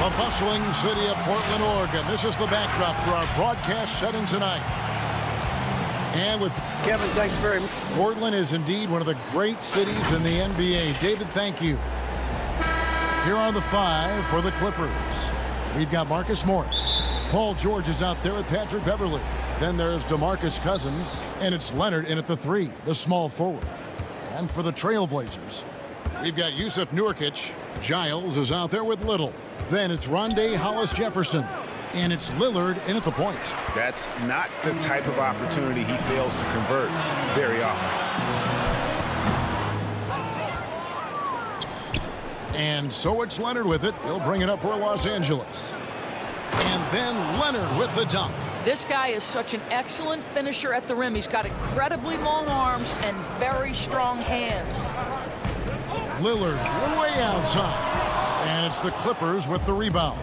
The bustling city of Portland, Oregon. This is the backdrop for our broadcast setting tonight. And with Kevin, thanks very much. Portland is indeed one of the great cities in the NBA. David, thank you. Here are the five for the Clippers. We've got Marcus Morris. Paul George is out there with Patrick Beverley. Then there's DeMarcus Cousins. And it's Leonard in at the three, the small forward. And for the Trailblazers, we've got Yusuf Nurkic. Giles is out there with Little. Then it's Rondé Hollis-Jefferson. And it's Lillard in at the point. That's not the type of opportunity he fails to convert very often. And so it's Leonard with it. He'll bring it up for Los Angeles. And then Leonard with the dunk. This guy is such an excellent finisher at the rim. He's got incredibly long arms and very strong hands. Lillard way outside. And it's the Clippers with the rebound.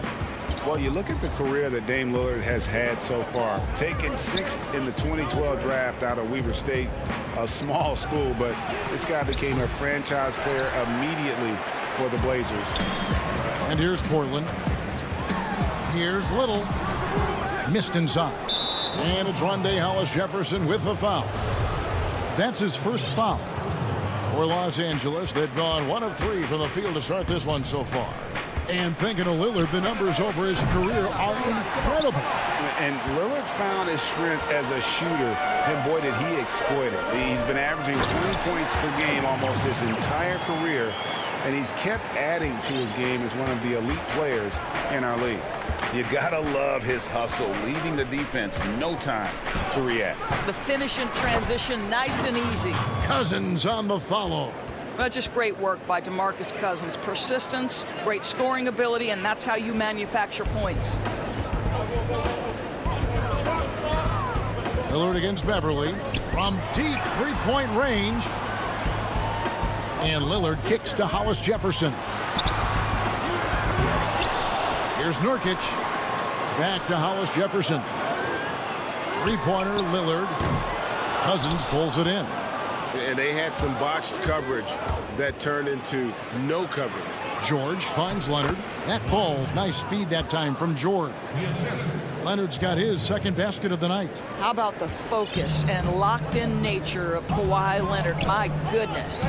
Well, you look at the career that Dame Lillard has had so far. Taken 6th in the 2012 draft out of Weber State, a small school, but this guy became a franchise player immediately for the Blazers. And here's Portland. Here's Little. Missed inside. And it's Rondé Hollis-Jefferson with the foul. That's his first foul for Los Angeles. They've gone 1 of 3 from the field to start this one so far. And thinking of Lillard, the numbers over his career are incredible. And Lillard found his strength as a shooter, and boy, did he exploit it. He's been averaging 20 points per game almost his entire career, and he's kept adding to his game as one of the elite players in our league. You gotta love his hustle, leaving the defense no time to react. The finish in transition, nice and easy. Cousins on the follow. Well, just great work by DeMarcus Cousins. Persistence, great scoring ability, and that's how you manufacture points. Lillard against Beverley from deep three-point range. And Lillard kicks to Hollis-Jefferson. Here's Nurkic. Back to Hollis-Jefferson. Three-pointer, Lillard. Cousins pulls it in. And they had some botched coverage that turned into no coverage. George finds Leonard. That falls. Nice feed that time from George. Leonard's got his second basket of the night. How about the focus and locked-in nature of Kawhi Leonard? My goodness.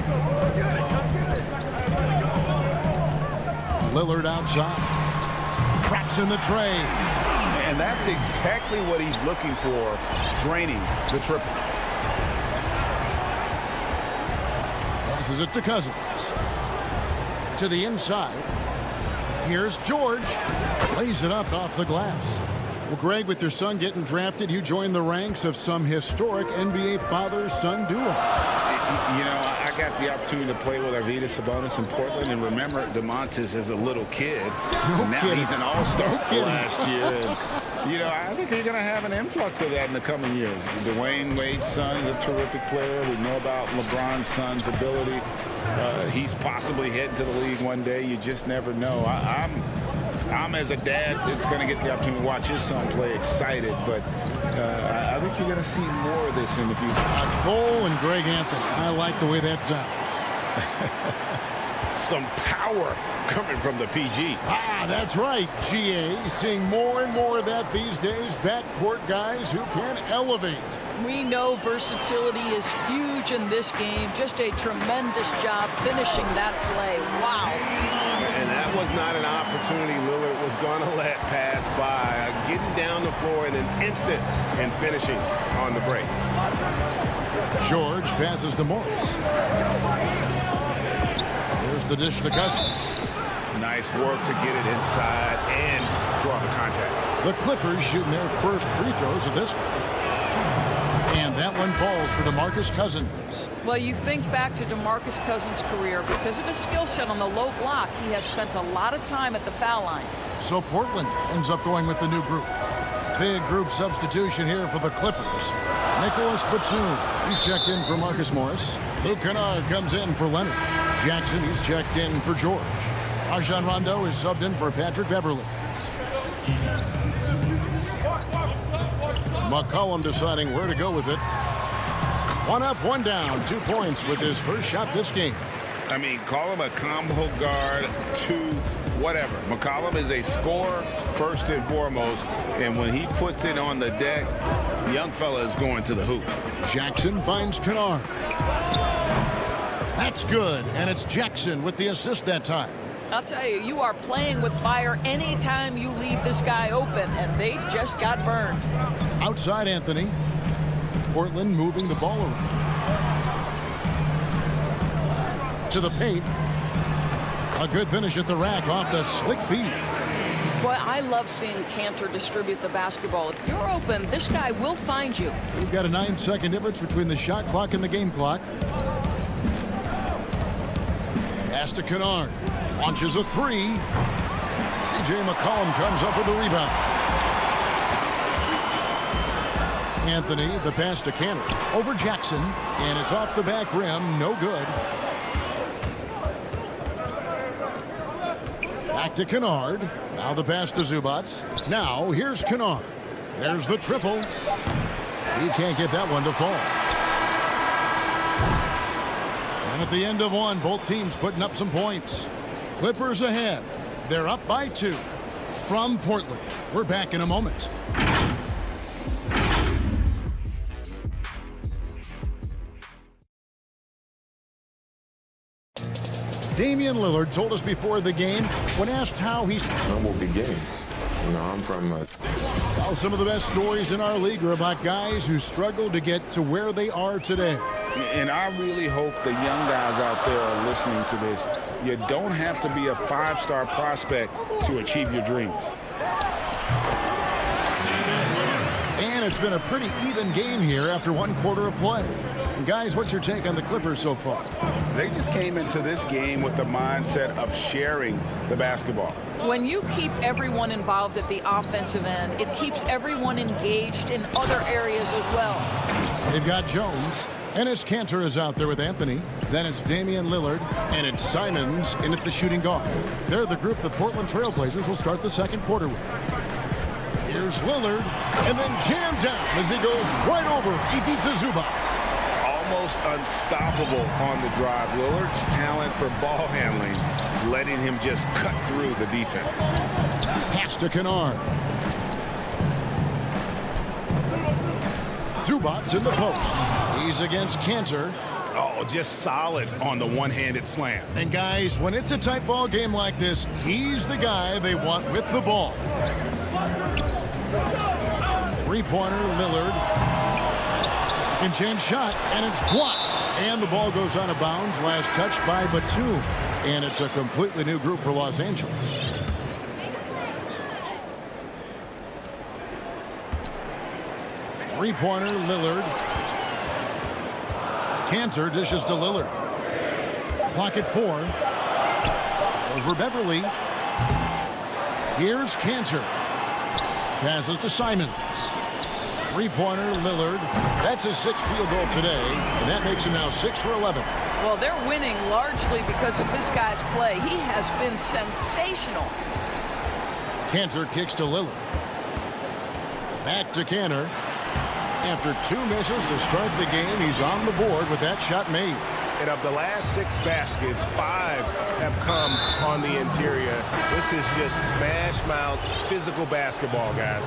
Lillard outside. Traps in the tray. And that's exactly what he's looking for, draining the triple. Passes it to Cousins. To the inside. Here's George. Lays it up off the glass. Well, Greg, with your son getting drafted, you joined the ranks of some historic NBA father-son duo. You know, I got the opportunity to play with Arvydas Sabonis in Portland, and remember DeMontis as a little kid. Now kidding. he's an all-star last year. And, you know, I think you're going to have an influx of that in the coming years. Dwayne Wade's son is a terrific player. We know about LeBron's son's ability. He's possibly heading to the league one day. You just never know. I'm as a dad that's going to get the opportunity to watch his son play excited, but I think you're going to see more of this in the future. Cole and Greg Anthony. I like the way that sounds. some power coming from the PG. Ah, that's right, GA. Seeing more and more of that these days. Backcourt guys who can elevate. We know versatility is huge in this game. Just a tremendous job finishing that play. Wow. And that was not an opportunity Lillard was going to let pass by. Getting down the floor in an instant and finishing on the break. George passes to Morris. Here's the dish to Cousins. Nice work to get it inside and draw the contact. The Clippers shooting their first free throws of this one. And that one falls for DeMarcus Cousins. Well, you think back to DeMarcus Cousins' career. Because of his skill set on the low block, he has spent a lot of time at the foul line. So Portland ends up going with the new group. Big group substitution here for the Clippers. Nicholas Batum, he's checked in for Marcus Morris. Luke Kennard comes in for Leonard. Jackson, he's checked in for George. Rajon Rondo is subbed in for Patrick Beverly. McCollum deciding where to go with it. 1 up, 1 down, 2 points with his first shot this game. I mean, call him a combo guard to whatever. McCollum is a scorer first and foremost, and when he puts it on the deck, the young fella is going to the hoop. Jackson finds Kennard. That's good, and it's Jackson with the assist that time. I'll tell you, you are playing with fire anytime you leave this guy open, and they just got burned. Outside Anthony. Portland moving the ball around. To the paint. A good finish at the rack off the slick feed. Boy, I love seeing Cantor distribute the basketball. If you're open, this guy will find you. We've got a 9-second difference between the shot clock and the game clock. Pass to Kennard. Launches a 3. C.J. McCollum comes up with the rebound. Anthony, the pass to Cantor. Over Jackson, and it's off the back rim. No good. Back to Kennard. Now the pass to Zubats. Now here's Kennard. There's the triple. He can't get that one to fall. And at the end of one, both teams putting up some points. Clippers ahead. They're up by 2 from Portland. We're back in a moment. Damian Lillard told us before the game, when asked how he's humble beginnings. You know, I'm from well, some of the best stories in our league are about guys who struggled to get to where they are today. And I really hope the young guys out there are listening to this. You don't have to be a 5-star prospect to achieve your dreams. And it's been a pretty even game here after 1 quarter of play. And guys, what's your take on the Clippers so far? They just came into this game with the mindset of sharing the basketball. When you keep everyone involved at the offensive end, it keeps everyone engaged in other areas as well. They've got Jones. Enes Kanter is out there with Anthony. Then it's Damian Lillard, and it's Simons in at the shooting guard. They're the group the Portland Trailblazers will start the second quarter with. Here's Lillard, and then jammed down as he goes right over Ivica Zubac. Almost unstoppable on the drive. Lillard's talent for ball handling, letting him just cut through the defense. Pass to Kennard. Zubac's in the post. He's against Kanter. Oh, just solid on the one-handed slam. And guys, when it's a tight ball game like this, he's the guy they want with the ball. Three-pointer, Lillard. Second chance shot, and it's blocked. And the ball goes out of bounds. Last touch by Batum. And it's a completely new group for Los Angeles. Three-pointer, Lillard. Kanter dishes to Lillard. Clock at 4. Over Beverly. Here's Kanter. Passes to Simons. Three-pointer, Lillard. That's his 6th field goal today, and that makes him now 6 for 11. Well, they're winning largely because of this guy's play. He has been sensational. Kanter kicks to Lillard. Back to Kanter. After 2 misses to start the game, he's on the board with that shot made. And of the last 6 baskets, 5 have come on the interior. This is just smash mouth physical basketball, guys.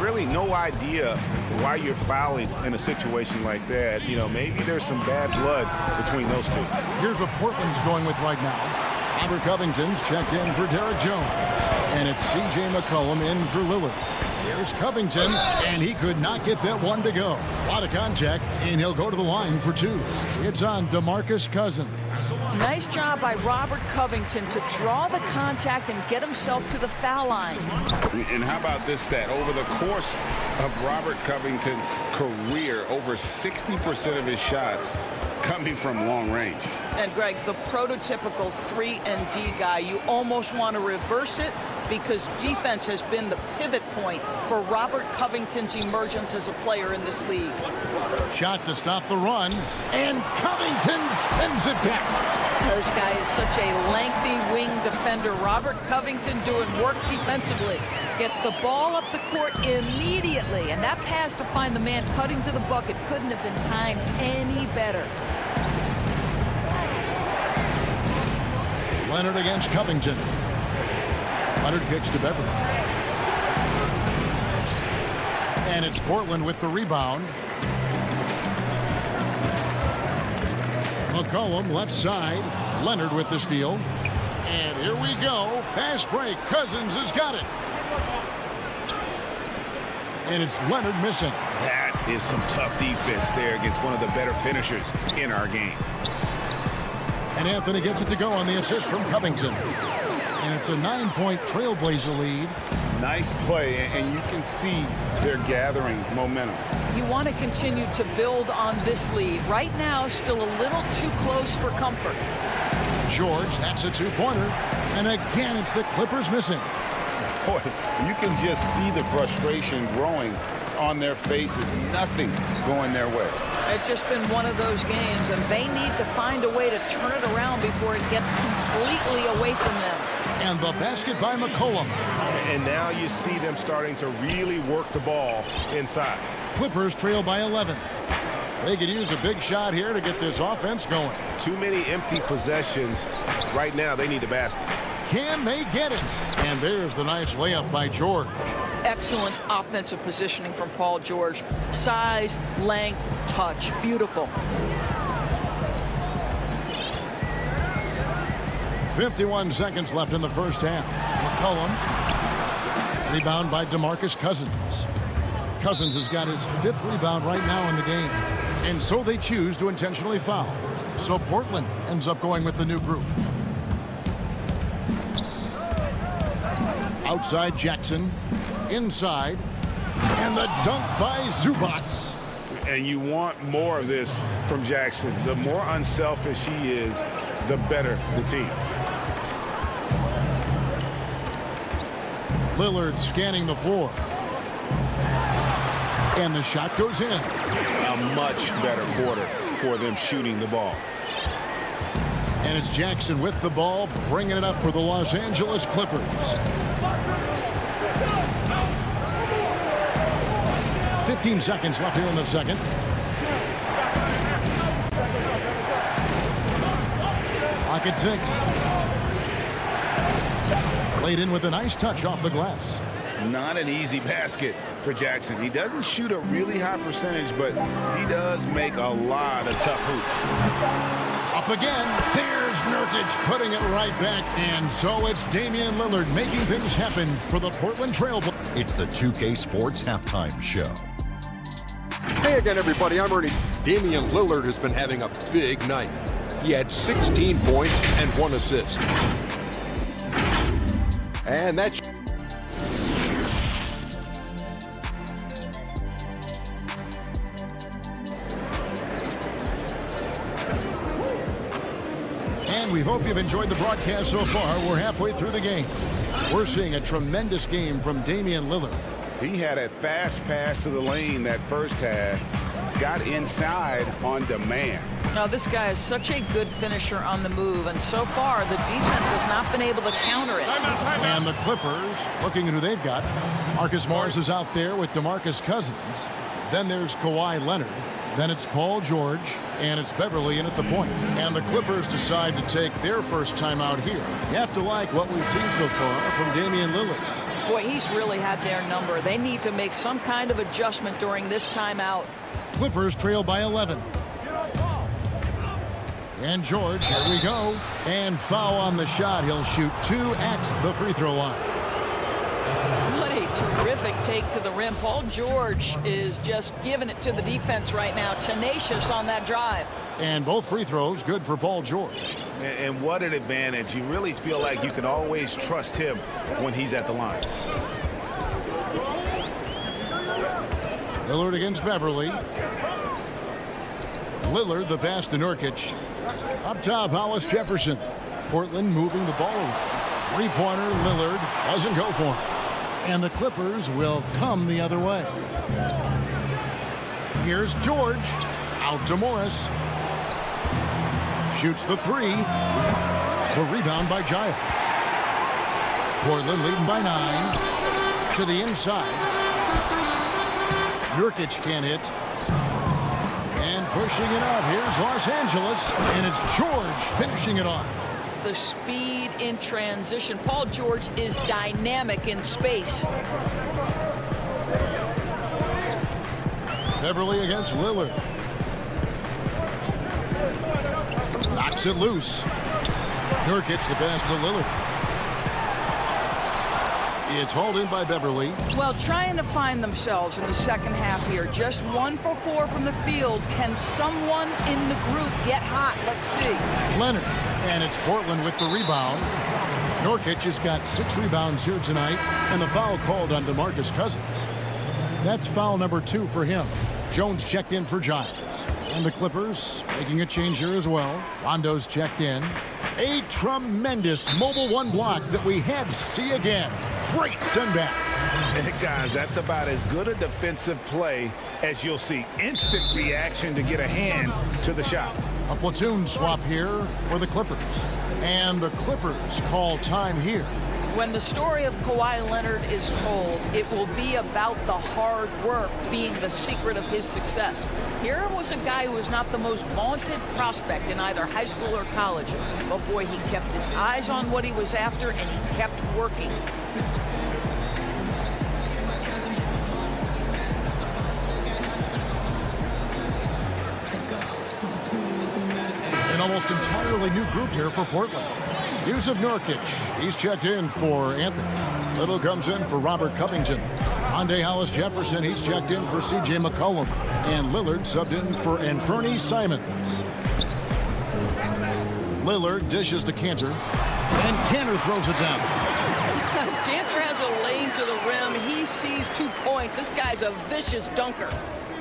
Really no idea why you're fouling in a situation like that. You know, maybe there's some bad blood between those two. Here's what Portland's going with right now. Robert Covington's checked in for Derek Jones. And it's C.J. McCollum in for Lillard. Here's Covington, and he could not get that one to go. A lot of contact, and he'll go to the line for 2. It's on DeMarcus Cousins. Nice job by Robert Covington to draw the contact and get himself to the foul line. And how about this stat? Over the course of Robert Covington's career, over 60% of his shots coming from long range. And Greg, the prototypical 3-and-D guy, you almost want to reverse it because defense has been the pivot point for Robert Covington's emergence as a player in this league. Shot to stop the run, and Covington sends it back. This guy is such a lengthy wing defender. Robert Covington doing work defensively. Gets the ball up the court immediately, and that pass to find the man cutting to the bucket couldn't have been timed any better. Leonard against Covington. Leonard kicks to Beverly. And it's Portland with the rebound. McCollum left side. Leonard with the steal. And here we go. Fast break. Cousins has got it. And it's Leonard missing. That is some tough defense there against one of the better finishers in our game. And Anthony gets it to go on the assist from Covington. And it's a 9-point Trailblazer lead. Nice play, and you can see they're gathering momentum. You want to continue to build on this lead. Right now, still a little too close for comfort. George, that's a 2-pointer. And again, it's the Clippers missing. Boy, you can just see the frustration growing on their faces. Nothing going their way. It's just been one of those games, and they need to find a way to turn it around before it gets completely away from them. And the basket by McCollum. And now you see them starting to really work the ball inside. Clippers trail by 11. They could use a big shot here to get this offense going. Too many empty possessions. Right now, they need the basket. Can they get it? And there's the nice layup by George. Excellent offensive positioning from Paul George. Size, length, touch. Beautiful. 51 seconds left in the first half. McCollum. Rebound by DeMarcus Cousins. Cousins has got his 5th rebound right now in the game. And so they choose to intentionally foul. So Portland ends up going with the new group. Outside Jackson. Inside. And the dunk by Zubac. And you want more of this from Jackson. The more unselfish he is, the better the team. Lillard scanning the floor. And the shot goes in. A much better quarter for them shooting the ball. And it's Jackson with the ball, bringing it up for the Los Angeles Clippers. "15 seconds left here in the second. Clock at 6. Laid in with a nice touch off the glass. Not an easy basket for Jackson. He doesn't shoot a really high percentage, but he does make a lot of tough hoops. Up again. There's Nurkic putting it right back. And so it's Damian Lillard making things happen for the Portland Trailblazers. It's the 2K Sports Halftime Show. Hey again, everybody. I'm Ernie. Damian Lillard has been having a big night. He had 16 points and 1 assist. And that's... And we hope you've enjoyed the broadcast so far. We're halfway through the game. We're seeing a tremendous game from Damian Lillard. He had a fast pass to the lane that first half. Got inside on demand. Now, this guy is such a good finisher on the move, and so far, the defense has not been able to counter it. And the Clippers, looking at who they've got. Marcus Morris is out there with DeMarcus Cousins. Then there's Kawhi Leonard. Then it's Paul George, and it's Beverly in at the point. And the Clippers decide to take their first timeout here. You have to like what we've seen so far from Damian Lillard. Boy, he's really had their number. They need to make some kind of adjustment during this timeout. Clippers trail by 11. And George, here we go. And foul on the shot. He'll shoot 2 at the free throw line. What a terrific take to the rim. Paul George is just giving it to the defense right now. Tenacious on that drive. And both free throws good for Paul George. And what an advantage. You really feel like you can always trust him when he's at the line. Lillard against Beverly. Lillard, the pass to Nurkic. Up top, Hollis Jefferson. Portland moving the ball away. Three-pointer, Lillard doesn't go for him. And the Clippers will come the other way. Here's George. Out to Morris. Shoots the 3. The rebound by Giles. Portland leading by 9. To the inside. Nurkic can't hit. And pushing it up. Here's Los Angeles. And it's George finishing it off. The speed in transition. Paul George is dynamic in space. Beverly against Lillard. Knocks it loose. Nurkic the pass to Lillard. It's hauled in by Beverly. Well, trying to find themselves in the second half here. Just 1 for 4 from the field. Can someone in the group get hot? Let's see. Leonard. And it's Portland with the rebound. Nurkic has got 6 rebounds here tonight. And the foul called on DeMarcus Cousins. That's foul number 2 for him. Jones checked in for Giles. And the Clippers making a change here as well. Rondo's checked in. A tremendous mobile 1 block that we had to see again. Great send back. Guys, that's about as good a defensive play as you'll see. Instant reaction to get a hand to the shot. A platoon swap here for the Clippers. And the Clippers call time here. When the story of Kawhi Leonard is told, it will be about the hard work being the secret of his success. Here was a guy who was not the most vaunted prospect in either high school or college. But boy, he kept his eyes on what he was after, and he kept working. An almost entirely new group here for Portland. Yusuf Nurkic, he's checked in for Anthony. Little comes in for Robert Covington. Monday Hollis Jefferson, he's checked in for C.J. McCollum. And Lillard subbed in for Anthony Simons. Lillard dishes to Cantor. And Cantor throws it down. Cantor has a lane to the rim. He sees 2 points. This guy's a vicious dunker.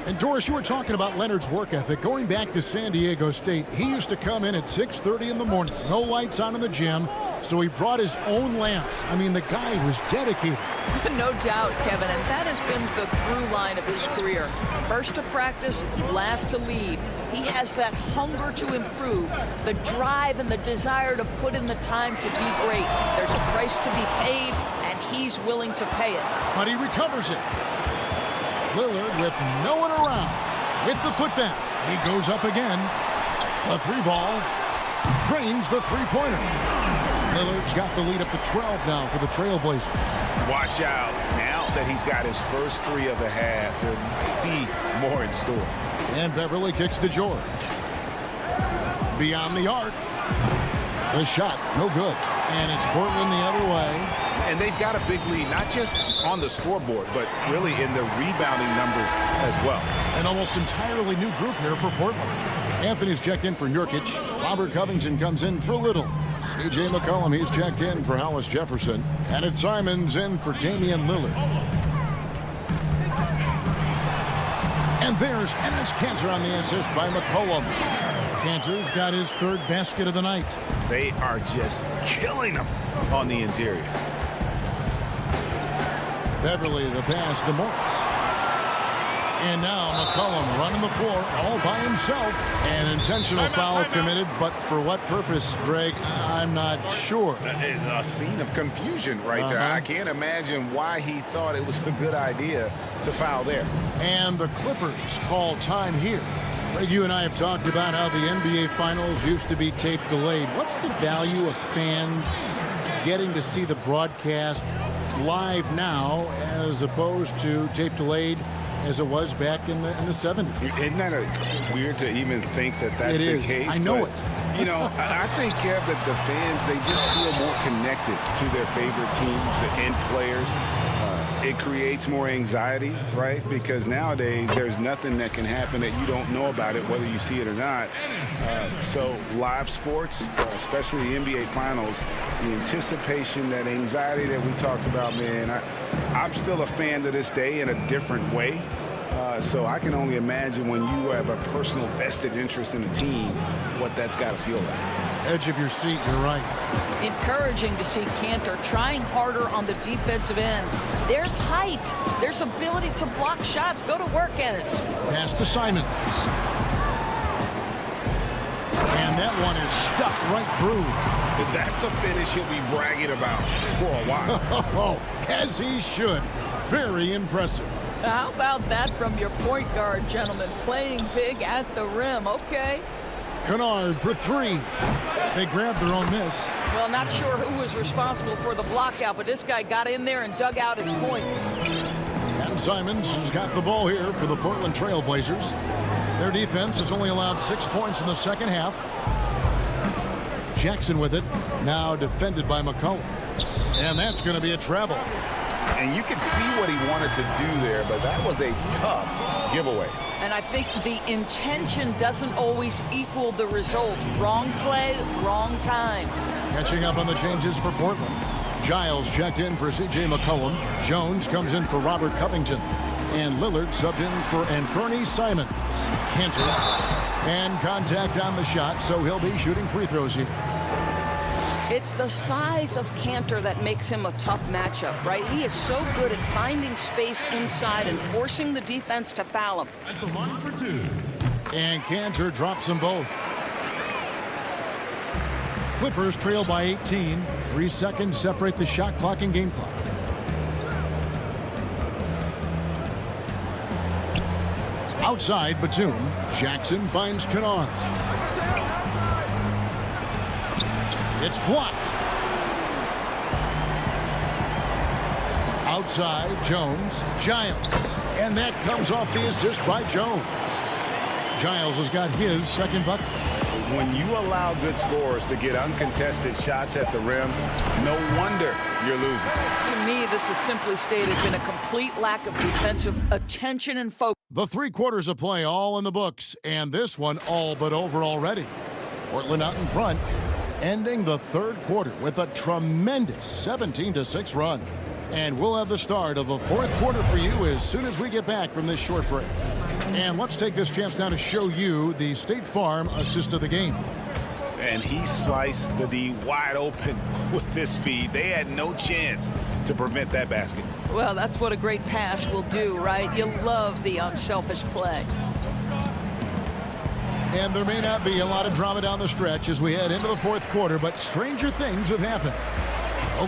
And Doris, you were talking about Leonard's work ethic. Going back to San Diego State, he used to come in at 6:30 in the morning. No lights on in the gym, so he brought his own lamps. I mean, the guy was dedicated. No doubt, Kevin, and that has been the through line of his career. First to practice, last to leave. He has that hunger to improve, the drive and the desire to put in the time to be great. There's a price to be paid, and he's willing to pay it. But he recovers it. Lillard with no one around. With the putback. He goes up again. The 3-ball. Drains the 3-pointer. Lillard's got the lead up to 12 now for the Trailblazers. Watch out. Now that he's got his first 3 of the half, there might be more in store. And Beverly kicks to George. Beyond the arc. The shot, no good. And it's Portland the other way. And they've got a big lead, not just on the scoreboard, but really in the rebounding numbers as well. An almost entirely new group here for Portland. Anthony's checked in for Nurkic. Robert Covington comes in for Little. C.J. McCollum, he's checked in for Hollis Jefferson. And it's Simons in for Damian Lillard. And there's Enes Kanter on the assist by McCollum. Kanter's got his 3rd basket of the night. They are just killing them on the interior. Beverly, the pass to Morris. And now McCollum running the floor all by himself. An intentional foul committed, but for what purpose, Greg, I'm not sure. A scene of confusion right there. I can't imagine why he thought it was a good idea to foul there. And the Clippers call time here. Greg, you and I have talked about how the NBA Finals used to be tape delayed. What's the value of fans getting to see the broadcast live now as opposed to tape delayed as it was back in the 70s? Isn't that weird to even think that that's the case? I know but, it. You know, I think, Kev, that the fans, they just feel more connected to their favorite teams, the end players. It creates more anxiety, right? Because nowadays there's nothing that can happen that you don't know about it, whether you see it or not. So live sports, especially the NBA Finals, the anticipation, that anxiety that we talked about, man, I'm still a fan to this day in a different way. So I can only imagine when you have a personal vested interest in a team, what that's got to feel like. Edge of your seat, you're right. Encouraging to see Cantor trying harder on the defensive end. There's height. There's ability to block shots. Go to work, Ennis. Pass to Simons. And that one is stuck right through. That's a finish he'll be bragging about for a while. As he should. Very impressive. How about that from your point guard, gentlemen? Playing big at the rim. Okay. Kennard for three. They grabbed their own miss. Well, not sure who was responsible for the blockout, but this guy got in there and dug out his points. And Simons has got the ball here for the Portland Trail Blazers. Their defense has only allowed 6 points in the second half. Jackson with it. Now defended by McCollum. And that's going to be a travel. And you can see what he wanted to do there, but that was a tough giveaway. And I think the intention doesn't always equal the result. Wrong play, wrong time. Catching up on the changes for Portland. Giles checked in for C.J. McCollum. Jones comes in for Robert Covington. And Lillard subbed in for Anthony Simons. Cantor. And contact on the shot, so he'll be shooting free throws here. It's the size of Cantor that makes him a tough matchup, right? He is so good at finding space inside and forcing the defense to foul him. At the line for two. And Cantor drops them both. Clippers trail by 18. 3 seconds separate the shot clock and game clock. Outside, Batum. Jackson finds Kennard. It's blocked. Outside, Jones. Giles. And that comes off the assist by Jones. Giles has got his second bucket. When you allow good scorers to get uncontested shots at the rim, no wonder you're losing. To me, this is simply stated been a complete lack of defensive attention and focus. The 3 quarters of play all in the books, and this one all but over already. Portland out in front, ending the third quarter with a tremendous 17-6 run. And we'll have the start of the fourth quarter for you as soon as we get back from this short break. And let's take this chance now to show you the State Farm assist of the game. And he sliced the D wide open with his feed. They had no chance to prevent that basket. Well, that's what a great pass will do, right? You love the unselfish play. And there may not be a lot of drama down the stretch as we head into the fourth quarter, but stranger things have happened.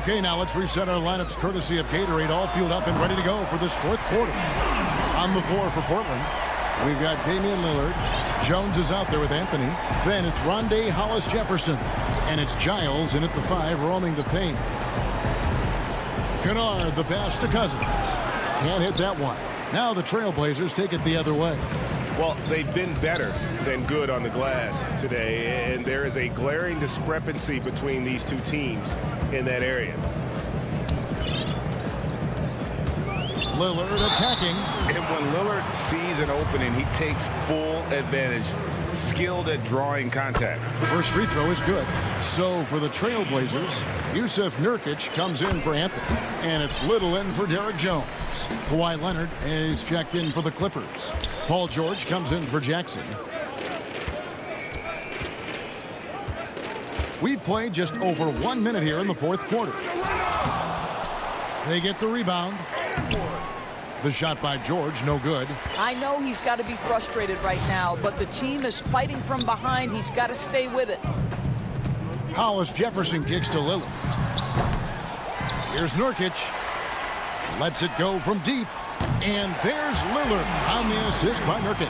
Okay, now let's reset our lineups courtesy of Gatorade, all fueled up and ready to go for this fourth quarter. On the floor for Portland, we've got Damian Lillard. Jones is out there with Anthony. Then it's Rondé Hollis-Jefferson. And it's Giles in at the 5, roaming the paint. Kennard, the pass to Cousins. Can't hit that one. Now the Trailblazers take it the other way. Well, they've been better than good on the glass today, and there is a glaring discrepancy between these two teams in that area. Lillard attacking. And when Lillard sees an opening, he takes full advantage. Skilled at drawing contact. First free throw is good. So for the Trailblazers, Yusuf Nurkic comes in for Anthony. And it's Little in for Derek Jones. Kawhi Leonard is checked in for the Clippers. Paul George comes in for Jackson. We've played just over 1 minute here in the fourth quarter. They get the rebound. The shot by George, no good. I know he's got to be frustrated right now, but the team is fighting from behind. He's got to stay with it. Hollis Jefferson kicks to Lillard. Here's Nurkic. Lets it go from deep. And there's Lillard on the assist by Nurkic.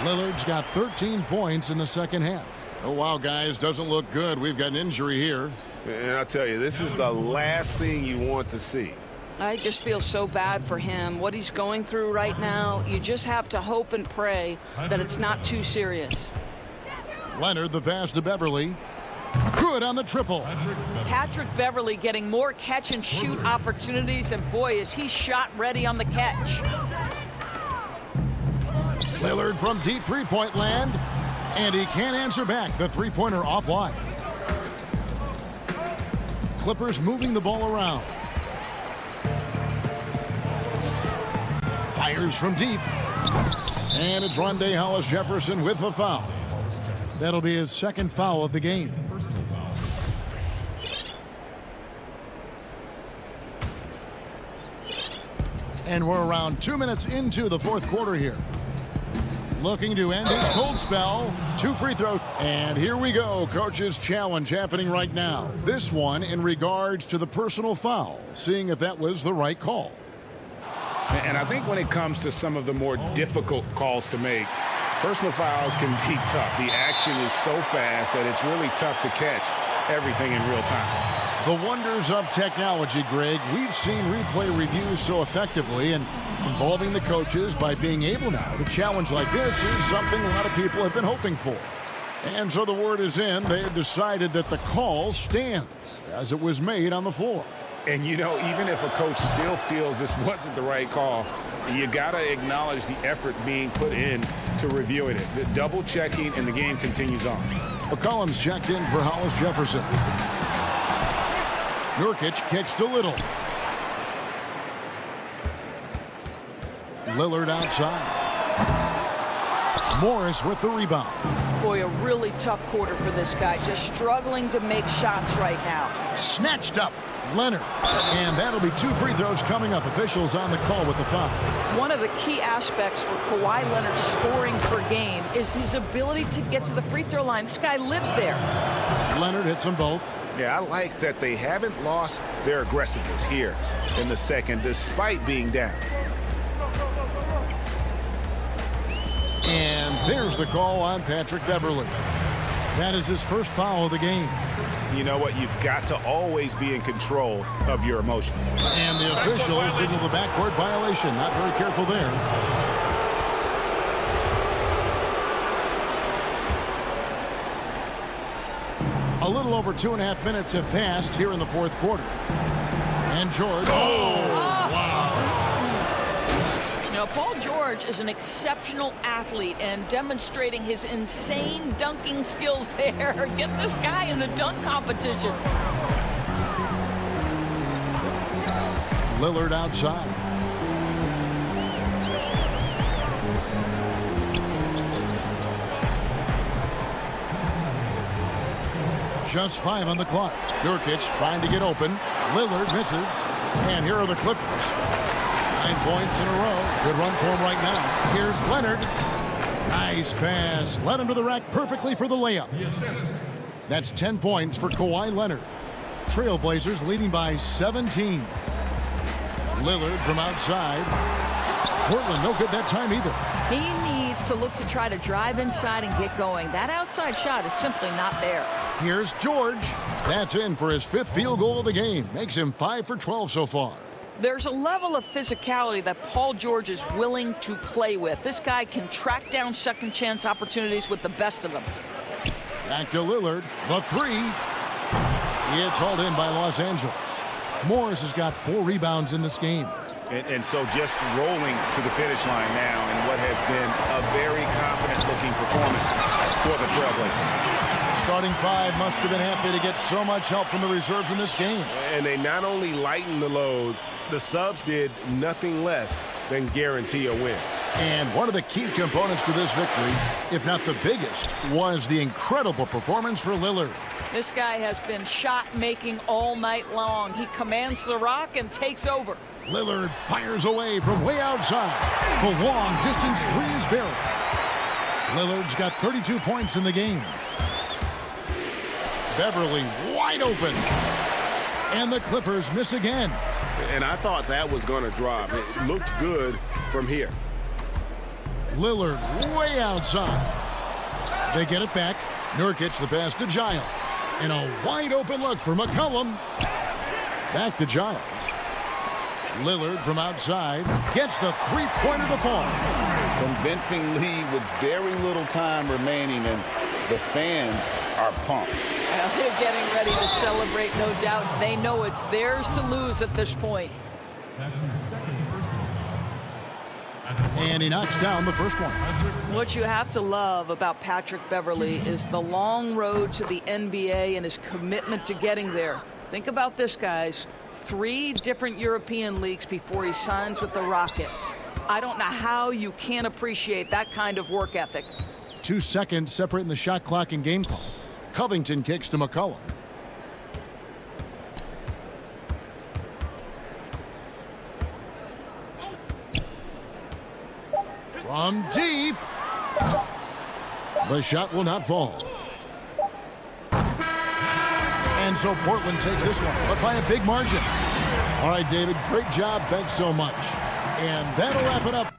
Lillard's got 13 points in the second half. Oh, wow, guys, doesn't look good. We've got an injury here. And I'll tell you, this is the last thing you want to see. I just feel so bad for him. What he's going through right now, you just have to hope and pray that it's not too serious. Leonard, the pass to Beverly. Good on the triple. Patrick Beverly getting more catch-and-shoot opportunities, and boy, is he shot ready on the catch. Lillard from deep three-point land, and he can't answer back. The three-pointer offline. Clippers moving the ball around. Fires from deep. And it's Rondé Hollis Jefferson with the foul. That'll be his second foul of the game. And we're around 2 minutes into the fourth quarter here. Looking to end his cold spell. 2 free throws. And here we go. Coach's challenge happening right now. This one in regards to the personal foul. Seeing if that was the right call. And I think when it comes to some of the more difficult calls to make, personal fouls can be tough. The action is so fast that it's really tough to catch everything in real time. The wonders of technology, Greg. We've seen replay reviews so effectively, and involving the coaches by being able now to challenge like this is something a lot of people have been hoping for. And so the word is in. They have decided that the call stands as it was made on the floor. And, you know, even if a coach still feels this wasn't the right call, you got to acknowledge the effort being put in to reviewing it. The double checking, and the game continues on. McCollum's checked in for Hollis Jefferson. Nurkic kicks to Little. Lillard outside. Morris with the rebound. Boy, a really tough quarter for this guy. Just struggling to make shots right now. Snatched up. Leonard. And that'll be 2 free throws coming up. Officials on the call with the foul. One of the key aspects for Kawhi Leonard's scoring per game is his ability to get to the free throw line. This guy lives there. Leonard hits them both. Yeah, I like that they haven't lost their aggressiveness here in the second, despite being down. And there's the call on Patrick Beverly. That is his first foul of the game. You know what? You've got to always be in control of your emotions. And the officials signal the backcourt violation. Not very careful there. A little over 2.5 minutes have passed here in the fourth quarter. And George. Now, Paul George is an exceptional athlete and demonstrating his insane dunking skills there. Get this guy in the dunk competition. Lillard outside. Just 5 on the clock. Nurkic trying to get open. Lillard misses. And here are the Clippers. 9 points in a row. Good run for him right now. Here's Leonard. Nice pass. Led him to the rack perfectly for the layup. That's 10 points for Kawhi Leonard. Trailblazers leading by 17. Lillard from outside. Portland no good that time either. He needs to look to try to drive inside and get going. That outside shot is simply not there. Here's George. That's in for his 5th field goal of the game. Makes him 5 for 12 so far. There's a level of physicality that Paul George is willing to play with. This guy can track down second chance opportunities with the best of them. Back to Lillard. The 3. It's hauled in by Los Angeles. Morris has got 4 rebounds in this game. And so just rolling to the finish line now in what has been a very confident-looking performance for the Trailblazers. Starting 5 must have been happy to get so much help from the reserves in this game. And they not only lightened the load, the subs did nothing less than guarantee a win. And one of the key components to this victory, if not the biggest, was the incredible performance for Lillard. This guy has been shot-making all night long. He commands the rock and takes over. Lillard fires away from way outside. The long distance three is buried. Lillard's got 32 points in the game. Beverly wide open. And the Clippers miss again. And I thought that was going to drop. It looked good from here. Lillard way outside. They get it back. Nurkic the pass to Giles. And a wide open look for McCollum. Back to Giles. Lillard from outside gets the three-pointer to fall. Convincing lead with very little time remaining, and the fans are pumped. Well, they're getting ready to celebrate, no doubt. They know it's theirs to lose at this point. And he knocks down the first one. What you have to love about Patrick Beverly is the long road to the NBA and his commitment to getting there. Think about this, guys. 3 different European leagues before he signs with the Rockets. I don't know how you can't appreciate that kind of work ethic. 2 seconds separating the shot clock and game call. Covington kicks to McCollum. From deep. The shot will not fall. And so Portland takes this one, but by a big margin. All right, David, great job. Thanks so much. And that'll wrap it up.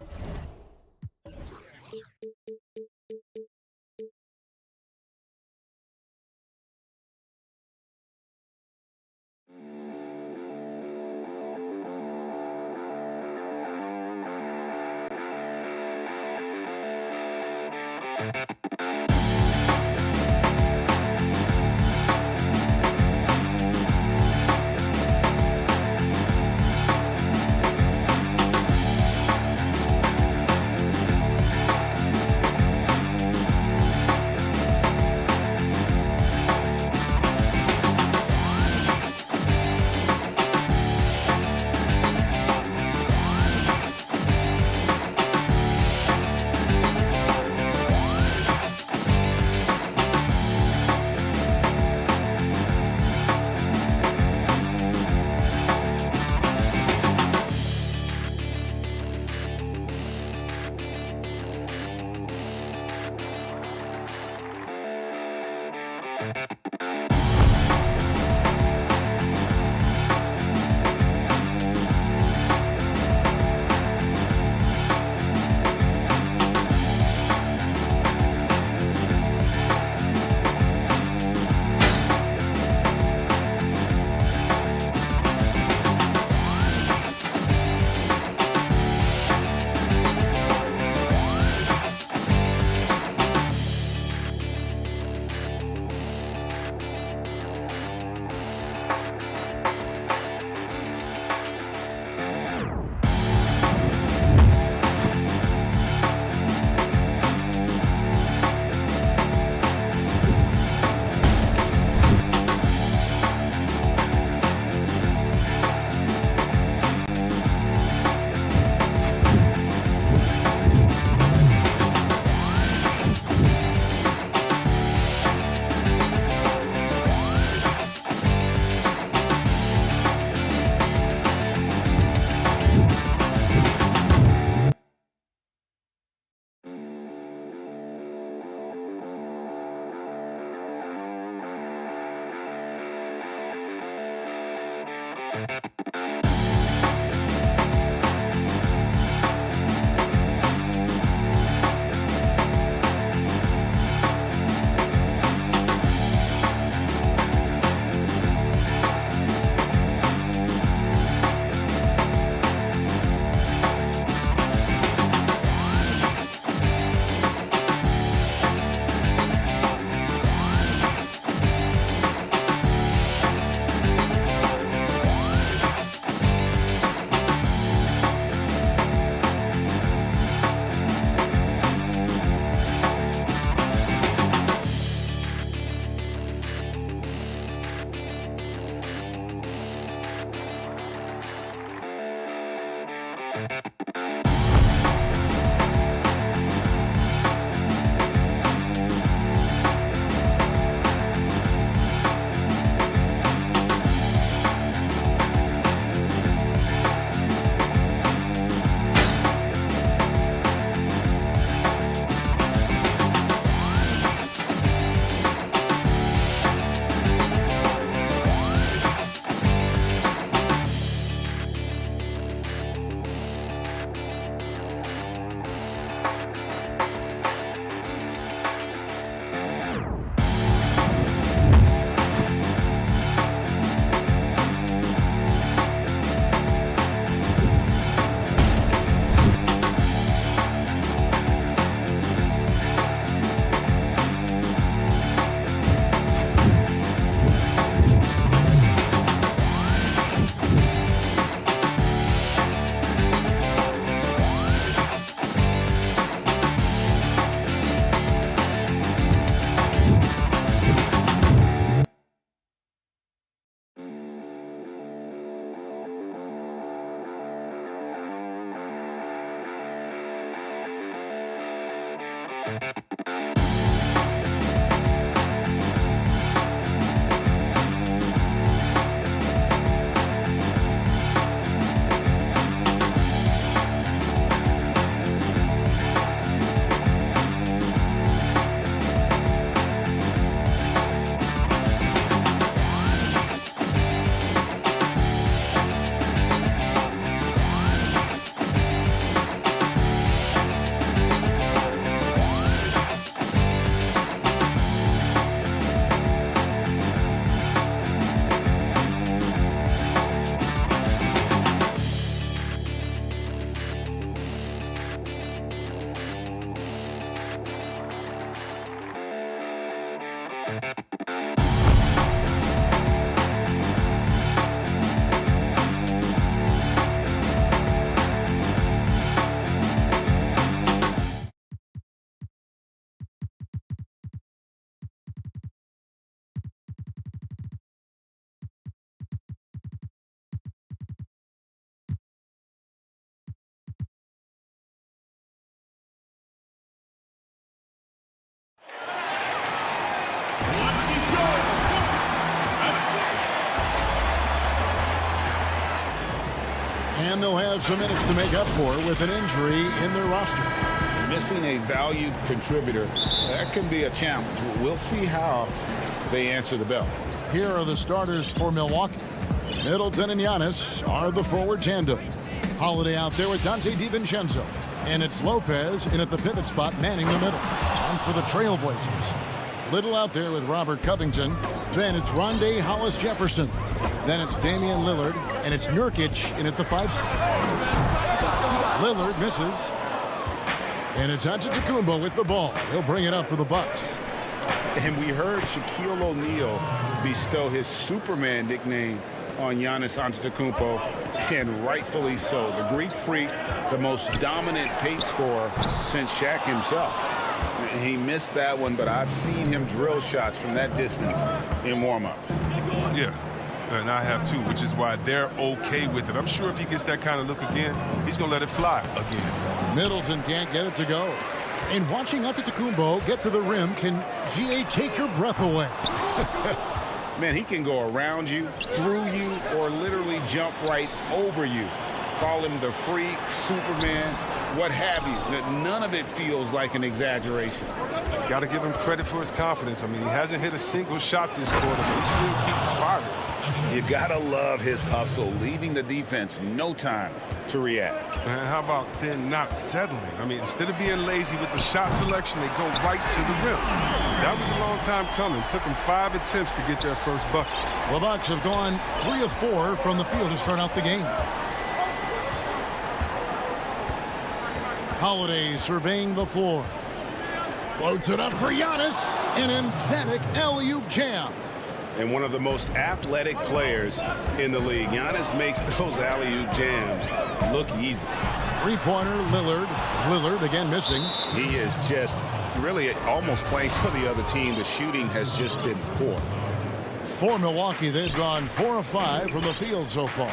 And they'll have some minutes to make up for with an injury in their roster. Missing a valued contributor, that can be a challenge. We'll see how they answer the bell. Here are the starters for Milwaukee. Middleton and Giannis are the forward tandem. Holiday out there with Dante DiVincenzo. And it's Lopez in at the pivot spot manning the middle. And for the Trailblazers, Little out there with Robert Covington. Then it's Rondé Hollis-Jefferson. Then it's Damian Lillard. And it's Nurkic in at the 5 spot. Lillard misses. And it's Antetokounmpo with the ball. He'll bring it up for the Bucks. And we heard Shaquille O'Neal bestow his Superman nickname on Giannis Antetokounmpo, and rightfully so. The Greek Freak, the most dominant paint scorer since Shaq himself. He missed that one, but I've seen him drill shots from that distance in warm-ups. Yeah, and I have too, which is why they're okay with it. I'm sure if he gets that kind of look again, he's going to let it fly again. Middleton can't get it to go. And watching Antetokounmpo get to the rim can, GA, take your breath away. Man, he can go around you, through you, or literally jump right over you. Call him the freak, Superman, what have you. None of it feels like an exaggeration. Got to give him credit for his confidence. I mean, he hasn't hit a single shot this quarter, but he still keeps firing. You got to love his hustle, leaving the defense no time to react. And how about then not settling? I mean, instead of being lazy with the shot selection, they go right to the rim. That was a long time coming. Took them 5 attempts to get their first bucket. The Bucks have gone 3 of 4 from the field to start out the game. Holiday surveying the floor. Floats it up for Giannis. An emphatic alley-oop jam. And one of the most athletic players in the league. Giannis makes those alley-oop jams look easy. Three-pointer, Lillard. Lillard again missing. He is just really almost playing for the other team. The shooting has just been poor. For Milwaukee, they've gone 4 of 5 from the field so far.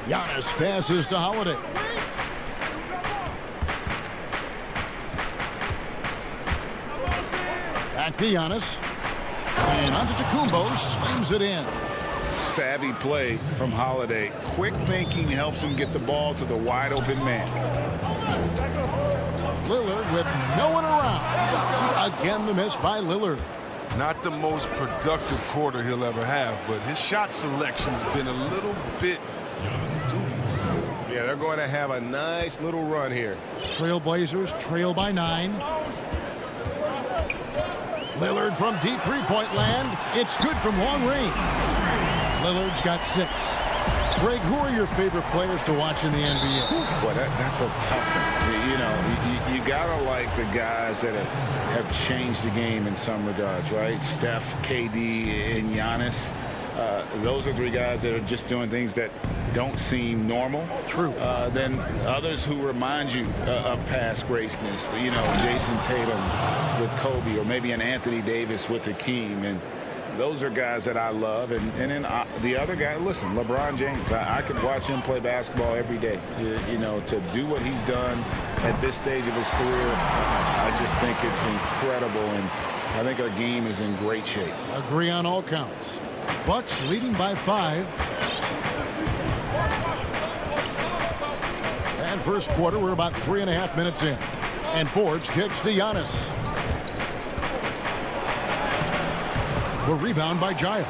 Giannis passes to Holiday. Back to Giannis. And Antetokounmpo slams it in. Savvy play from Holiday. Quick thinking helps him get the ball to the wide open man. Lillard with no one around. Again, the miss by Lillard. Not the most productive quarter he'll ever have, but his shot selection's been a little bit dubious. Yeah, they're going to have a nice little run here. Trailblazers trail by 9. Lillard from deep three-point land. It's good from long range. Lillard's got 6. Greg, who are your favorite players to watch in the NBA? Boy, that's a tough one. You know, you gotta like the guys that have changed the game in some regards, right? Steph, KD, and Giannis. Those are 3 guys that are just doing things that don't seem normal. True. Then others who remind you of past greatness. You know, Jason Tatum with Kobe, or maybe an Anthony Davis with Hakeem. And those are guys that I love. And then the other guy, listen, LeBron James. I could watch him play basketball every day. You know, to do what he's done at this stage of his career, I just think it's incredible. And I think our game is in great shape. Agree on all counts. Bucks leading by 5. And first quarter, we're about 3.5 minutes in. And Forbes kicks to Giannis. The rebound by Giles.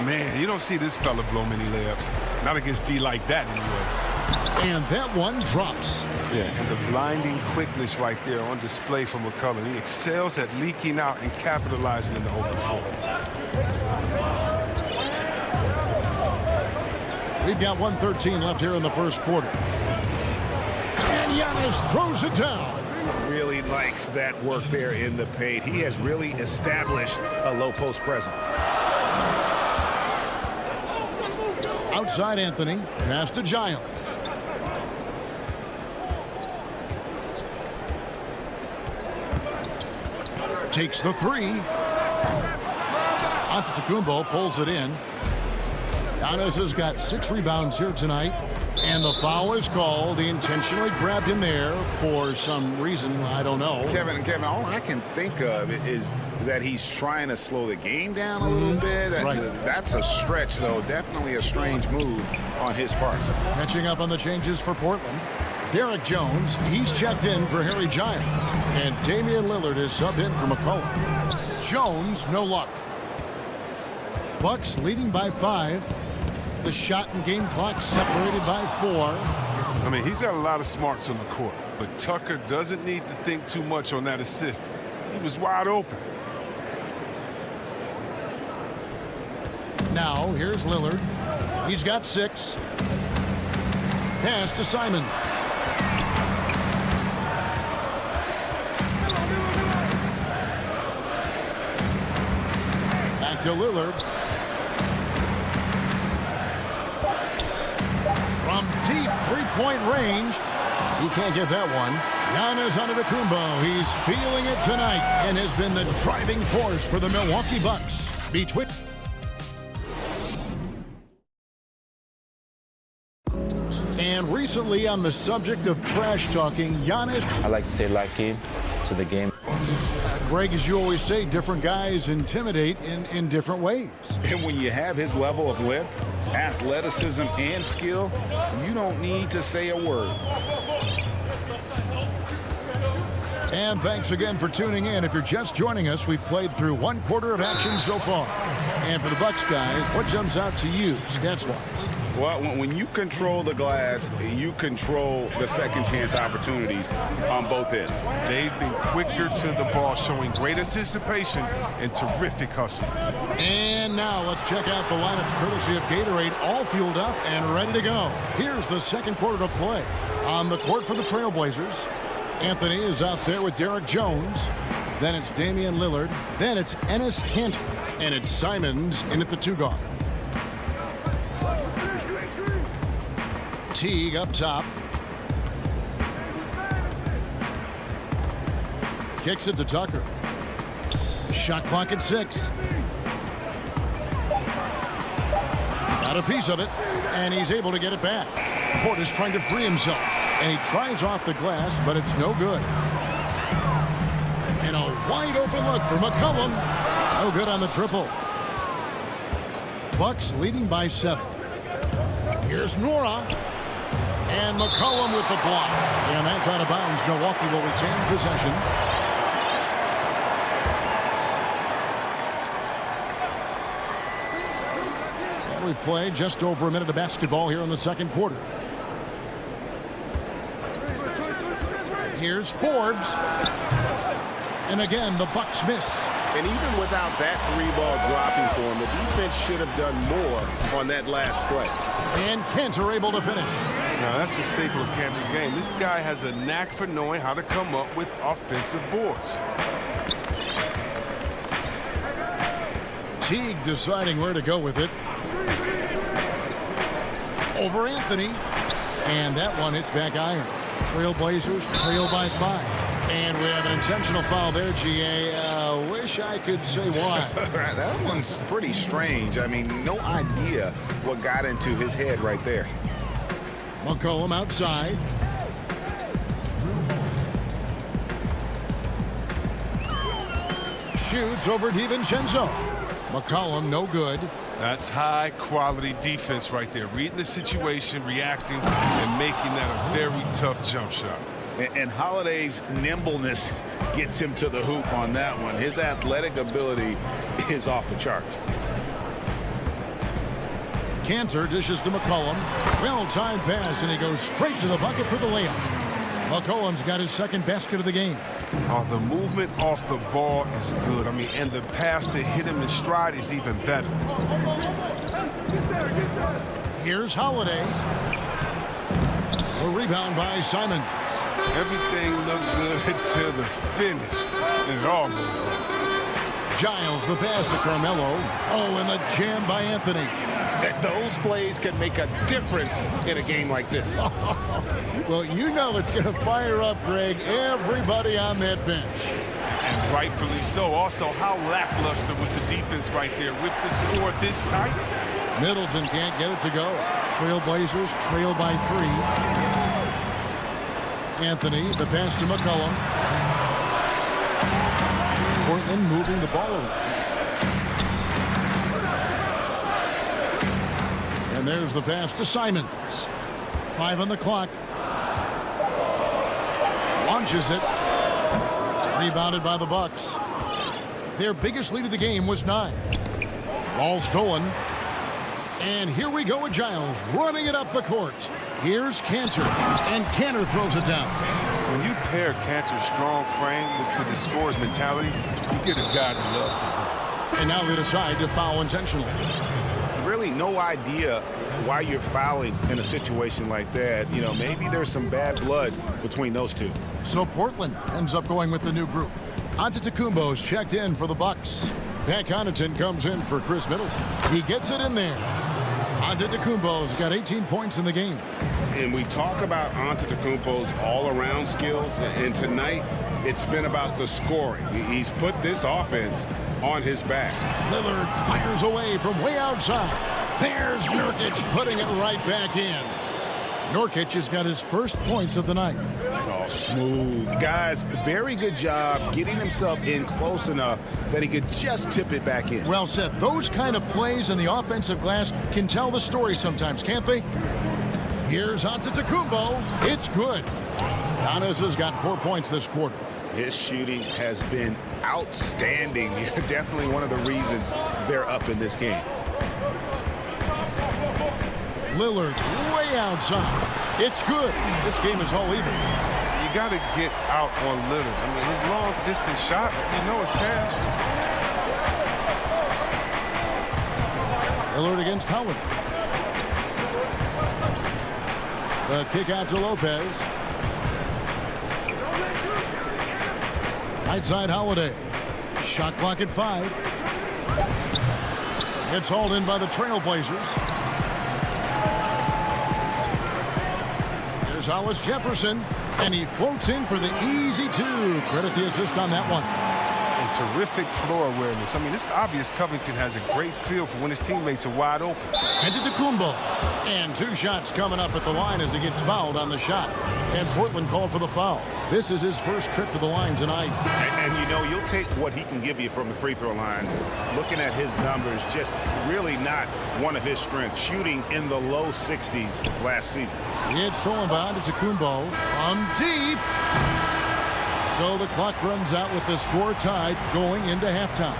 Man, you don't see this fella blow many layups. Not against D like that, anyway. And that one drops. Yeah, and the blinding quickness right there on display from McCullough. He excels at leaking out and capitalizing in the open floor. We've got 1:13 left here in the first quarter. And Giannis throws it down. Really like that work there in the paint. He has really established a low post presence. Outside Anthony, pass to Giles. Takes the three. Antetokounmpo pulls it in. Giannis has got 6 rebounds here tonight. And the foul is called. He intentionally grabbed him there for some reason. I don't know. Kevin, all I can think of is that he's trying to slow the game down a little bit. Right. That's a stretch, though. Definitely a strange move on his part. Catching up on the changes for Portland. Derek Jones, he's checked in for Harry Giles. And Damian Lillard is subbed in for McCollum. Jones, no luck. Bucks leading by 5. The shot and game clock separated by 4. I mean, he's got a lot of smarts on the court, but Tucker doesn't need to think too much on that assist. He was wide open. Now, here's Lillard. He's got 6. Pass to Simons. Back to Lillard. From deep three-point range. He can't get that one. Giannis Antetokounmpo. He's feeling it tonight and has been the driving force for the Milwaukee Bucks. Between and recently on the subject of trash talking, Giannis. I like to stay locked in to the game. Greg, as you always say, different guys intimidate in different ways. And when you have his level of length, athleticism, and skill, you don't need to say a word. And thanks again for tuning in. If you're just joining us, we've played through 1/4 of action so far. And for the Bucks guys, what jumps out to you stats-wise? Well, when you control the glass, you control the second chance opportunities on both ends. They've been quicker to the ball, showing great anticipation and terrific hustle. And now let's check out the lineups courtesy of Gatorade, all fueled up and ready to go. Here's the second quarter to play. On the court for the Trailblazers, Anthony is out there with Derek Jones. Then it's Damian Lillard. Then it's Enes Kanter. And it's Simons in at the 2 guard. Teague up top. Kicks it to Tucker. Shot clock at 6. Got a piece of it, and he's able to get it back. Portis trying to free himself, and he tries off the glass, but it's no good. And a wide open look for McCollum. No good on the triple. Bucks leading by 7. Here's Nora. And McCollum with the block. And that's out of bounds. Milwaukee will retain possession. And we've played just over a minute of basketball here in the second quarter. Here's Forbes. And again, the Bucks miss. And even without that 3-ball dropping for him, the defense should have done more on that last play. And Kanter able to finish. Now, that's the staple of Kanter's game. This guy has a knack for knowing how to come up with offensive boards. Teague deciding where to go with it. Over Anthony. And that one hits back iron. Trailblazers trail by 5. And we have an intentional foul there, GA. Wish I could say why. That one's pretty strange. I mean, no idea what got into his head right there. McCollum outside. Shoots over DiVincenzo. McCollum no good. That's high-quality defense right there. Reading the situation, reacting, and making that a very tough jump shot. And Holiday's nimbleness gets him to the hoop on that one. His athletic ability is off the charts. Kanter dishes to McCollum. Well-timed pass, and he goes straight to the bucket for the layup. McCollum's got his second basket of the game. Oh, the movement off the ball is good. I mean, and the pass to hit him in stride is even better. Here's Holiday. The rebound by Simons. Everything looked good until the finish. And it all moved off. Giles, the pass to Carmelo. Oh, and the jam by Anthony. Those plays can make a difference in a game like this. Well, you know it's going to fire up, Greg, everybody on that bench. And rightfully so. Also, how lackluster was the defense right there with the score this tight? Middleton can't get it to go. Trailblazers trail by 3. Anthony, the pass to McCollum. Portland moving the ball around. And there's the pass to Simons. 5 on the clock. Launches it. Rebounded by the Bucks. Their biggest lead of the game was 9. Ball stolen. And here we go with Giles running it up the court. Here's Cantor. And Cantor throws it down. When you pair Cantor's strong frame with his scorer's mentality, you get a guy that loves to do. And now they decide to foul intentionally. Really no idea why you're fouling in a situation like that. You know, maybe there's some bad blood between those two. So Portland ends up going with the new group. Antetokounmpo's checked in for the Bucks. Pat Connaughton comes in for Chris Middleton. He gets it in there. Antetokounmpo's got 18 points in the game. And we talk about Antetokounmpo's all-around skills, and tonight it's been about the scoring. He's put this offense on his back. Lillard fires away from way outside. There's Nurkic putting it right back in. Nurkic has got his first points of the night. Oh, smooth. Guys, very good job getting himself in close enough that he could just tip it back in. Well said. Those kind of plays in the offensive glass can tell the story sometimes, can't they? Here's Antetokounmpo. It's good. Giannis has got 4 points this quarter. His shooting has been outstanding. Definitely one of the reasons they're up in this game. Lillard way outside. It's good. This game is all even. You got to get out on Lillard. I mean, his long-distance shot, you know it's cash. Lillard against Howard. The kick out to Lopez. Right side Holiday. Shot clock at 5. It's hauled in by the Trailblazers. Here's Hollis Jefferson. And he floats in for the easy 2. Credit the assist on that one. And terrific floor awareness. I mean, it's obvious Covington has a great feel for when his teammates are wide open. Antetokounmpo. And 2 shots coming up at the line as he gets fouled on the shot. And Portland called for the foul. This is his first trip to the line tonight. And you know, you'll take what he can give you from the free throw line. Looking at his numbers, just really not one of his strengths. Shooting in the low 60s last season. It's stolen by Antetokounmpo from deep. So the clock runs out with the score tied going into halftime.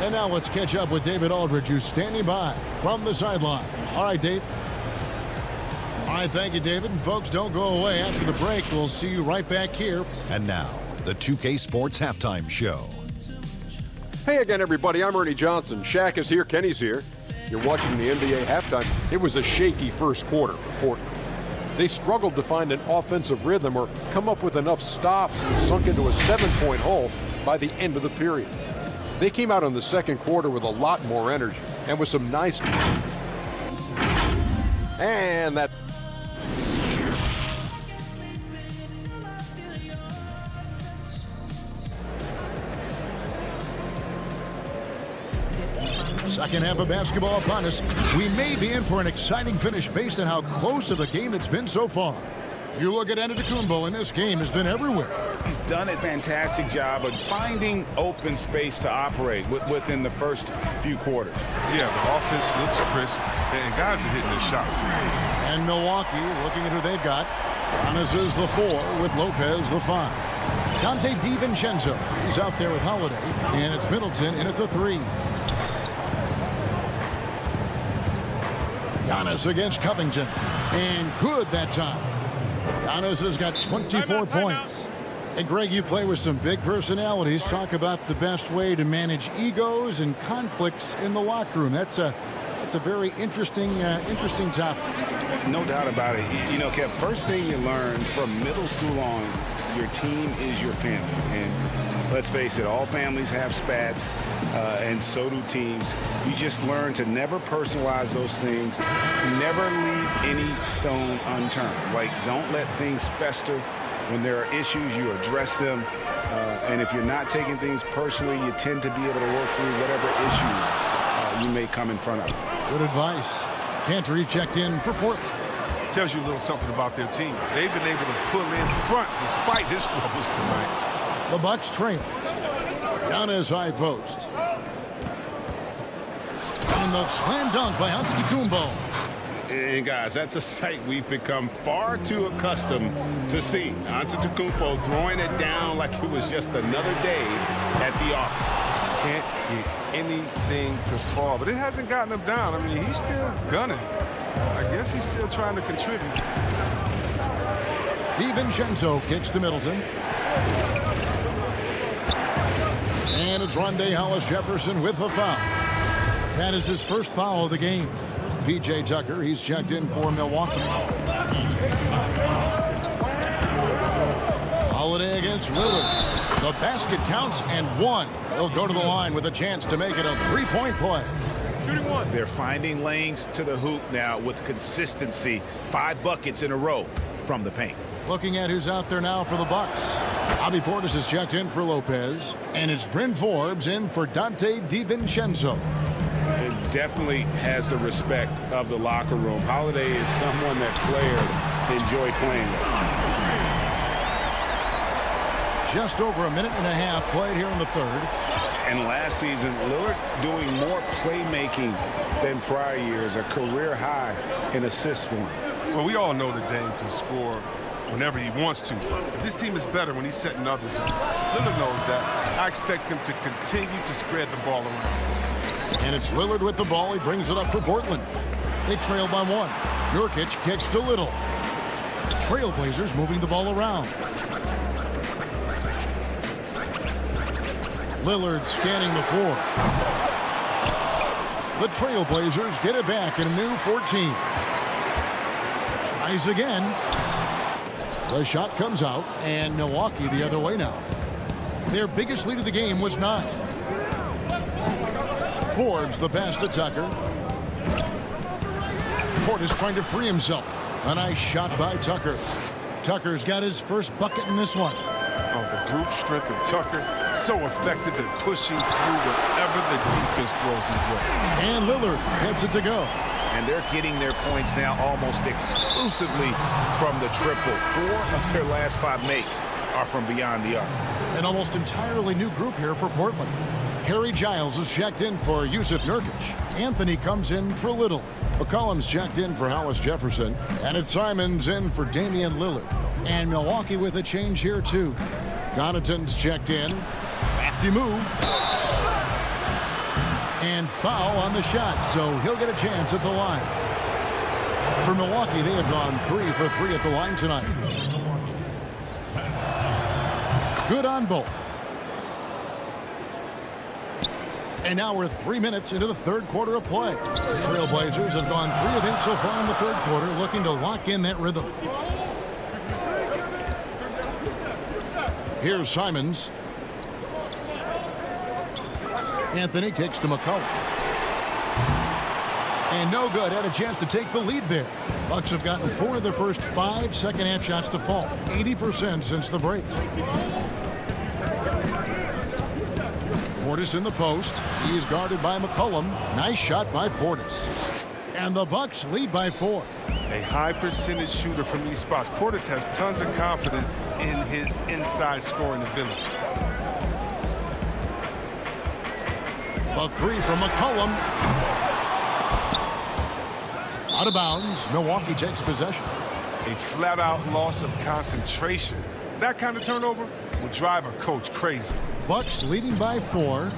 And now let's catch up with David Aldridge, who's standing by from the sideline. All right, Dave. All right, thank you, David. And folks, don't go away. After the break, we'll see you right back here. And now, the 2K Sports Halftime Show. Hey again, everybody. I'm Ernie Johnson. Shaq is here. Kenny's here. You're watching the NBA halftime. It was a shaky first quarter for Portland. They struggled to find an offensive rhythm or come up with enough stops and sunk into a 7-point hole by the end of the period. They came out in the second quarter with a lot more energy and with some nice... And that... Second half of basketball upon us. We may be in for an exciting finish based on how close of a game it's been so far. You look at Antetokounmpo, and this game has been everywhere. He's done a fantastic job of finding open space to operate within the first few quarters. Yeah, the offense looks crisp, and guys are hitting their shots. And Milwaukee, looking at who they've got. Giannis is the 4 with Lopez the 5. Dante DiVincenzo, he's out there with Holiday. And it's Middleton in at the 3. Giannis against Covington. And good that time. Giannis has got 24 points. And Greg, you play with some big personalities. Talk about the best way to manage egos and conflicts in the locker room. That's It's a very interesting topic. No doubt about it. You know, Kev, first thing you learn from middle school on, your team is your family. And let's face it, all families have spats, and so do teams. You just learn to never personalize those things. Never leave any stone unturned. Like, don't let things fester. When there are issues, you address them. And if you're not taking things personally, you tend to be able to work through whatever issues you may come in front of. Good advice. Cantor checked in for Portland. Tells you a little something about their team. They've been able to pull in front despite his struggles tonight. The Bucks trail. Down his high post. And the slam dunk by Antetokounmpo. And guys, that's a sight we've become far too accustomed to see. Antetokounmpo throwing it down like it was just another day at the office. Can't get anything to fall, but it hasn't gotten him down. I mean, he's still gunning. I guess he's still trying to contribute. DiVincenzo kicks to Middleton. And it's Rondé Hollis-Jefferson with the foul. That is his first foul of the game. P.J. Tucker, he's checked in for Milwaukee. Holiday against Lillard. The basket counts and one. He'll go to the line with a chance to make it a three-point play. They're finding lanes to the hoop now with consistency. 5 buckets in a row from the paint. Looking at who's out there now for the Bucks. Bobby Portis is checked in for Lopez. And it's Bryn Forbes in for Dante DiVincenzo. It definitely has the respect of the locker room. Holiday is someone that players enjoy playing with. Just over a minute and a half played here in the third. And last season, Lillard doing more playmaking than prior years, a career high in assists for him. Well, we all know that Dame can score whenever he wants to. But this team is better when he's setting others up. Lillard knows that. I expect him to continue to spread the ball around. And it's Lillard with the ball. He brings it up for Portland. They trail by 1. Nurkic kicks to Little. Trailblazers moving the ball around. Lillard scanning the floor. The Trailblazers get it back in a new 14. Tries again. The shot comes out, and Milwaukee the other way now. Their biggest lead of the game was 9. Forbes the pass to Tucker. Portis trying to free himself. A nice shot by Tucker. Tucker's got his first bucket in this one. Oh, the brute strength of Tucker, so effective at pushing through whatever the defense throws his way. And Lillard gets it to go. And they're getting their points now almost exclusively from the triple. 4 of their last 5 makes are from beyond the arc. An almost entirely new group here for Portland. Harry Giles is checked in for Yusuf Nurkic. Anthony comes in for Little. McCollum's checked in for Hollis-Jefferson. And it's Simons in for Damian Lillard. And Milwaukee with a change here, too. Connaughton's checked in. Crafty move. And foul on the shot, so he'll get a chance at the line. For Milwaukee, they have gone 3 for 3 at the line tonight. Good on both. And now we're 3 minutes into the third quarter of play. The Trailblazers have gone 3 of 8 so far in the third quarter, looking to lock in that rhythm. Here's Simons. Anthony kicks to McCollum. And no good. Had a chance to take the lead there. Bucks have gotten 4 of their first 5 second-half shots to fall. 80% since the break. Portis in the post. He is guarded by McCollum. Nice shot by Portis. And the Bucks lead by 4. A high percentage shooter from these spots. Portis has tons of confidence in his inside scoring ability. A 3 from McCollum. Out of bounds. Milwaukee takes possession. A flat-out loss of concentration. That kind of turnover will drive a coach crazy. Bucks leading by 4.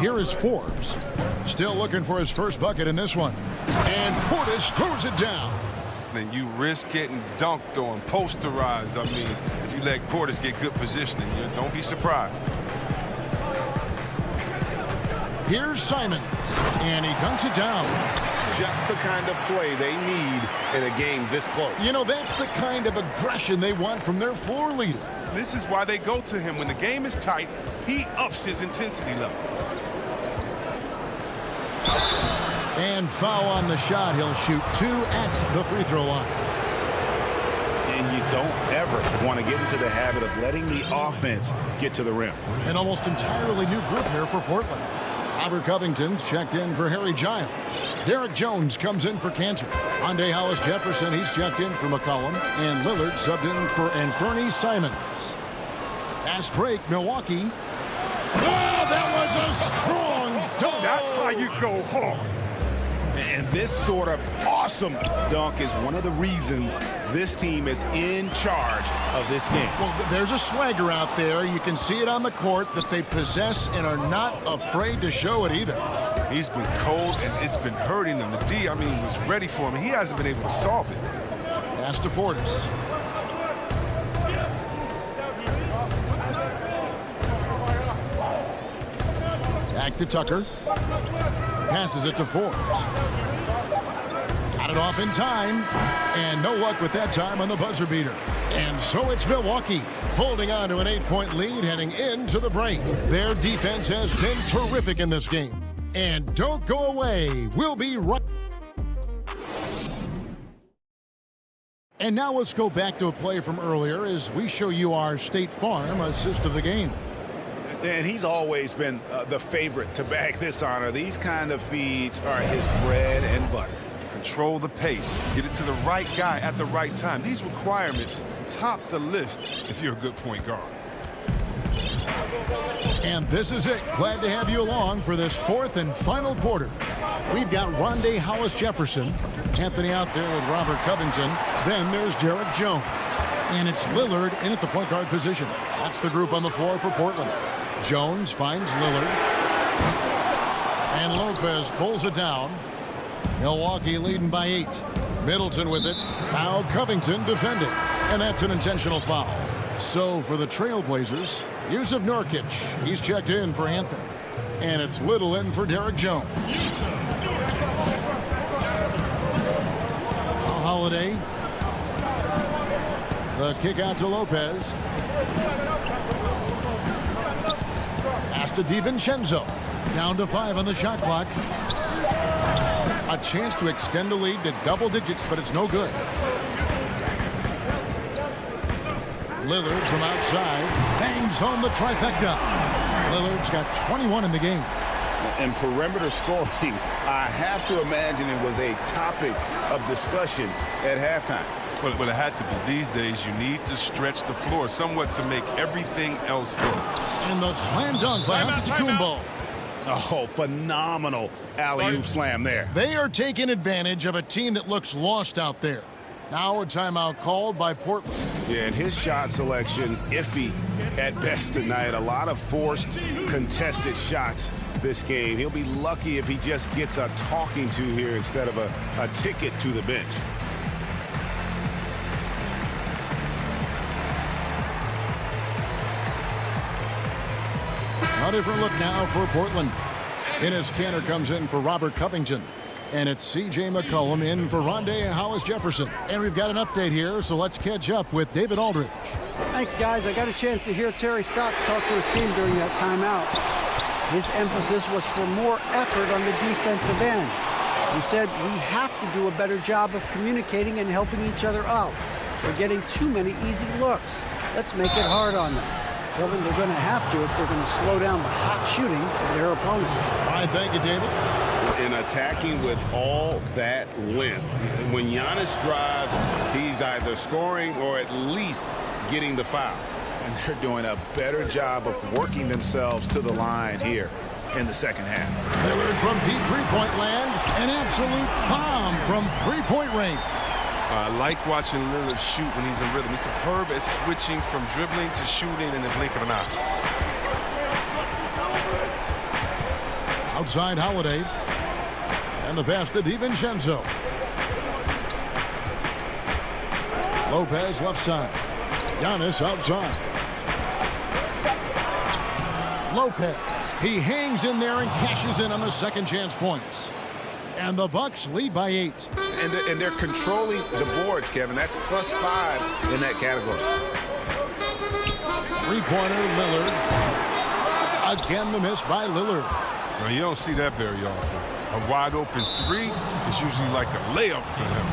Here is Forbes. Still looking for his first bucket in this one. And Portis throws it down. Then you risk getting dunked on, posterized. I mean, if you let Portis get good positioning, don't be surprised. Here's Simons, and he dunks it down. Just the kind of play they need in a game this close. You know, that's the kind of aggression they want from their floor leader. This is why they go to him. When the game is tight, he ups his intensity level. And foul on the shot. He'll shoot 2 at the free throw line. And you don't ever want to get into the habit of letting the offense get to the rim. An almost entirely new group here for Portland. Robert Covington's checked in for Harry Giles. Derek Jones comes in for Cantor. Rondae Hollis-Jefferson, he's checked in for McCollum. And Lillard subbed in for Anthony Simons. Fast break, Milwaukee. Oh, that was a strong dunk. That's how you go hard. And this sort of awesome dunk is one of the reasons this team is in charge of this game. Well, there's a swagger out there. You can see it on the court that they possess and are not afraid to show it either. He's been cold, and it's been hurting him. The D, I mean, was ready for him. He hasn't been able to solve it. Pass to Portis. Back to Tucker. Passes it to Forbes. Got it off in time. And no luck with that time on the buzzer beater. And so it's Milwaukee holding on to an 8-point lead heading into the break. Their defense has been terrific in this game. And don't go away. We'll be right. And now let's go back to a play from earlier as we show you our State Farm assist of the game. And he's always been the favorite to bag this honor. These kind of feeds are his bread and butter. Control the pace. Get it to the right guy at the right time. These requirements top the list if you're a good point guard. And this is it. Glad to have you along for this fourth and final quarter. We've got Rondae Hollis-Jefferson. Anthony out there with Robert Covington. Then there's Derek Jones. And it's Lillard in at the point guard position. That's the group on the floor for Portland. Jones finds Lillard. And Lopez pulls it down. Milwaukee leading by 8. Middleton with it. Now Covington defending. And that's an intentional foul. So for the Trailblazers, Yusuf Nurkic. He's checked in for Anthony. And it's Little in for Derek Jones. Holiday. The kick out to Lopez. Pass to DiVincenzo. Down to 5 on the shot clock. A chance to extend the lead to double digits, but it's no good. Lillard from outside bangs home the trifecta. Lillard's got 21 in the game. And perimeter scoring, I have to imagine it was a topic of discussion at halftime. Well, it had to be. These days, you need to stretch the floor somewhat to make everything else work. And the slam dunk by Antetokounmpo. Oh, phenomenal alley-oop slam there. They are taking advantage of a team that looks lost out there. Now a timeout called by Portland. Yeah, and his shot selection, iffy at best tonight. A lot of forced, contested shots this game. He'll be lucky if he just gets a talking to here instead of a ticket to the bench. A different look now for Portland. Enes Kanter comes in for Robert Covington. And it's C.J. McCollum in for Rondae Hollis-Jefferson. And we've got an update here, so let's catch up with David Aldridge. Thanks, guys. I got a chance to hear Terry Stotts talk to his team during that timeout. His emphasis was for more effort on the defensive end. He said we have to do a better job of communicating and helping each other out. We're getting too many easy looks. Let's make it hard on them. Well, then they're going to have to if they're going to slow down the hot shooting of their opponents. All right, thank you, David. In attacking with all that length. When Giannis drives, he's either scoring or at least getting the foul. And they're doing a better job of working themselves to the line here in the second half. Lillard from deep three-point land. An absolute bomb from three-point range. I like watching Lillard shoot when he's in rhythm. He's superb at switching from dribbling to shooting in the blink of an eye. Outside Holiday. And the pass to DiVincenzo. Lopez left side. Giannis outside. Lopez. He hangs in there and cashes in on the second chance points. And the Bucks lead by 8. And they're controlling the boards, Kevin. That's +5 in that category. Three-pointer, Lillard. Again, the miss by Lillard. Now, you don't see that very often. A wide open three is usually like a layup for them.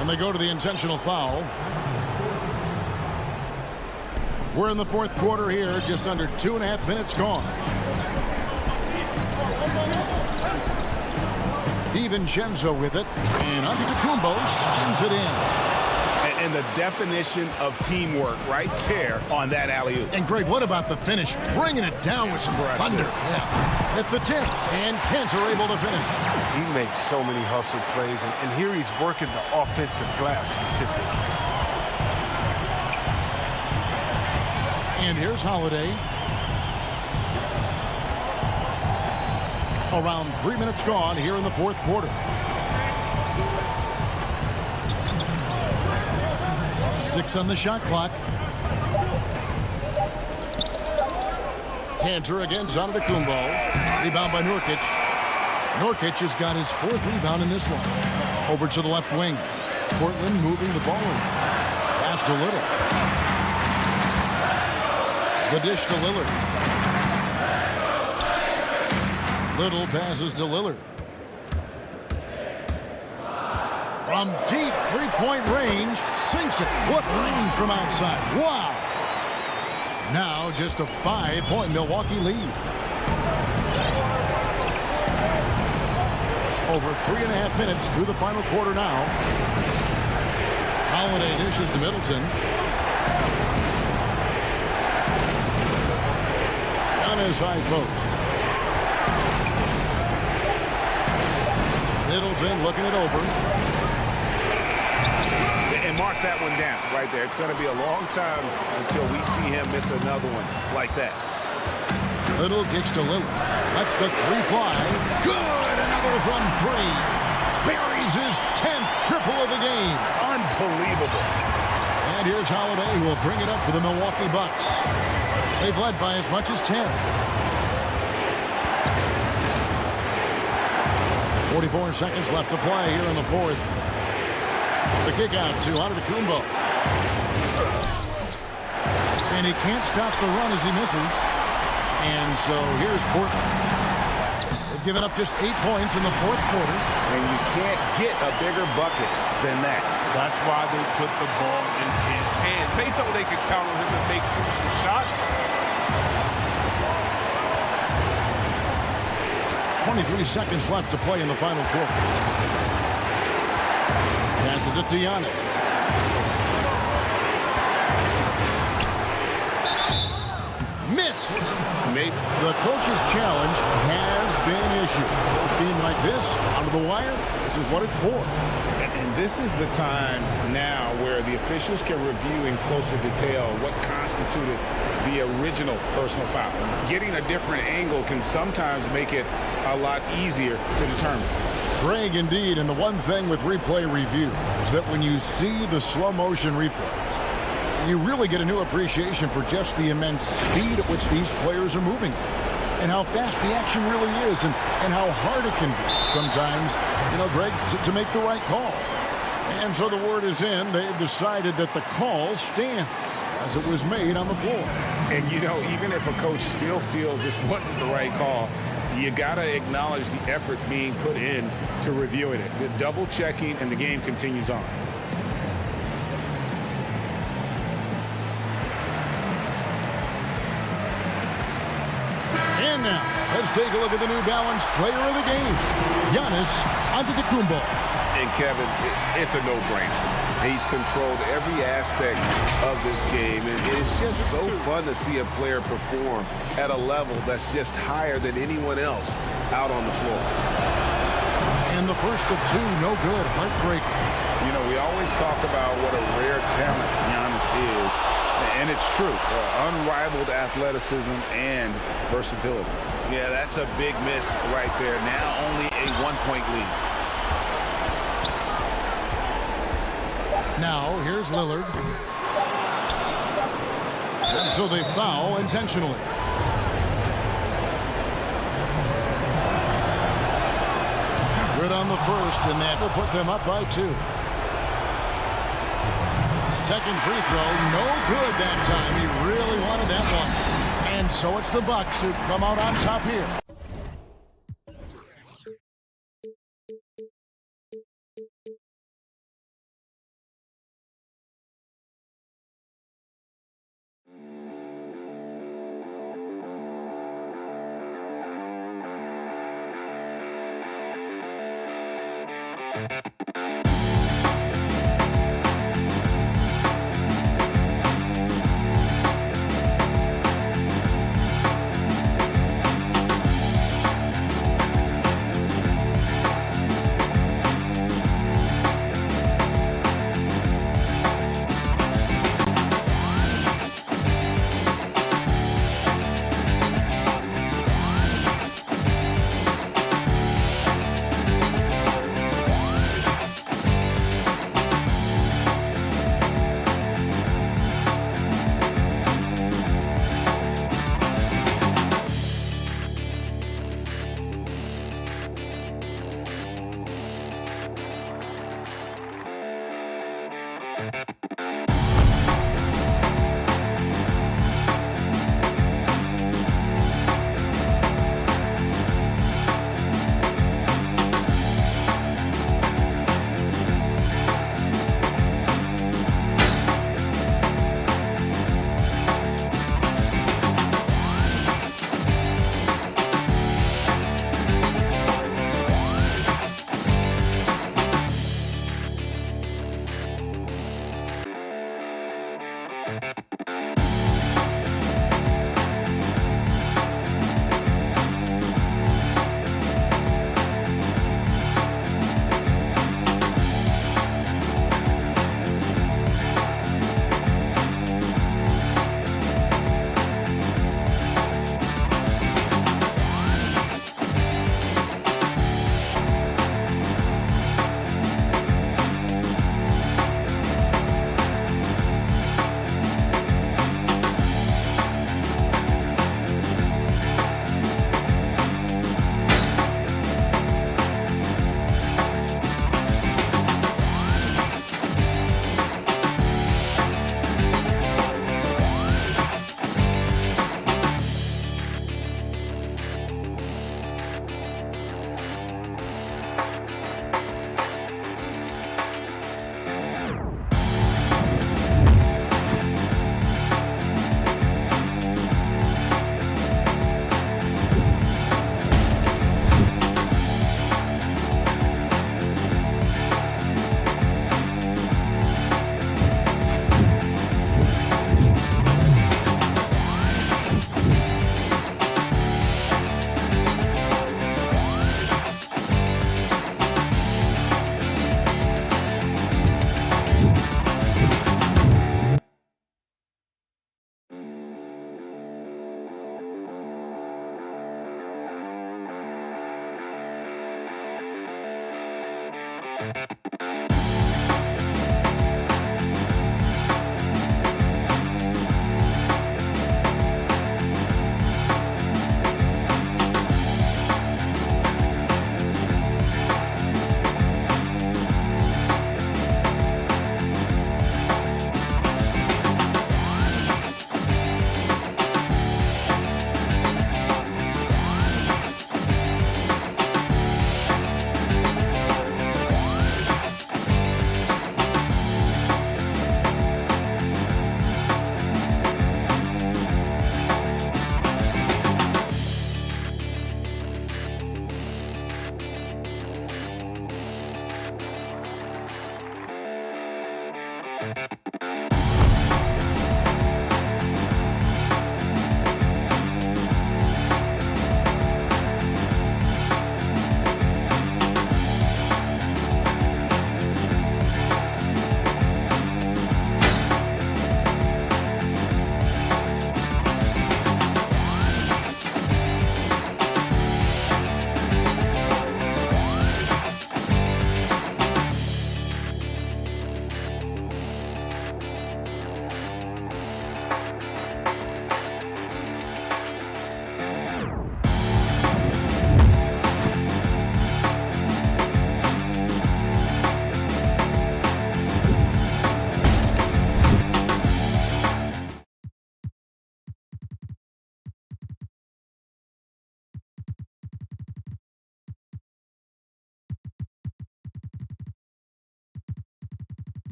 And they go to the intentional foul. We're in the fourth quarter here, just under 2.5 minutes gone. DiVincenzo with it, and Antetokounmpo slams it in. And the definition of teamwork right there on that alley-oop. And Greg, what about the finish? Bringing it down with some thunder. Yeah. At the tip, and Kents are able to finish. He makes so many hustle plays, and here he's working the offensive glass to tip it. And here's Holiday. Around 3 minutes gone here in the fourth quarter. 6 on the shot clock. Cantor against Antetokounmpo. Rebound by Nurkic. Nurkic has got his 4th rebound in this one. Over to the left wing. Portland moving the ball around. Pass to Little. The dish to Lillard. Little passes to Lillard. From deep three-point range, sinks it. What range from outside. Wow. Now just a 5-point Milwaukee lead. Over 3.5 minutes through the final quarter now. Holiday dishes to Middleton. On his high post. Middleton looking it over. And mark that one down right there. It's going to be a long time until we see him miss another one like that. Little kicks to Lillard. That's the 3 fly. Good! Another from 3. Buries his 10th triple of the game. Unbelievable. And here's Holiday, who will bring it up for the Milwaukee Bucks. They've led by as much as 10. 44 seconds left to play here in the fourth. The kick out to Antetokounmpo. And he can't stop the run as he misses. And so here's Portland. They've given up just 8 points in the fourth quarter. And you can't get a bigger bucket than that. That's why they put the ball in his hand. They thought they could count on him to make crucial shots. 23 seconds left to play in the final quarter. Passes it to Giannis. Missed. The coach's challenge has been issued. A team like this, out of the wire, this is what it's for. And this is the time now where the officials can review in closer detail what constituted the original personal foul. Getting a different angle can sometimes make it a lot easier to determine. Greg, indeed, and the one thing with replay review is that when you see the slow motion replays, you really get a new appreciation for just the immense speed at which these players are moving and how fast the action really is and how hard it can be sometimes, you know, Greg, to make the right call. And so the word is in. They've decided that the call stands as it was made on the floor. And, you know, even if a coach still feels this wasn't the right call, you got to acknowledge the effort being put in to reviewing it. The double checking, and the game continues on. And now, let's take a look at the New Balance player of the game, Giannis Antetokounmpo. And Kevin, it's a no-brainer. He's controlled every aspect of this game, and it's just so fun to see a player perform at a level that's just higher than anyone else out on the floor. And the first of 2, no good, heartbreaking. You know, we always talk about what a rare talent Giannis is, and it's true. Unrivaled athleticism and versatility. Yeah, that's a big miss right there. Now only a 1-point lead. Now, here's Lillard. And so they foul intentionally. Good on the first, and that will put them up by 2. Second free throw, no good that time. He really wanted that one. And so it's the Bucks who come out on top here.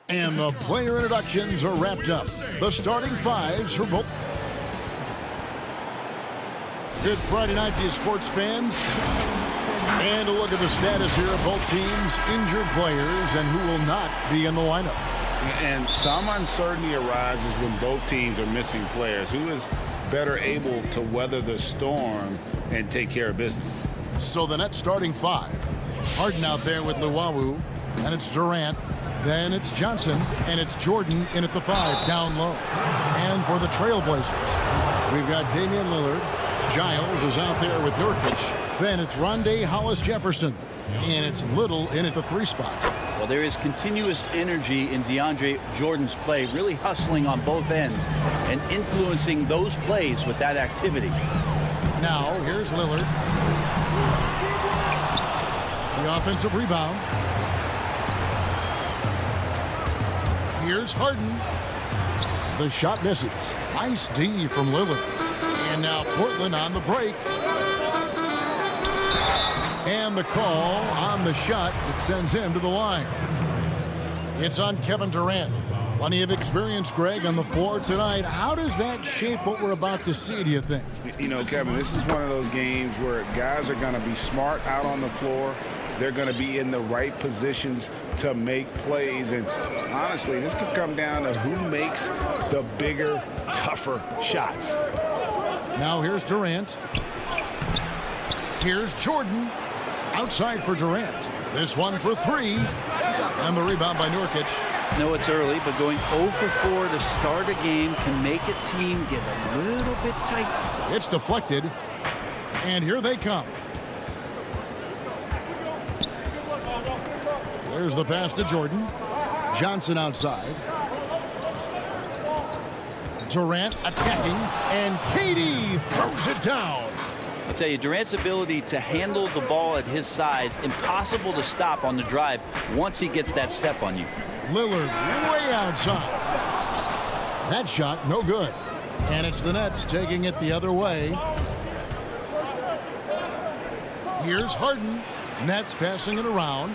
And the player introductions are wrapped up. The starting fives for both. Good Friday night to you, sports fans. And a look at the status here of both teams' injured players and who will not be in the lineup. And some uncertainty arises when both teams are missing players. Who is better able to weather the storm and take care of business? So the Nets starting five. Harden out there with Luwawu. And it's Durant. Then it's Johnson. And it's Jordan in at the 5 down low. And for the Trailblazers, we've got Damian Lillard. Giles is out there with Nurkic. Then it's Rondé Hollis-Jefferson. And it's Little in at the 3 spot. Well, there is continuous energy in DeAndre Jordan's play, really hustling on both ends and influencing those plays with that activity. Now, here's Lillard. The offensive rebound. Here's Harden. The shot misses. Nice D from Lillard. And now Portland on the break. And the call on the shot that sends him to the line. It's on Kevin Durant. Plenty of experience, Greg, on the floor tonight. How does that shape what we're about to see, do you think? You know, Kevin, this is one of those games where guys are going to be smart out on the floor. They're going to be in the right positions to make plays. And honestly, this could come down to who makes the bigger, tougher shots. Now here's Durant. Here's Jordan. Outside for Durant. This one for 3. And the rebound by Nurkic. No, it's early, but going 0 for 4 to start a game can make a team get a little bit tight. It's deflected. And here they come. There's the pass to Jordan. Johnson outside. Durant attacking. And KD throws it down. I'll tell you, Durant's ability to handle the ball at his size, impossible to stop on the drive once he gets that step on you. Lillard way outside. That shot, no good. And it's the Nets taking it the other way. Here's Harden. Nets passing it around.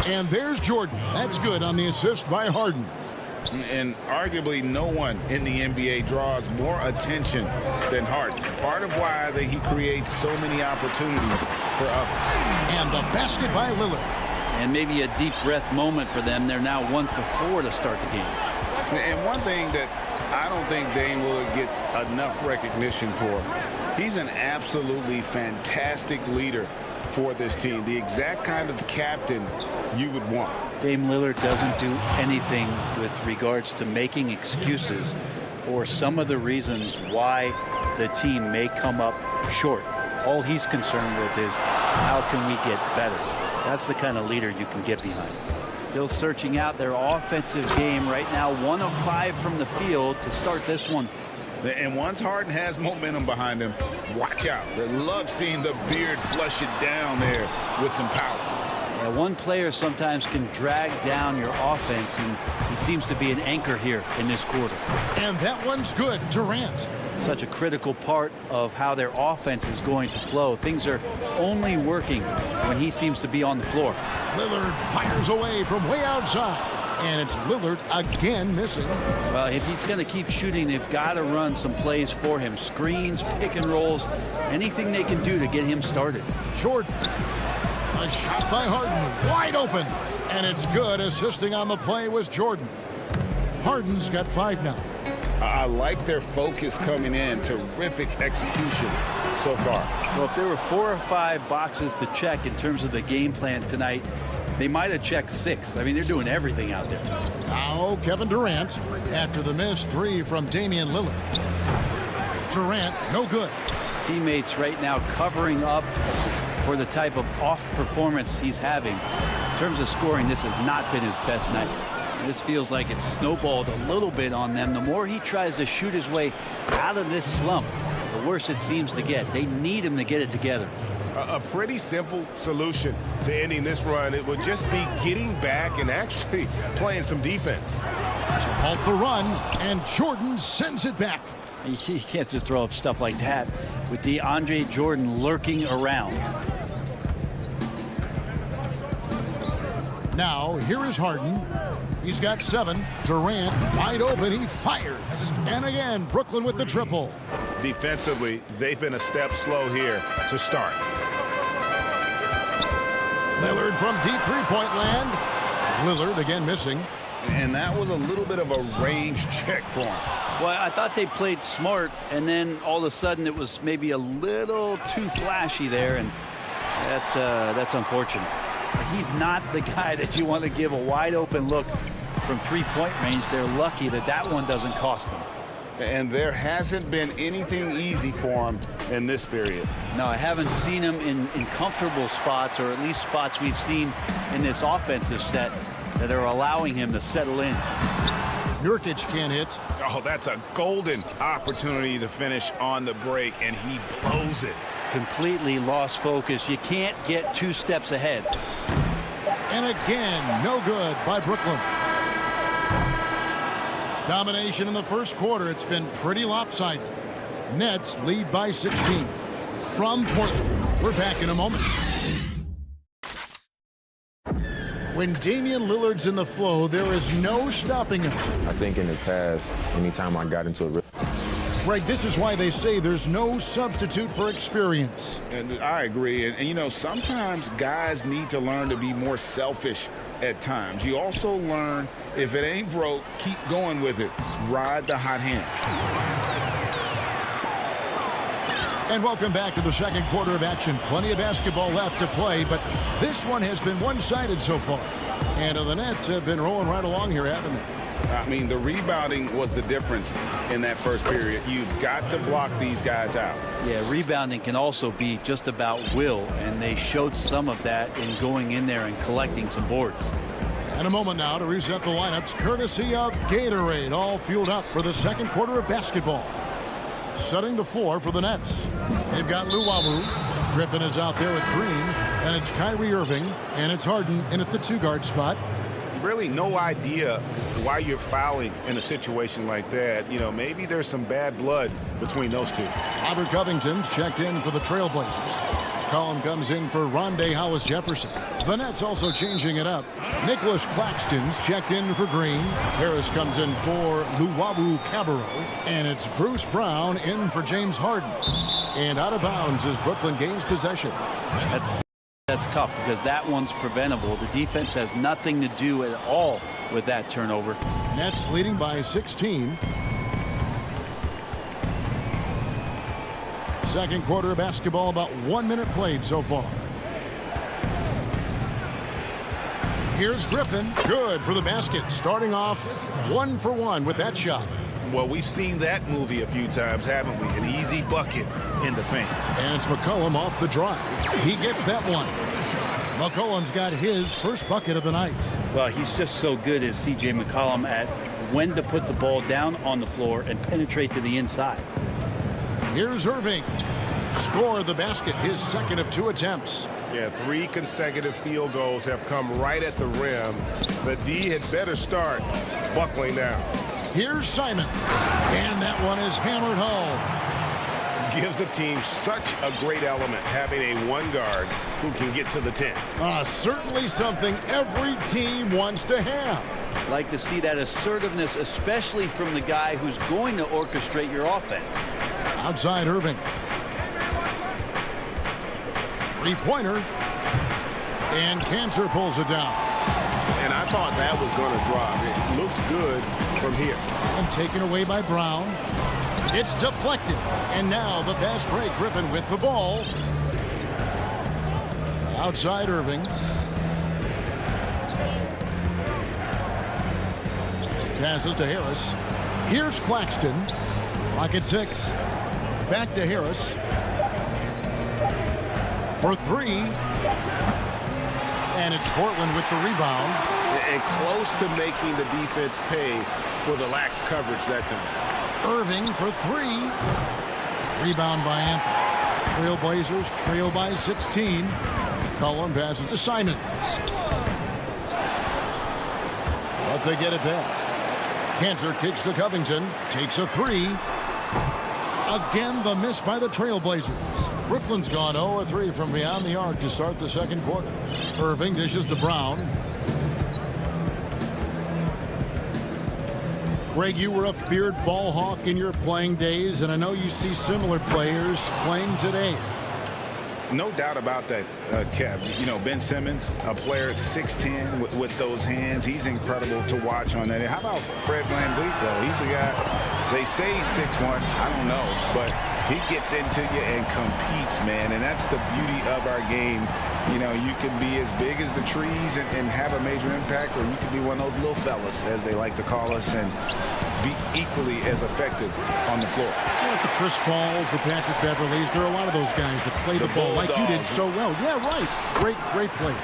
And there's Jordan. That's good on the assist by Harden. And arguably no one in the NBA draws more attention than Harden. Part of why he creates so many opportunities for others. And the basket by Lillard. And maybe a deep breath moment for them. They're now 1 for 4 to start the game. And one thing that I don't think Dame Lillard gets enough recognition for, he's an absolutely fantastic leader for this team. The exact kind of captain you would want. Dame Lillard doesn't do anything with regards to making excuses for some of the reasons why the team may come up short. All he's concerned with is how can we get better. That's the kind of leader you can get behind. Still searching out their offensive game right now. 1 of 5 from the field to start this one. And once Harden has momentum behind him, watch out. They love seeing the beard flush it down there with some power. One player sometimes can drag down your offense, and he seems to be an anchor here in this quarter. And that one's good. Durant. Such a critical part of how their offense is going to flow. Things are only working when he seems to be on the floor. Lillard fires away from way outside. And it's Lillard again missing. Well, if he's going to keep shooting, they've got to run some plays for him. Screens, pick and rolls, anything they can do to get him started. Jordan. A shot by Harden, wide open, and it's good. Assisting on the play was Jordan. Harden's got 5 now. I like their focus coming in. Terrific execution so far. Well, if there were 4 or 5 boxes to check in terms of the game plan tonight, they might have checked 6. I mean, they're doing everything out there. Now Kevin Durant after the missed 3 from Damian Lillard. Durant, no good. Teammates right now covering up for the type of off performance he's having. In terms of scoring, this has not been his best night. This feels like it's snowballed a little bit on them. The more he tries to shoot his way out of this slump, the worse it seems to get. They need him to get it together. A pretty simple solution to ending this run. It would just be getting back and actually playing some defense. To halt the run, and Jordan sends it back. You can't just throw up stuff like that with DeAndre Jordan lurking around. Now, here is Harden. He's got 7. Durant wide open. He fires. And again, Brooklyn with the triple. Defensively, they've been a step slow here to start. Lillard from deep three-point land. Lillard again missing. And that was a little bit of a range check for him. Well, I thought they played smart, and then all of a sudden it was maybe a little too flashy there, and that's unfortunate. He's not the guy that you want to give a wide open look from three-point range. They're lucky that that one doesn't cost them. And there hasn't been anything easy for him in this period. No, I haven't seen him in comfortable spots, or at least spots we've seen in this offensive set that are allowing him to settle in. Nurkic can't hit. Oh, that's a golden opportunity to finish on the break, and he blows it. Completely lost focus. You can't get 2 steps ahead. And again, no good by Brooklyn. Domination in the first quarter. It's been pretty lopsided. Nets lead by 16. From Portland, we're back in a moment. When Damian Lillard's in the flow, there is no stopping him. I think in the past, anytime I got into a Greg, this is why they say there's no substitute for experience. And I agree. And you know, sometimes guys need to learn to be more selfish at times. You also learn, if it ain't broke, keep going with it. Ride the hot hand. And welcome back to the second quarter of action. Plenty of basketball left to play, but this one has been one-sided so far. And the Nets have been rolling right along here, haven't they? I mean, the rebounding was the difference in that first period. You've got to block these guys out. Yeah, rebounding can also be just about will, and they showed some of that in going in there and collecting some boards. And a moment now to reset the lineups, courtesy of Gatorade, all fueled up for the second quarter of basketball. Setting the floor for the Nets. They've got Luwawu. Griffin is out there with Green, and it's Kyrie Irving, and it's Harden in at the 2-guard spot. Really no idea why you're fouling in a situation like that. You know, maybe there's some bad blood between those two. Robert Covington's checked in for the Trailblazers. Collum comes in for Rondé Hollis-Jefferson. The Nets also changing it up. Nicholas Claxton's checked in for Green. Harris comes in for Luwawu-Cabarrot. And it's Bruce Brown in for James Harden. And out of bounds as Brooklyn gains possession. That's tough because that one's preventable. The defense has nothing to do at all with that turnover. Nets leading by 16. Second quarter of basketball, about 1 minute played so far. Here's Griffin. Good for the basket. Starting off 1 for 1 with that shot. Well, we've seen that movie a few times, haven't we? An easy bucket in the paint. And it's McCollum off the drive. He gets that one. McCollum's got his first bucket of the night. Well, he's just so good as C.J. McCollum at when to put the ball down on the floor and penetrate to the inside. Here's Irving. Score the basket, his second of 2 attempts. Yeah, 3 consecutive field goals have come right at the rim. The D had better start buckling down. Here's Simon. And that one is hammered home. Gives the team such a great element having a 1 guard who can get to the 10. Certainly something every team wants to have. Like to see that assertiveness, especially from the guy who's going to orchestrate your offense. Outside Irving. 3-pointer. And Cantor pulls it down. And I thought that was going to drop. It looked good from here. And taken away by Brown. It's deflected. And now the fast break. Griffin with the ball. Outside Irving. Passes to Harris. Here's Claxton. Clock at 6. Back to Harris. For 3. And it's Portland with the rebound. And close to making the defense pay for the lax coverage that time. Irving for 3. Rebound by Anthony. Trailblazers trail by 16. Collin passes to Simons. But they get it back. Cantor kicks to Covington. Takes a 3. Again, the miss by the Trailblazers. Brooklyn's gone 0-3 from beyond the arc to start the second quarter. Irving dishes to Brown. Greg, you were a feared ball hawk in your playing days, and I know you see similar players playing today. No doubt about that, Kev. You know, Ben Simmons, a player at 6'10", with those hands. He's incredible to watch on that. How about Fred VanVleet, though? He's a guy, they say he's 6'1". I don't know. But he gets into you and competes, man. And that's the beauty of our game. You know, you can be as big as the trees and have a major impact, or you can be one of those little fellas, as they like to call us, and be equally as effective on the floor. Like the Chris Pauls, the Patrick Beverleys, there are a lot of those guys that play the ball like you did so well. Yeah, right. Great play.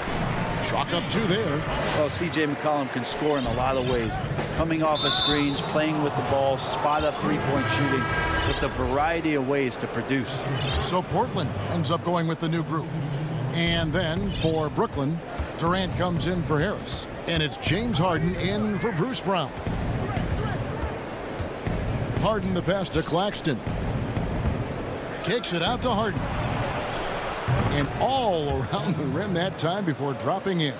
Chalk up 2 there. Well, C.J. McCollum can score in a lot of ways. Coming off of screens, playing with the ball, spot-up three-point shooting. Just a variety of ways to produce. So Portland ends up going with the new group. And then for Brooklyn, Durant comes in for Harris. And it's James Harden in for Bruce Brown. Harden the pass to Claxton. Kicks it out to Harden. And all around the rim that time before dropping in.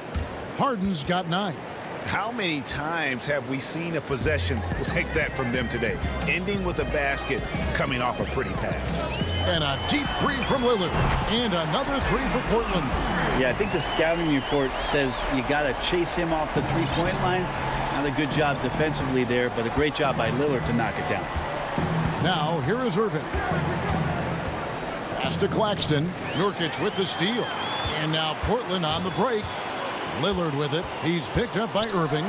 Harden's got 9. How many times have we seen a possession like that from them today? Ending with a basket, coming off a pretty pass. And a deep 3 from Lillard. And another 3 for Portland. Yeah, I think the scouting report says you got to chase him off the three-point line. Not a good job defensively there, but a great job by Lillard to knock it down. Now, here is Irving. Pass to Claxton. Nurkic with the steal. And now Portland on the break. Lillard with it. He's picked up by Irving.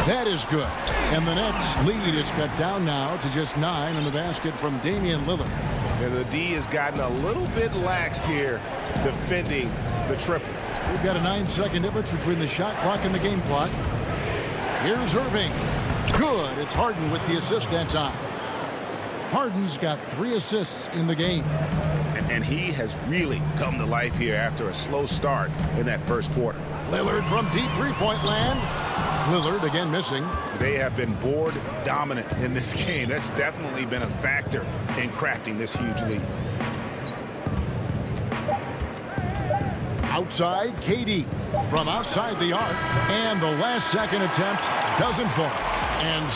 That is good. And the Nets lead is cut down now to just 9 in the basket from Damian Lillard. And the D has gotten a little bit laxed here defending the triple. We've got a 9-second difference between the shot clock and the game clock. Here's Irving. Good. It's Harden with the assist that time. Harden's got 3 assists in the game. And he has really come to life here after a slow start in that first quarter. Lillard from deep three-point land. Lillard again missing. They have been board dominant in this game. That's definitely been a factor in crafting this huge lead. Outside, KD from outside the arc. And the last second attempt doesn't fall. And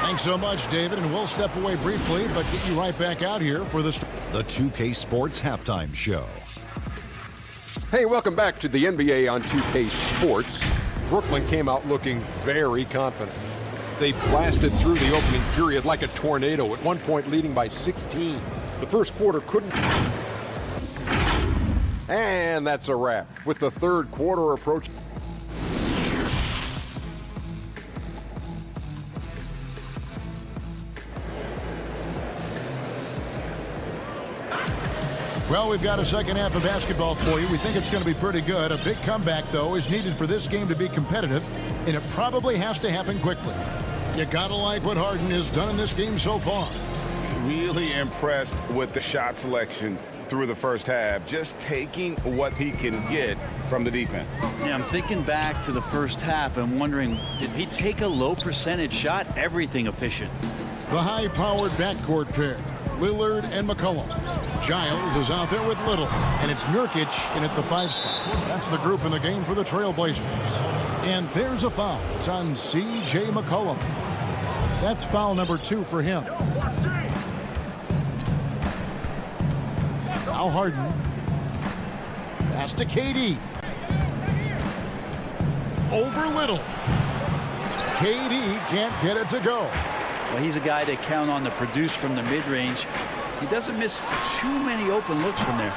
thanks so much, David. And we'll step away briefly, but get you right back out here for this. The 2K Sports Halftime Show. Hey, welcome back to the NBA on 2K Sports. Brooklyn came out looking very confident. They blasted through the opening period like a tornado, at one point leading by 16. The first quarter couldn't. And that's a wrap. With the third quarter approaching. Well, we've got a second half of basketball for you. We think it's going to be pretty good. A big comeback, though, is needed for this game to be competitive, and it probably has to happen quickly. You got to like what Harden has done in this game so far. Really impressed with the shot selection through the first half, just taking what he can get from the defense. Yeah, I'm thinking back to the first half and wondering, did he take a low percentage shot? Everything efficient. The high-powered backcourt pair, Lillard and McCollum. Giles is out there with Little, and it's Nurkic in at the 5 spot. That's the group in the game for the Trailblazers. And there's a foul. It's on C.J. McCollum. That's foul number 2 for him. Now Harden. Pass to KD. Over Little. KD can't get it to go. Well, he's a guy to count on to produce from the mid-range. He doesn't miss too many open looks from there.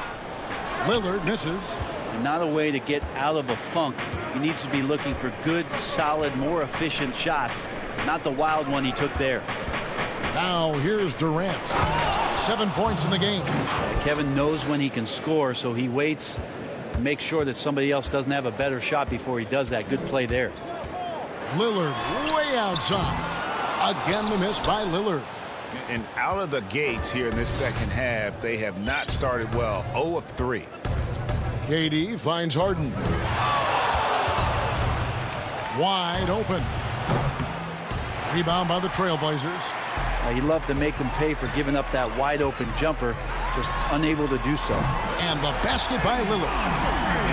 Lillard misses. And not a way to get out of a funk. He needs to be looking for good, solid, more efficient shots, not the wild one he took there. Now here's Durant. 7 points in the game. Kevin knows when he can score, so he waits to make sure that somebody else doesn't have a better shot before he does that. Good play there. Lillard way outside. Again, the miss by Lillard. And out of the gates here in this second half, they have not started well. 0 of 3. KD finds Harden. Wide open. Rebound by the Trailblazers. He loved to make them pay for giving up that wide open jumper. Just unable to do so. And the basket by Lillard.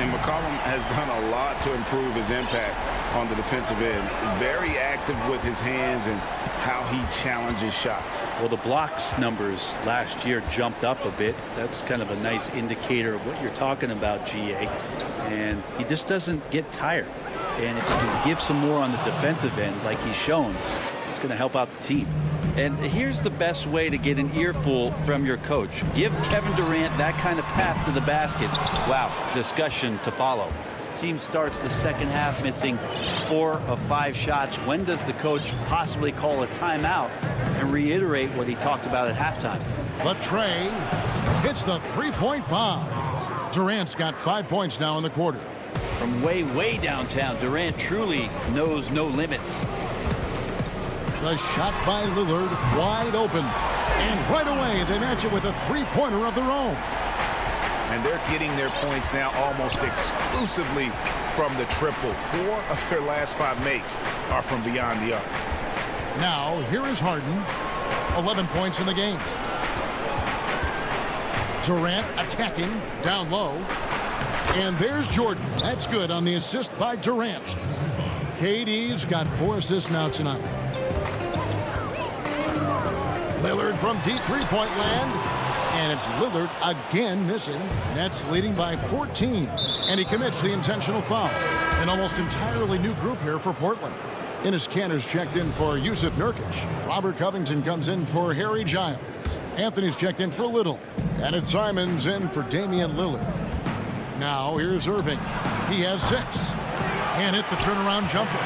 And McCollum has done a lot to improve his impact on the defensive end. Very active with his hands and how he challenges shots. Well, the blocks numbers last year jumped up a bit. That's kind of a nice indicator of what you're talking about, GA. And he just doesn't get tired. And if he can give some more on the defensive end like he's shown, it's going to help out the team. And here's the best way to get an earful from your coach. Give Kevin Durant that kind of path to the basket. Wow, discussion to follow. Team starts the second half missing 4 of 5 shots. When does the coach possibly call a timeout and reiterate what he talked about at halftime? But Trey hits the three-point bomb. Durant's got 5 points now in the quarter. From way downtown, Durant truly knows no limits. The shot by Lillard, wide open. And right away, they match it with a three-pointer of their own. And they're getting their points now almost exclusively from the triple. 4 of their last 5 makes are from beyond the arc. Now, here is Harden. 11 points in the game. Durant attacking down low. And there's Jordan. That's good on the assist by Durant. KD's got 4 assists now tonight. Lillard from deep three-point land. And it's Lillard again missing. Nets leading by 14. And he commits the intentional foul. An almost entirely new group here for Portland. Enes Kanter's checked in for Yusuf Nurkic. Robert Covington comes in for Harry Giles. Anthony's checked in for Little. And it's Simons in for Damian Lillard. Now here's Irving. He has 6. And hit the turnaround jumper.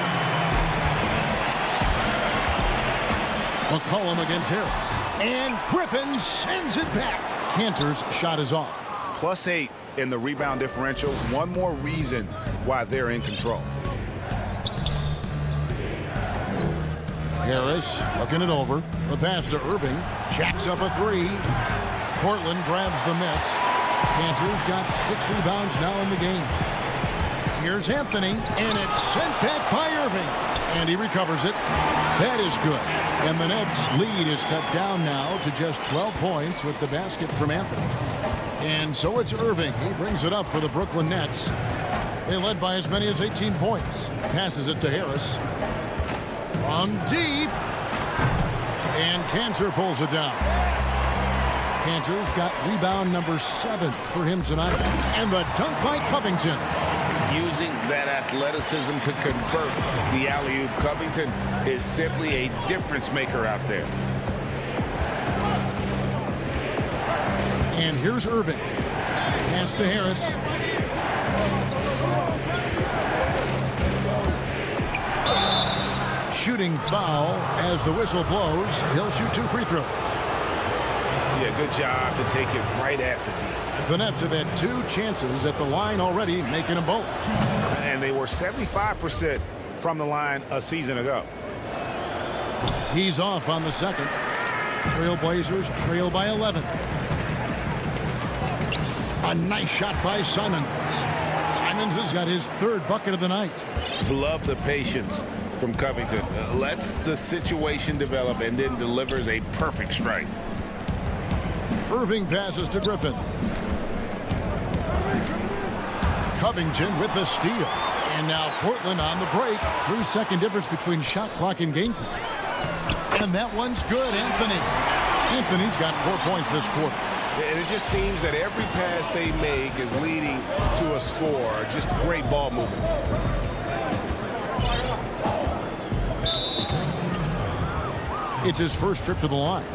McCollum against Harris. And Griffin sends it back. Kanter's shot is off. +8 in the rebound differential. One more reason why they're in control. Harris looking it over. The pass to Irving. Jacks up a 3. Portland grabs the miss. Kanter's got 6 rebounds now in the game. Here's Anthony. And it's sent back by Irving. And he recovers it. That is good. And the Nets' lead is cut down now to just 12 points with the basket from Anthony. And so it's Irving. He brings it up for the Brooklyn Nets. They led by as many as 18 points. Passes it to Harris. From deep. And Kanter pulls it down. Kanter's got rebound number 7 for him tonight. And the dunk by Covington. Using that athleticism to convert the alley-oop. Covington is simply a difference maker out there. And here's Irving. Pass to Harris. Shooting foul as the whistle blows. He'll shoot 2 free throws. Yeah, good job to take it right at the D. The Nets have had 2 chances at the line already, making them both. And they were 75% from the line a season ago. He's off on the second. Trailblazers trail by 11. A nice shot by Simons. Simons has got his 3rd bucket of the night. Love the patience from Covington. Lets the situation develop and then delivers a perfect strike. Irving passes to Griffin. Covington with the steal. And now Portland on the break. 3-second difference between shot clock and game clock. And that one's good, Anthony. Anthony's got 4 points this quarter. And it just seems that every pass they make is leading to a score. Just great ball movement. It's his first trip to the line.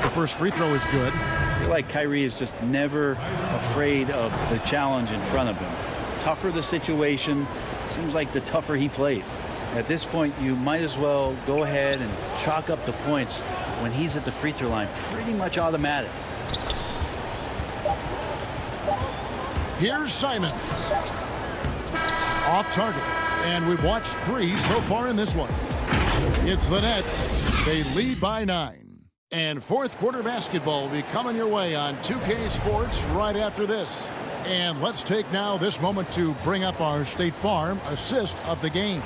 The first free throw is good. I feel like Kyrie is just never afraid of the challenge in front of him. Tougher the situation, seems like the tougher he plays. At this point, you might as well go ahead and chalk up the points when he's at the free throw line. Pretty much automatic. Here's Simons. Off target. And we've watched 3 so far in this one. It's the Nets. They lead by 9. And fourth quarter basketball will be coming your way on 2K Sports right after this. And let's take now this moment to bring up our State Farm assist of the game.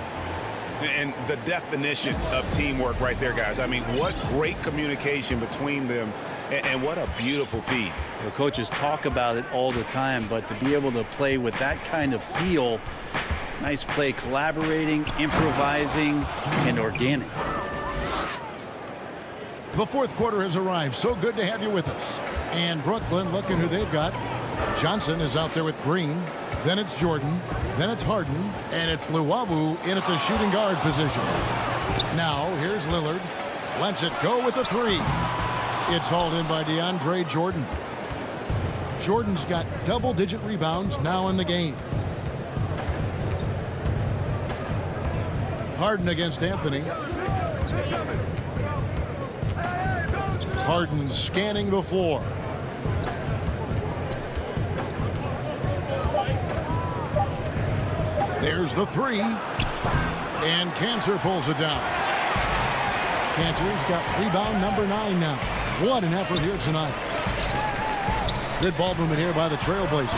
And the definition of teamwork right there, guys. I mean, what great communication between them, and what a beautiful feed. The coaches talk about it all the time, but to be able to play with that kind of feel Nice play, collaborating, improvising, and organic. The fourth quarter has arrived. So good to have you with us. And Brooklyn, looking who they've got. Johnson is out there with Green. Then it's Jordan. Then it's Harden. And it's Luwawu in at the shooting guard position. Now, here's Lillard. Lets it go with the three. It's hauled in by DeAndre Jordan. Jordan's got double-digit rebounds now in the game. Harden against Anthony. Harden scanning the floor. There's the three. And Cantor pulls it down. Cantor's got rebound number 9 now. What an effort here tonight. Good ball movement here by the Trailblazers.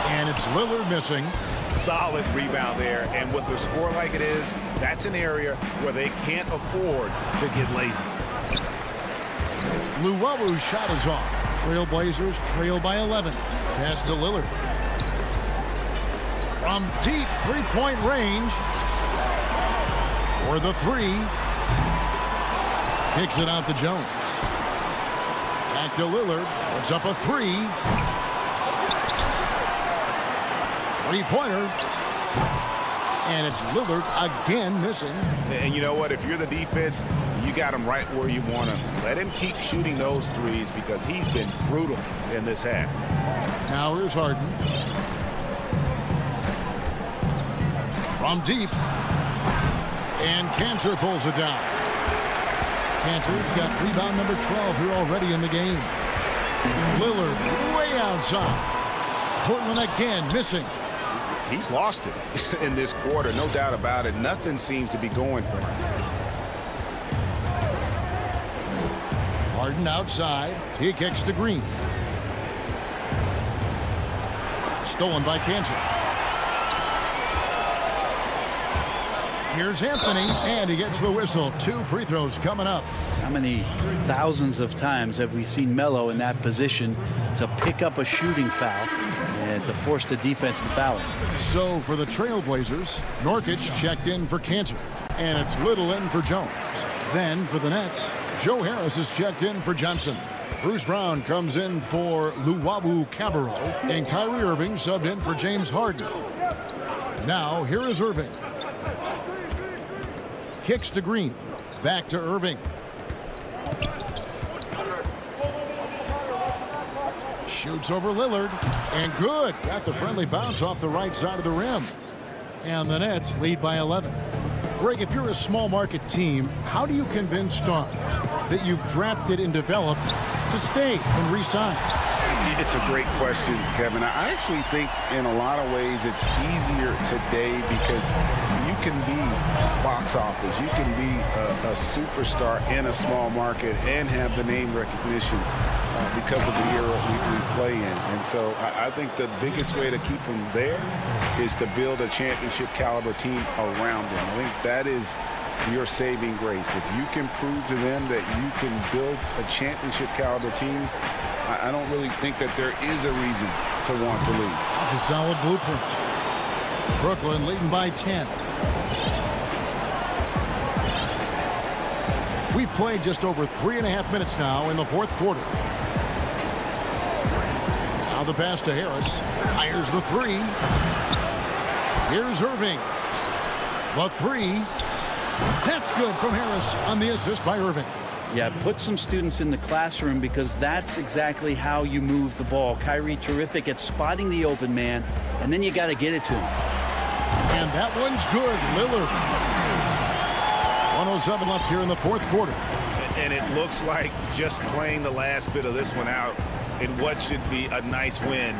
And it's Lillard missing. Solid rebound there. And with the score like it is, that's an area where they can't afford to get lazy. Luwabu's shot is off. Trailblazers trail by 11. Pass to Lillard. From deep three-point range. For the three. Kicks it out to Jones. Back to Lillard. Puts up a three. Three-pointer. And it's Lillard again missing. And you know what? If you're the defense, you got him right where you want him. Let him keep shooting those threes because he's been brutal in this half. Now here's Harden. From deep. And Cantor pulls it down. Cantor's got rebound number 12 here already in the game. Lillard way outside. Portland again missing. He's lost it in this quarter, no doubt about it. Nothing seems to be going for him. Harden outside. He kicks to Green. Stolen by Cantor. Here's Anthony, and he gets the whistle. 2 free throws coming up. How many thousands of times have we seen Melo in that position to pick up a shooting foul and to force the defense to foul him? So for the Trailblazers, Nurkic checked in for Cantor, and it's Little in for Jones. Then for the Nets, Joe Harris is checked in for Johnson. Bruce Brown comes in for Luwawu-Cabarrot, and Kyrie Irving subbed in for James Harden. Now here is Irving. Kicks to Green. Back to Irving. Shoots over Lillard. And good. Got the friendly bounce off the right side of the rim. And the Nets lead by 11. Greg, if you're a small market team, how do you convince stars that you've drafted and developed to stay and re-sign? It's a great question, Kevin. I actually think in a lot of ways it's easier today because you can be box office. You can be a superstar in a small market and have the name recognition because of the era we play in. And so I think the biggest way to keep them there is to build a championship caliber team around them. I think that is your saving grace. If you can prove to them that you can build a championship caliber team, I don't really think that there is a reason to want to leave. That's a solid blueprint. Brooklyn leading by 10. We've played just over 3.5 minutes now in the fourth quarter. Now the pass to Harris. Fires the three. Here's Irving. The three. That's good from Harris on the assist by Irving. Yeah, put some students in the classroom because that's exactly how you move the ball. Kyrie terrific at spotting the open man, and then you got to get it to him. And that one's good. Lillard. 1:07 left here in the fourth quarter. And it looks like just playing the last bit of this one out in what should be a nice win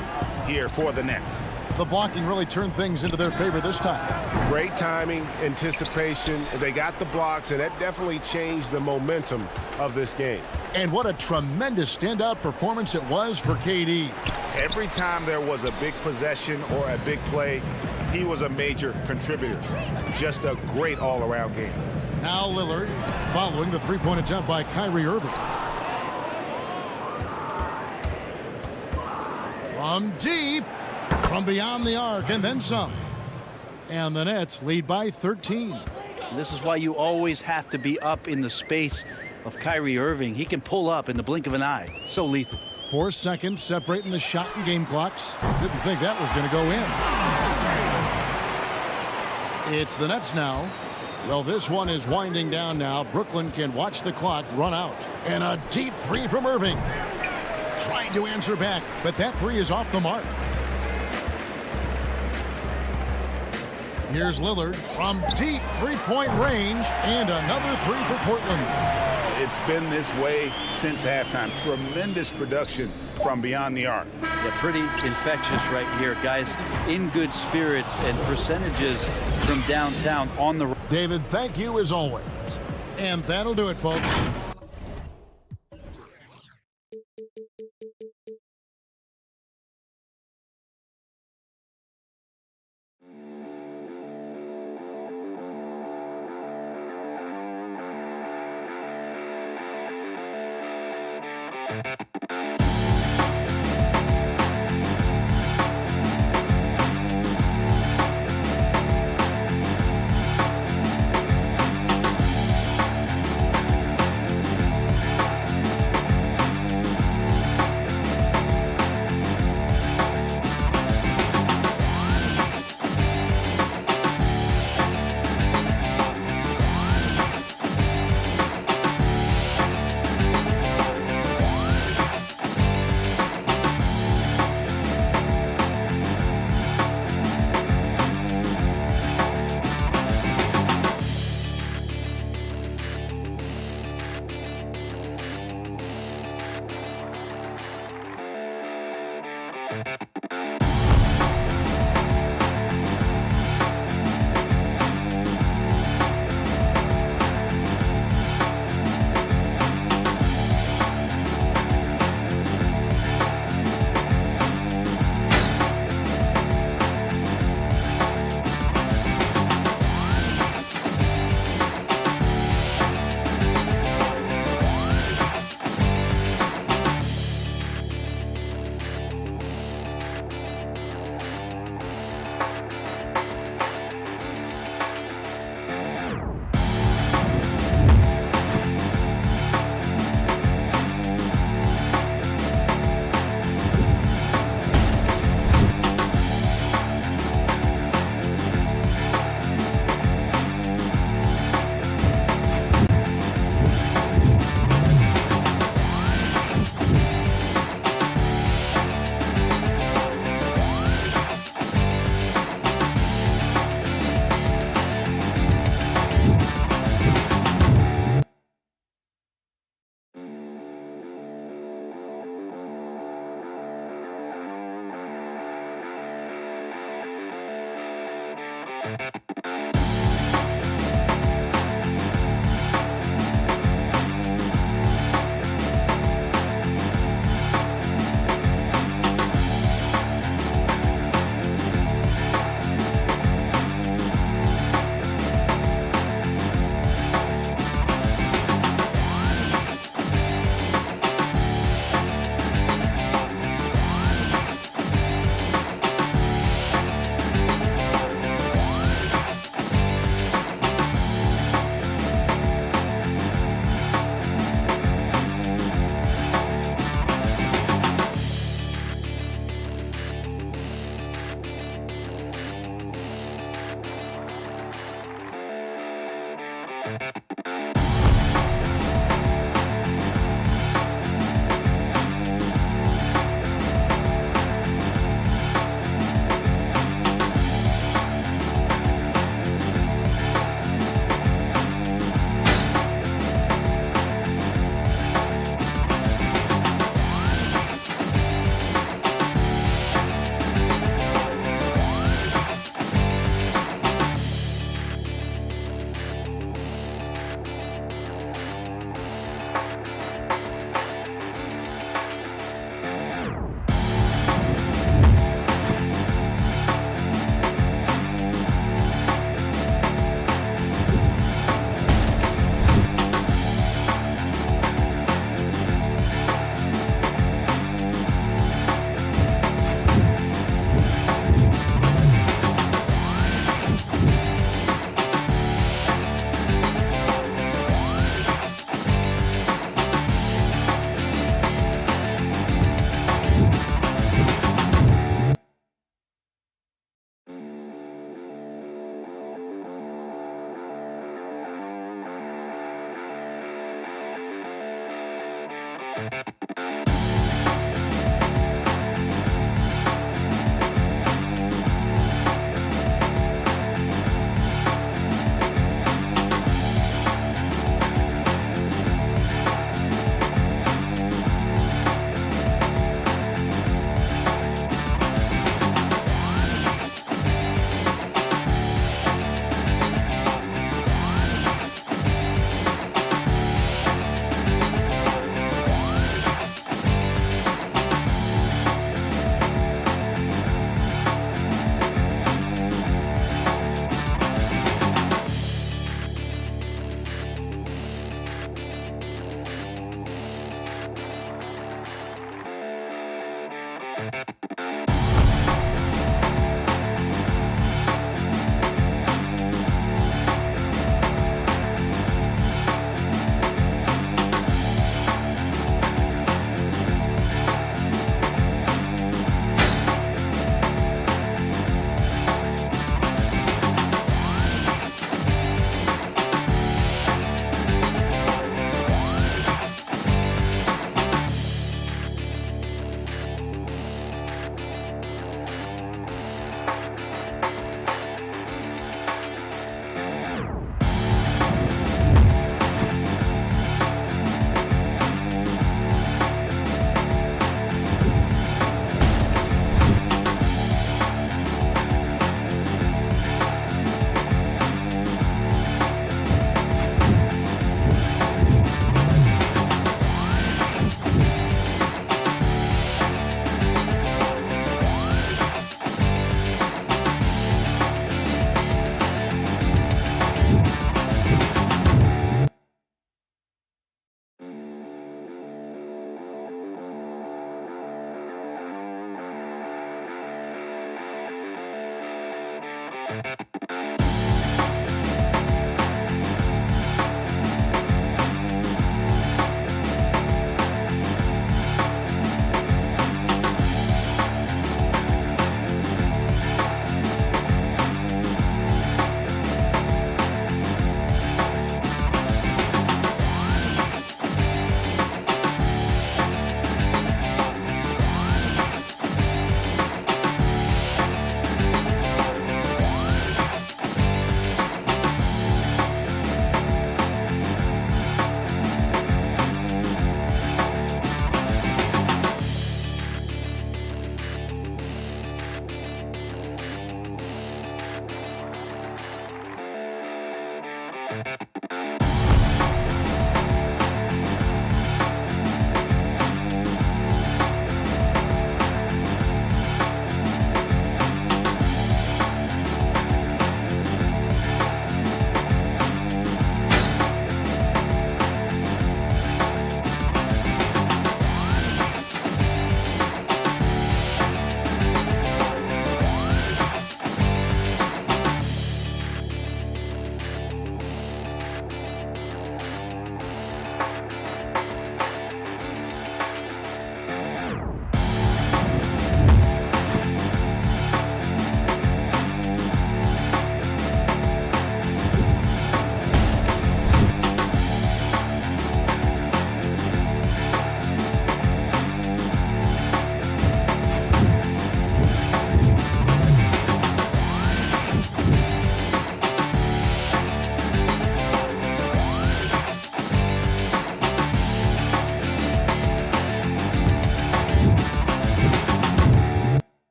here for the Nets. The blocking really turned things into their favor this time. Great timing, anticipation. They got the blocks, and that definitely changed the momentum of this game. And what a tremendous standout performance it was for KD. Every time there was a big possession or a big play, he was a major contributor. Just a great all-around game. Now Lillard following the three-point attempt by Kyrie Irving. From deep, from beyond the arc, and then some. And the Nets lead by 13. This is why you always have to be up in the space of Kyrie Irving. He can pull up in the blink of an eye. So lethal. 4 seconds separating the shot and game clocks. Didn't think that was going to go in. It's the Nets now. Well, this one is winding down now. Brooklyn can watch the clock run out. And a deep three from Irving. Trying to answer back, but that three is off the mark. Here's Lillard from deep three-point range, and another three for Portland. It's been this way since halftime. Tremendous production from beyond the arc. Yeah, pretty infectious right here. Guys in good spirits and percentages from downtown on the... David, thank you as always. And that'll do it, folks.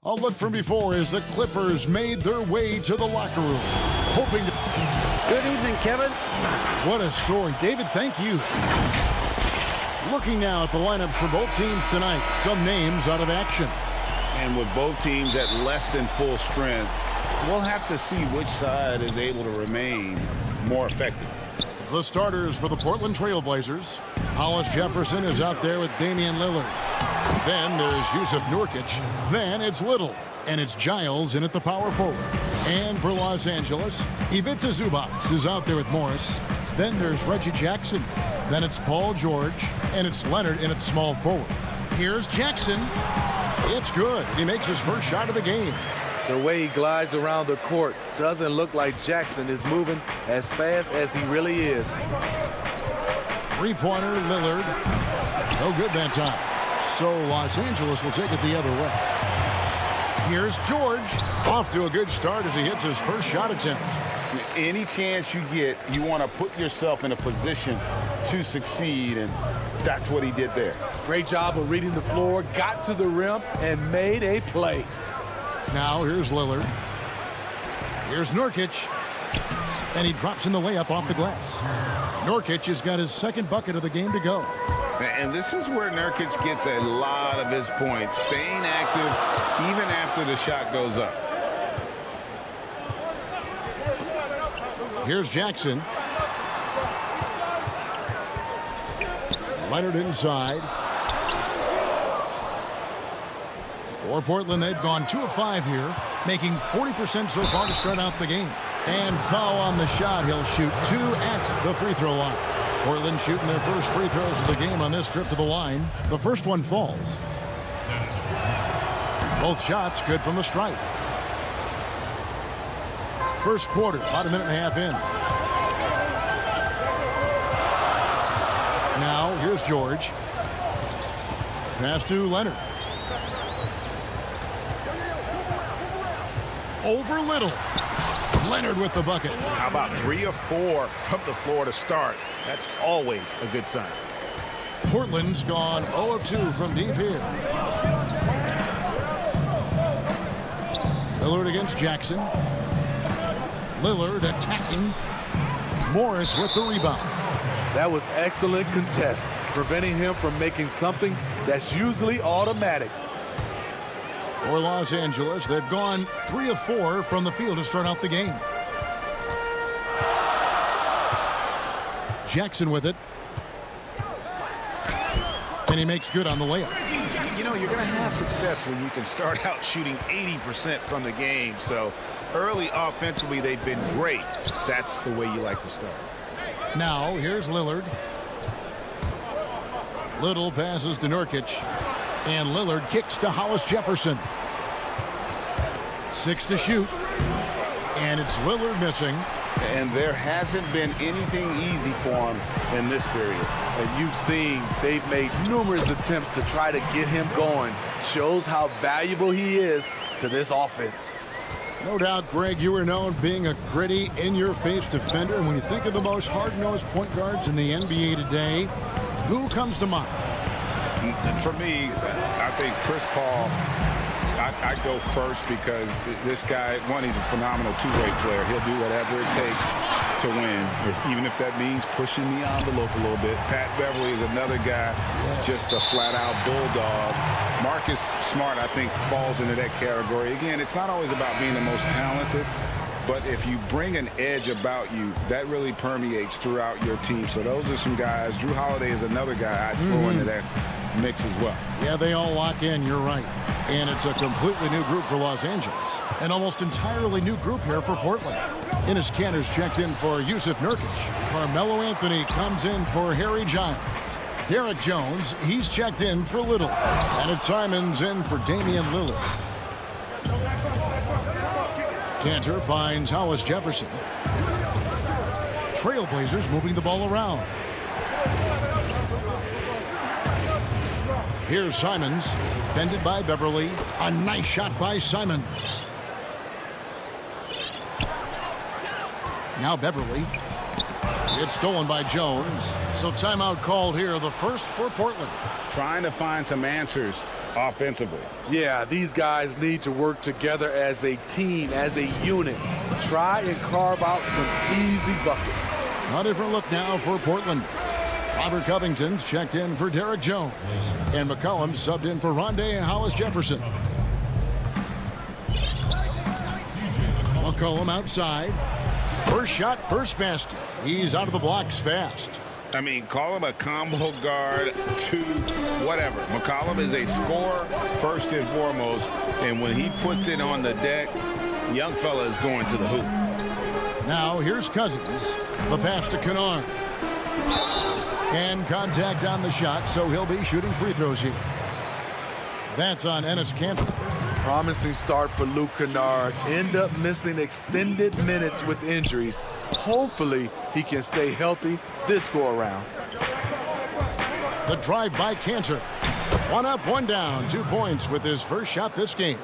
A look from before as the Clippers made their way to the locker room, hoping to... Good evening, Kevin. What a story. David, thank you. Looking now at the lineup for both teams tonight. Some names out of action. And with both teams at less than full strength, we'll have to see which side is able to remain more effective. The starters for the Portland Trail Blazers. Hollis Jefferson is out there with Damian Lillard. Then there's Yusuf Nurkic. Then it's Little. And it's Giles in at the power forward. And for Los Angeles, Ivica Zubac is out there with Morris. Then there's Reggie Jackson. Then it's Paul George. And it's Leonard in at small forward. Here's Jackson. It's good. He makes his first shot of the game. The way he glides around the court doesn't look like Jackson is moving as fast as he really is. Three-pointer, Lillard. No good that time. So Los Angeles will take it the other way. Here's George. Off to a good start as he hits his first shot attempt. Any chance you get, you want to put yourself in a position to succeed, and that's what he did there. Great job of reading the floor, got to the rim, and made a play. Now here's Lillard. Here's Nurkic. And he drops in the layup off the glass. Nurkic has got his second bucket of the game to go. And this is where Nurkic gets a lot of his points, staying active even after the shot goes up. Here's Jackson. Leonard inside. For Portland, they've gone 2 of 5 here, making 40% so far to start out the game. And foul on the shot. He'll shoot 2 at the free throw line. Portland shooting their first free throws of the game on this trip to the line. The first one falls. Both shots good from the stripe. First quarter, about a minute and a half in. Now, here's George. Pass to Leonard. Over Little. Leonard with the bucket. How about 3 or 4 from the floor to start? That's always a good sign. Portland's gone 0 of 2 from deep here. Lillard against Jackson. Lillard attacking. Morris with the rebound. That was excellent contest, preventing him from making something that's usually automatic. For Los Angeles, they've gone 3 of 4 from the field to start out the game. Jackson with it. And he makes good on the layup. You know, you're going to have success when you can start out shooting 80% from the game. So early offensively, they've been great. That's the way you like to start. Now, here's Lillard. Little passes to Nurkic. And Lillard kicks to Hollis Jefferson. 6 to shoot. And it's Lillard missing. And there hasn't been anything easy for him in this period. And you've seen they've made numerous attempts to try to get him going. Shows how valuable he is to this offense. No doubt, Greg, you are known being a gritty, in-your-face defender. And when you think of the most hard-nosed point guards in the NBA today, who comes to mind? For me, I think Chris Paul, I go first because this guy, one, he's a phenomenal two-way player. He'll do whatever it takes to win, even if that means pushing the envelope a little bit. Pat Beverly is another guy, just a flat-out bulldog. Marcus Smart, I think, falls into that category. Again, it's not always about being the most talented, but if you bring an edge about you, that really permeates throughout your team. So those are some guys. Drew Holiday is another guy I'd throw into that mix as well. Yeah, they all lock in. You're right. And it's a completely new group for Los Angeles. An almost entirely new group here for Portland. Enes Kanter's checked in for Yusuf Nurkic. Carmelo Anthony comes in for Harry Giles. Derek Jones, he's checked in for Little. And it's Simons in for Damian Lillard. Kanter finds Hollis Jefferson. Trailblazers moving the ball around. Here's Simons, defended by Beverly. A nice shot by Simons. Now Beverly. It's stolen by Jones. So timeout called here, the first for Portland. Trying to find some answers offensively. Yeah, these guys need to work together as a team, as a unit. Try and carve out some easy buckets. A different look now for Portland. Robert Covington's checked in for Derek Jones. And McCollum subbed in for Rondé Hollis-Jefferson. McCollum outside. First shot, first basket. He's out of the blocks fast. I mean, call him a combo guard to whatever. McCollum is a scorer first and foremost, and when he puts it on the deck, young fella is going to the hoop. Now here's Cousins. The pass to Kennard. And contact on the shot, so he'll be shooting free throws here. That's on Enes Kanter. Promising start for Luke Kennard. End up missing extended minutes with injuries. Hopefully he can stay healthy this go-around. The drive by Kanter. One up, one down. 2 points with his first shot this game.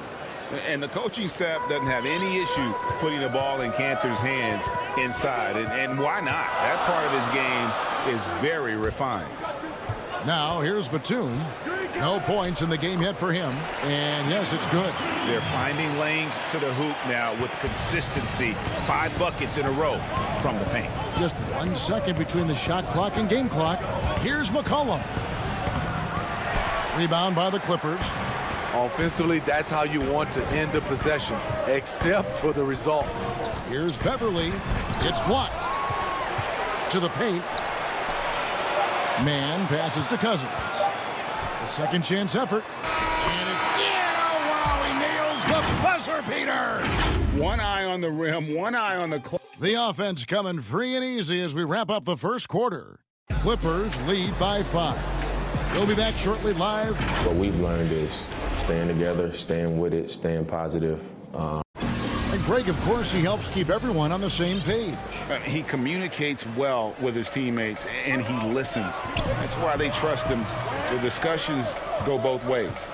And the coaching staff doesn't have any issue putting the ball in Kanter's hands inside. And why not? That part of his game is very refined. Now here's Batum. No points in the game yet for him. And yes, it's good. They're finding lanes to the hoop now with consistency. 5 buckets in a row from the paint. Just 1 second between the shot clock and game clock. Here's McCollum. Rebound by the Clippers. Offensively, that's how you want to end the possession, except for the result. Here's Beverly. It's blocked. To the paint. Man passes to Cousins. A second chance effort. And it's, wow, he nails the buzzer beater. One eye on the rim, one eye on the clock. The offense coming free and easy as we wrap up the first quarter. Clippers lead by 5. We'll be back shortly live. What we've learned is staying together, staying with it, staying positive. And Greg, of course, he helps keep everyone on the same page. He communicates well with his teammates, and he listens. That's why they trust him. The discussions go both ways.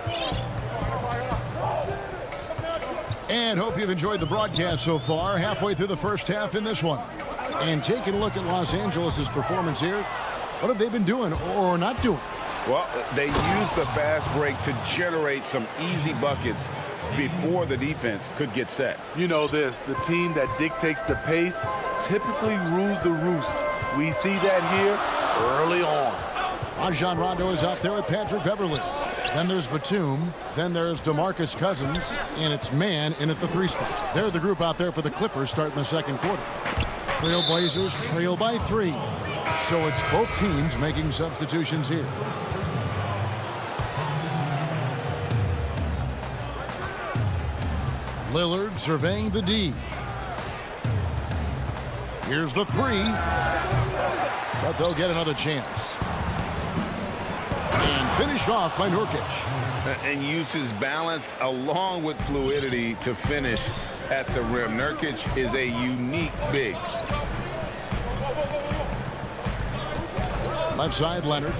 And hope you've enjoyed the broadcast so far. Halfway through the first half in this one. And taking a look at Los Angeles' performance here. What have they been doing or not doing? Well, they use the fast break to generate some easy buckets before the defense could get set. You know this, the team that dictates the pace typically rules the roost. We see that here early on. Rajon Rondo is out there with Patrick Beverly. Then there's Batum. Then there's DeMarcus Cousins. And it's Man in at the 3 spot. They're the group out there for the Clippers starting the second quarter. Trailblazers trail by 3. So it's both teams making substitutions here. Lillard surveying the D. Here's the 3. But they'll get another chance. And finished off by Nurkic. And uses balance along with fluidity to finish at the rim. Nurkic is a unique big. Left side, Leonard.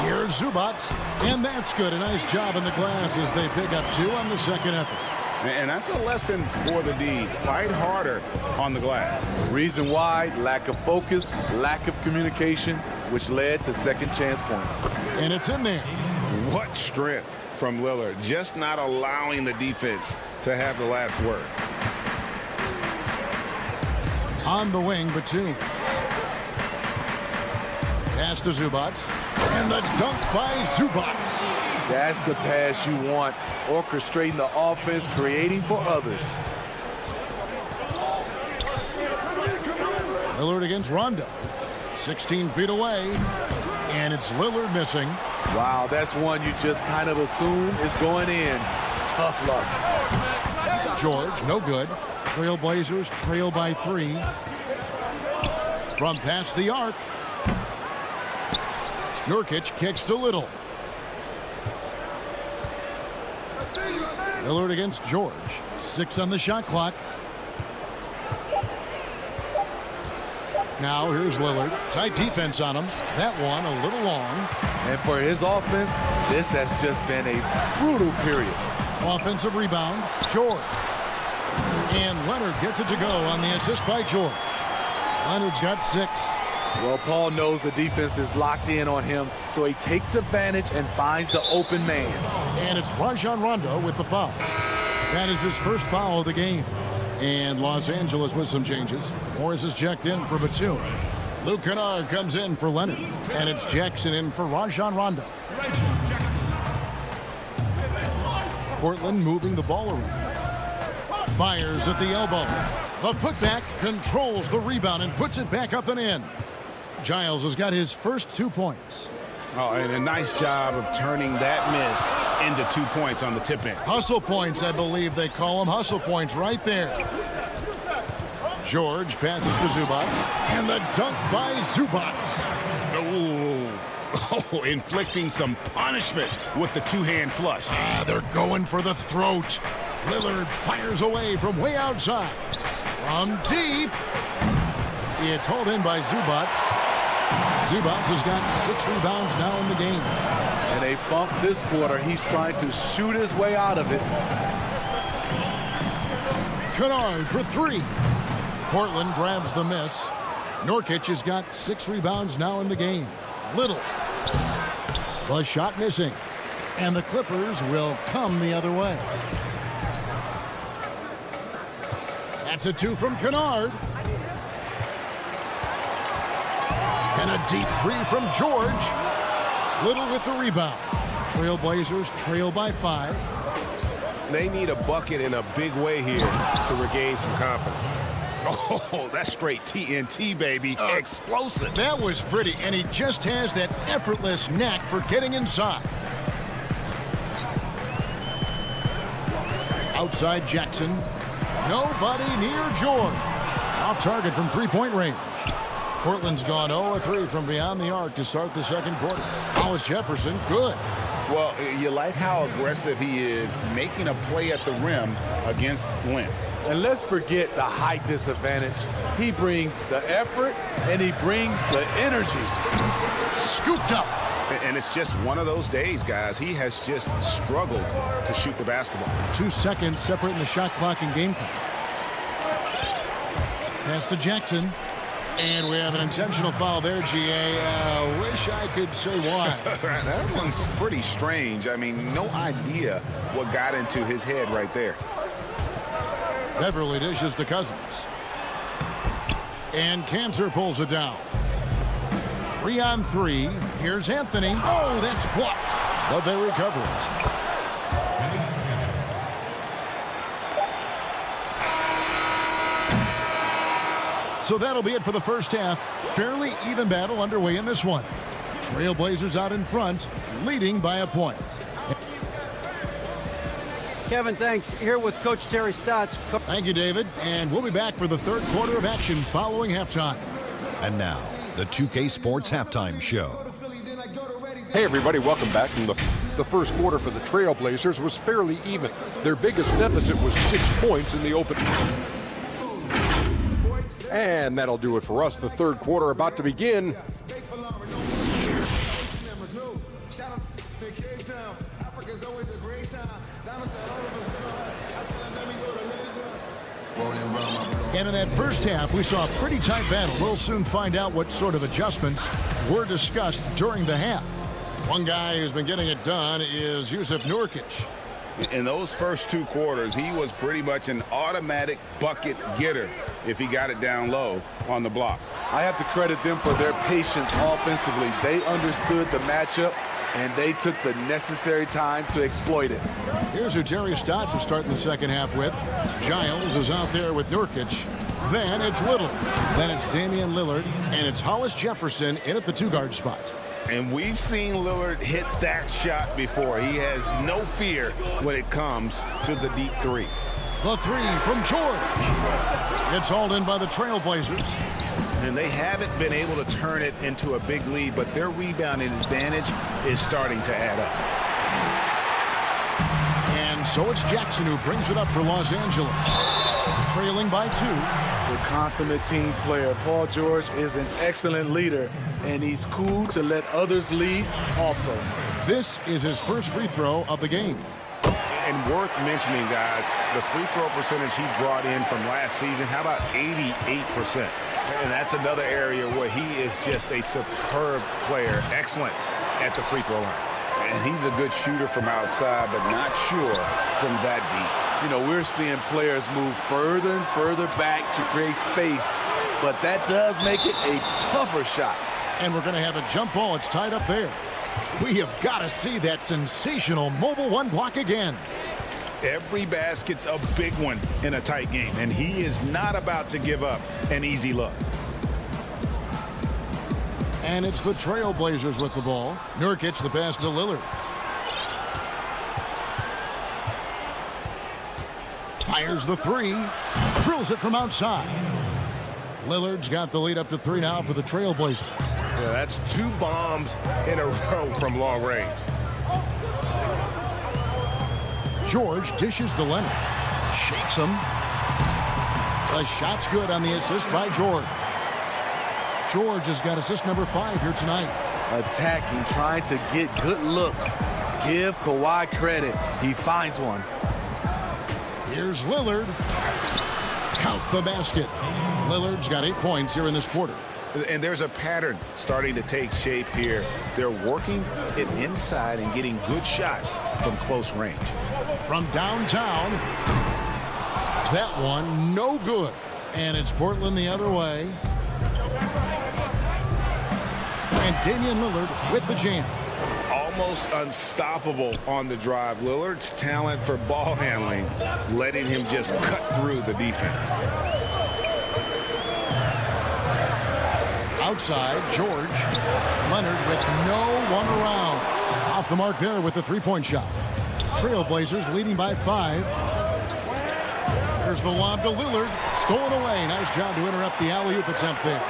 Here's Zubac, and that's good. A nice job in the glass as they pick up 2 on the second effort. And that's a lesson for the D. Fight harder on the glass. Reason why, lack of focus, lack of communication, which led to second chance points. And it's in there. What strength from Lillard, just not allowing the defense to have the last word. On the wing, Batum. Pass to Zubac. And the dunk by Zubac. That's the pass you want. Orchestrating the offense, creating for others. Lillard against Rondo. 16 feet away. And it's Lillard missing. Wow, that's one you just kind of assume is going in. Tough luck. George, no good. Trailblazers trail by 3. From past the arc. Nurkic kicks to Little. Lillard against George. 6 on the shot clock. Now here's Lillard. Tight defense on him. That one a little long. And for his offense, this has just been a brutal period. Offensive rebound, George. And Leonard gets it to go on the assist by George. Leonard's got 6. Well, Paul knows the defense is locked in on him, so he takes advantage and finds the open man. And it's Rajon Rondo with the foul. That is his first foul of the game. And Los Angeles with some changes. Morris is checked in for Batum. Luke Kennard comes in for Leonard. And it's Jackson in for Rajon Rondo. Portland moving the ball around. Fires at the elbow. The putback controls the rebound and puts it back up and in. Giles has got his first 2 points. Oh, and a nice job of turning that miss into 2 points on the tip in. Hustle points, I believe they call them. Hustle points right there. George passes to Zubac. And the dunk by Zubac. Oh, inflicting some punishment with the two-hand flush. They're going for the throat. Lillard fires away from way outside. From deep. It's hauled in by Zubac. Zubac has got 6 rebounds now in the game. And a bump this quarter. He's trying to shoot his way out of it. Kennard for 3. Portland grabs the miss. Nurkic has got 6 rebounds now in the game. Little. The shot missing. And the Clippers will come the other way. That's a 2 from Kennard. And a deep 3 from George. Little with the rebound. Trailblazers trail by 5. They need a bucket in a big way here to regain some confidence. Oh, that's straight TNT, baby. Explosive. That was pretty, and he just has that effortless knack for getting inside. Outside Jackson. Nobody near George. Off target from three-point range. Portland's gone 0-3 from beyond the arc to start the second quarter. Hollis Jefferson, good. Well, you like how aggressive he is making a play at the rim against length. And let's forget the height disadvantage. He brings the effort and he brings the energy. Scooped up. And it's just one of those days, guys. He has just struggled to shoot the basketball. 2 seconds separating the shot clock and game clock. Pass to Jackson. And we have an intentional foul there, G.A. Wish I could say why. That one's pretty strange. I mean, no idea what got into his head right there. Beverly dishes to Cousins. And Cancer pulls it down. 3-on-3. Here's Anthony. Oh, that's blocked. But they recover it. So that'll be it for the first half. Fairly even battle underway in this one. Trailblazers out in front, leading by a point. Kevin, thanks. Here with Coach Terry Stotts. Thank you, David. And we'll be back for the third quarter of action following halftime. And now, the 2K Sports Halftime Show. Hey, everybody, welcome back. And the first quarter for the Trailblazers was fairly even. Their biggest deficit was 6 points in the opening. And that'll do it for us. The third quarter about to begin. And in that first half, we saw a pretty tight battle. We'll soon find out what sort of adjustments were discussed during the half. One guy who's been getting it done is Jusuf Nurkic. In those first 2 quarters, he was pretty much an automatic bucket getter if he got it down low on the block. I have to credit them for their patience offensively. They understood the matchup, and they took the necessary time to exploit it. Here's who Terry Stotts is starting the second half with. Giles is out there with Nurkic. Then it's Little. Then it's Damian Lillard. And it's Hollis Jefferson in at the 2-guard spot. And we've seen Lillard hit that shot before. He has no fear when it comes to the deep 3. The 3 from George. It's hauled in by the Trailblazers. And they haven't been able to turn it into a big lead, but their rebounding advantage is starting to add up. And so it's Jackson who brings it up for Los Angeles. Trailing by 2. The consummate team player, Paul George, is an excellent leader, and he's cool to let others lead also. This is his first free throw of the game. And worth mentioning, guys, the free throw percentage he brought in from last season, how about 88%? And that's another area where he is just a superb player. Excellent at the free throw line. And he's a good shooter from outside, but not sure from that deep. You know, we're seeing players move further and further back to create space, but that does make it a tougher shot. And we're going to have a jump ball. It's tied up there. We have got to see that sensational mobile one block again. Every basket's a big one in a tight game, and he is not about to give up an easy look. And it's the Trailblazers with the ball. Nurkic the pass to Lillard. Fires the three. Drills it from outside. Lillard's got the lead up to 3 now for the Trailblazers. Yeah, that's 2 bombs in a row from long range. George dishes to Leonard. Shakes him. The shot's good on the assist by George. George has got assist number 5 here tonight. Attacking, trying to get good looks. Give Kawhi credit. He finds one. Here's Lillard. Count the basket. Lillard's got 8 points here in this quarter. And there's a pattern starting to take shape here. They're working it inside and getting good shots from close range. From downtown, that one no good. And it's Portland the other way. And Damian Lillard with the jam. Almost unstoppable on the drive. Lillard's talent for ball handling, letting him just cut through the defense. Outside, George. Leonard with no one around. Off the mark there with the three-point shot. Trailblazers leading by 5. There's the lob to Lillard. Stolen away. Nice job to interrupt the alley-oop attempt there.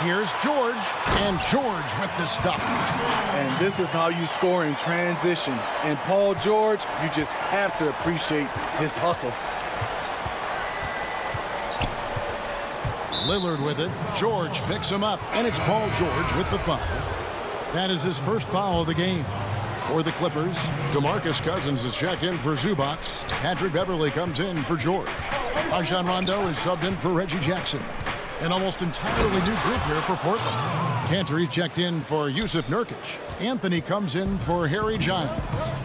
Here's George. And George with the stuff. And this is how you score in transition. And Paul George, you just have to appreciate his hustle. Lillard with it. George picks him up. And it's Paul George with the foul. That is his first foul of the game. For the Clippers, DeMarcus Cousins is checked in for Zubac. Patrick Beverley comes in for George. Rajon Rondo is subbed in for Reggie Jackson. An almost entirely new group here for Portland. Cantor checked in for Yusuf Nurkic. Anthony comes in for Harry Giles.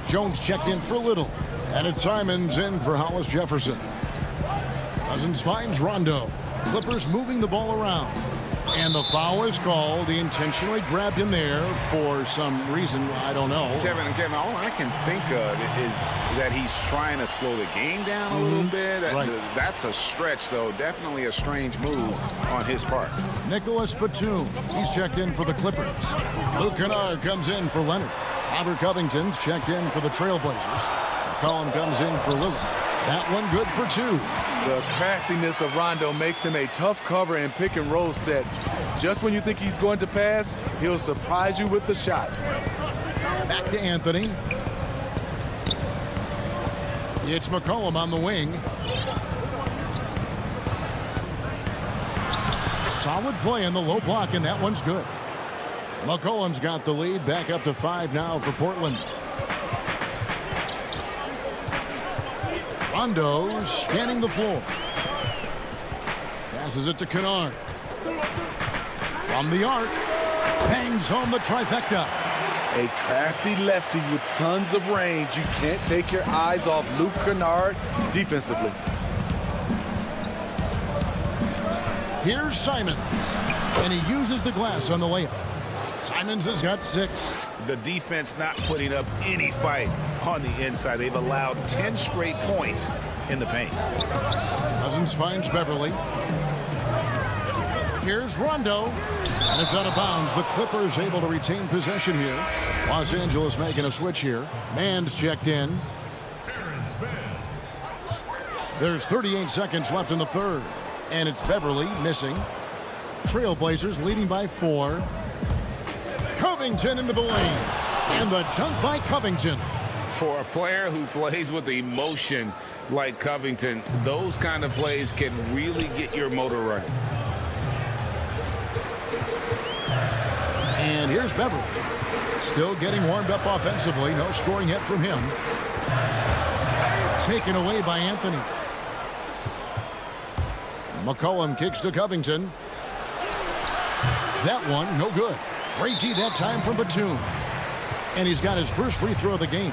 Jones checked in for Little. And it's Simons in for Hollis Jefferson. Cousins finds Rondo. Clippers moving the ball around. And the foul is called. He intentionally grabbed him there for some reason. I don't know. Kevin, all I can think of is that he's trying to slow the game down a little bit. Right. That's a stretch, though. Definitely a strange move on his part. Nicholas Batum. He's checked in for the Clippers. Luke Kennard comes in for Leonard. Robert Covington's checked in for the Trailblazers. McCollum comes in for Lillard. That one good for 2. The craftiness of Rondo makes him a tough cover in pick and roll sets. Just when you think he's going to pass, he'll surprise you with the shot. Back to Anthony. It's McCollum on the wing. Solid play in the low block, and that one's good. McCollum's got the lead. Back up to 5 now for Portland. Rondo scanning the floor. Passes it to Kennard. From the arc. Bangs home the trifecta. A crafty lefty with tons of range. You can't take your eyes off Luke Kennard defensively. Here's Simons. And he uses the glass on the layup. Simons has got 6. The defense not putting up any fight on the inside. They've allowed 10 straight points in the paint. Cousins finds Beverly. Here's Rondo. And it's out of bounds. The Clippers able to retain possession here. Los Angeles making a switch here. Mann's checked in. There's 38 seconds left in the third. And it's Beverly missing. Trailblazers leading by 4. Covington into the lane. And the dunk by Covington. For a player who plays with emotion like Covington, those kind of plays can really get your motor running. And here's Beverly. Still getting warmed up offensively. No scoring yet from him. Taken away by Anthony. McCollum kicks to Covington. That one, no good. Great D that time from Batum. And he's got his first free throw of the game.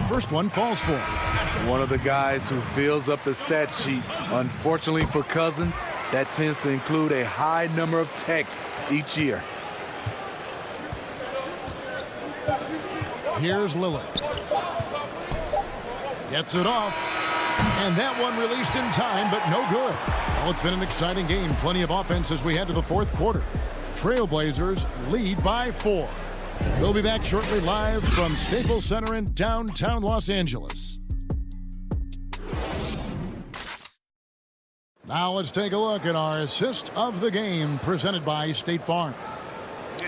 First one falls for him. One of the guys who fills up the stat sheet. Unfortunately for Cousins, that tends to include a high number of techs each year. Here's Lillard. Gets it off. And that one released in time, but no good. Well, it's been an exciting game. Plenty of offense as we head to the fourth quarter. Trailblazers lead by 4. We'll be back shortly live from Staples Center in downtown Los Angeles. Now let's take a look at our assist of the game presented by State Farm.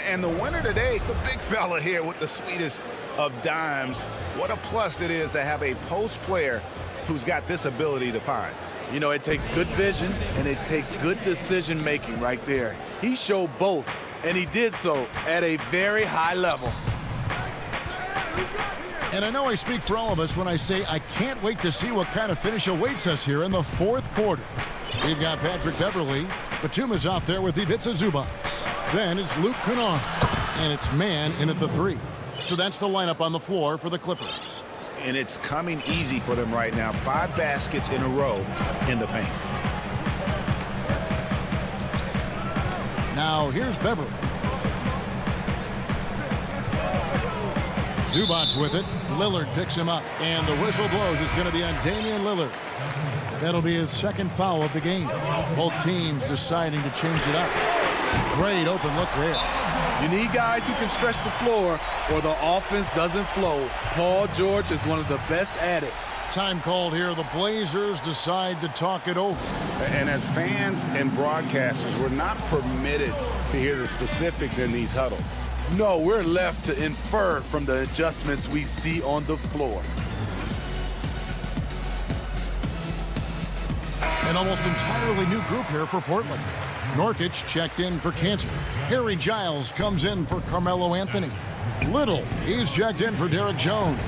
And the winner today, the big fella here with the sweetest of dimes. What a plus it is to have a post player who's got this ability to find. You know, it takes good vision and it takes good decision making right there. He showed both, and he did so at a very high level. And I know I speak for all of us when I say I can't wait to see what kind of finish awaits us here in the fourth quarter. We've got Patrick Beverly. Batum is out there with Ivica Zubac. Then it's Luke Kennard. And it's man in at the 3. So that's the lineup on the floor for the Clippers. And it's coming easy for them right now. 5 baskets in a row in the paint. Now here's Beverly. Zubac's with it. Lillard picks him up. And the whistle blows. It's going to be on Damian Lillard. That'll be his second foul of the game. Both teams deciding to change it up. Great open look there. You need guys who can stretch the floor or the offense doesn't flow. Paul George is one of the best at it. Time called here. The Blazers decide to talk it over. And as fans and broadcasters, we're not permitted to hear the specifics in these huddles. No, we're left to infer from the adjustments we see on the floor. An almost entirely new group here for Portland. Nurkic checked in for Cantor. Harry Giles comes in for Carmelo Anthony. Little, he's checked in for Derek Jones.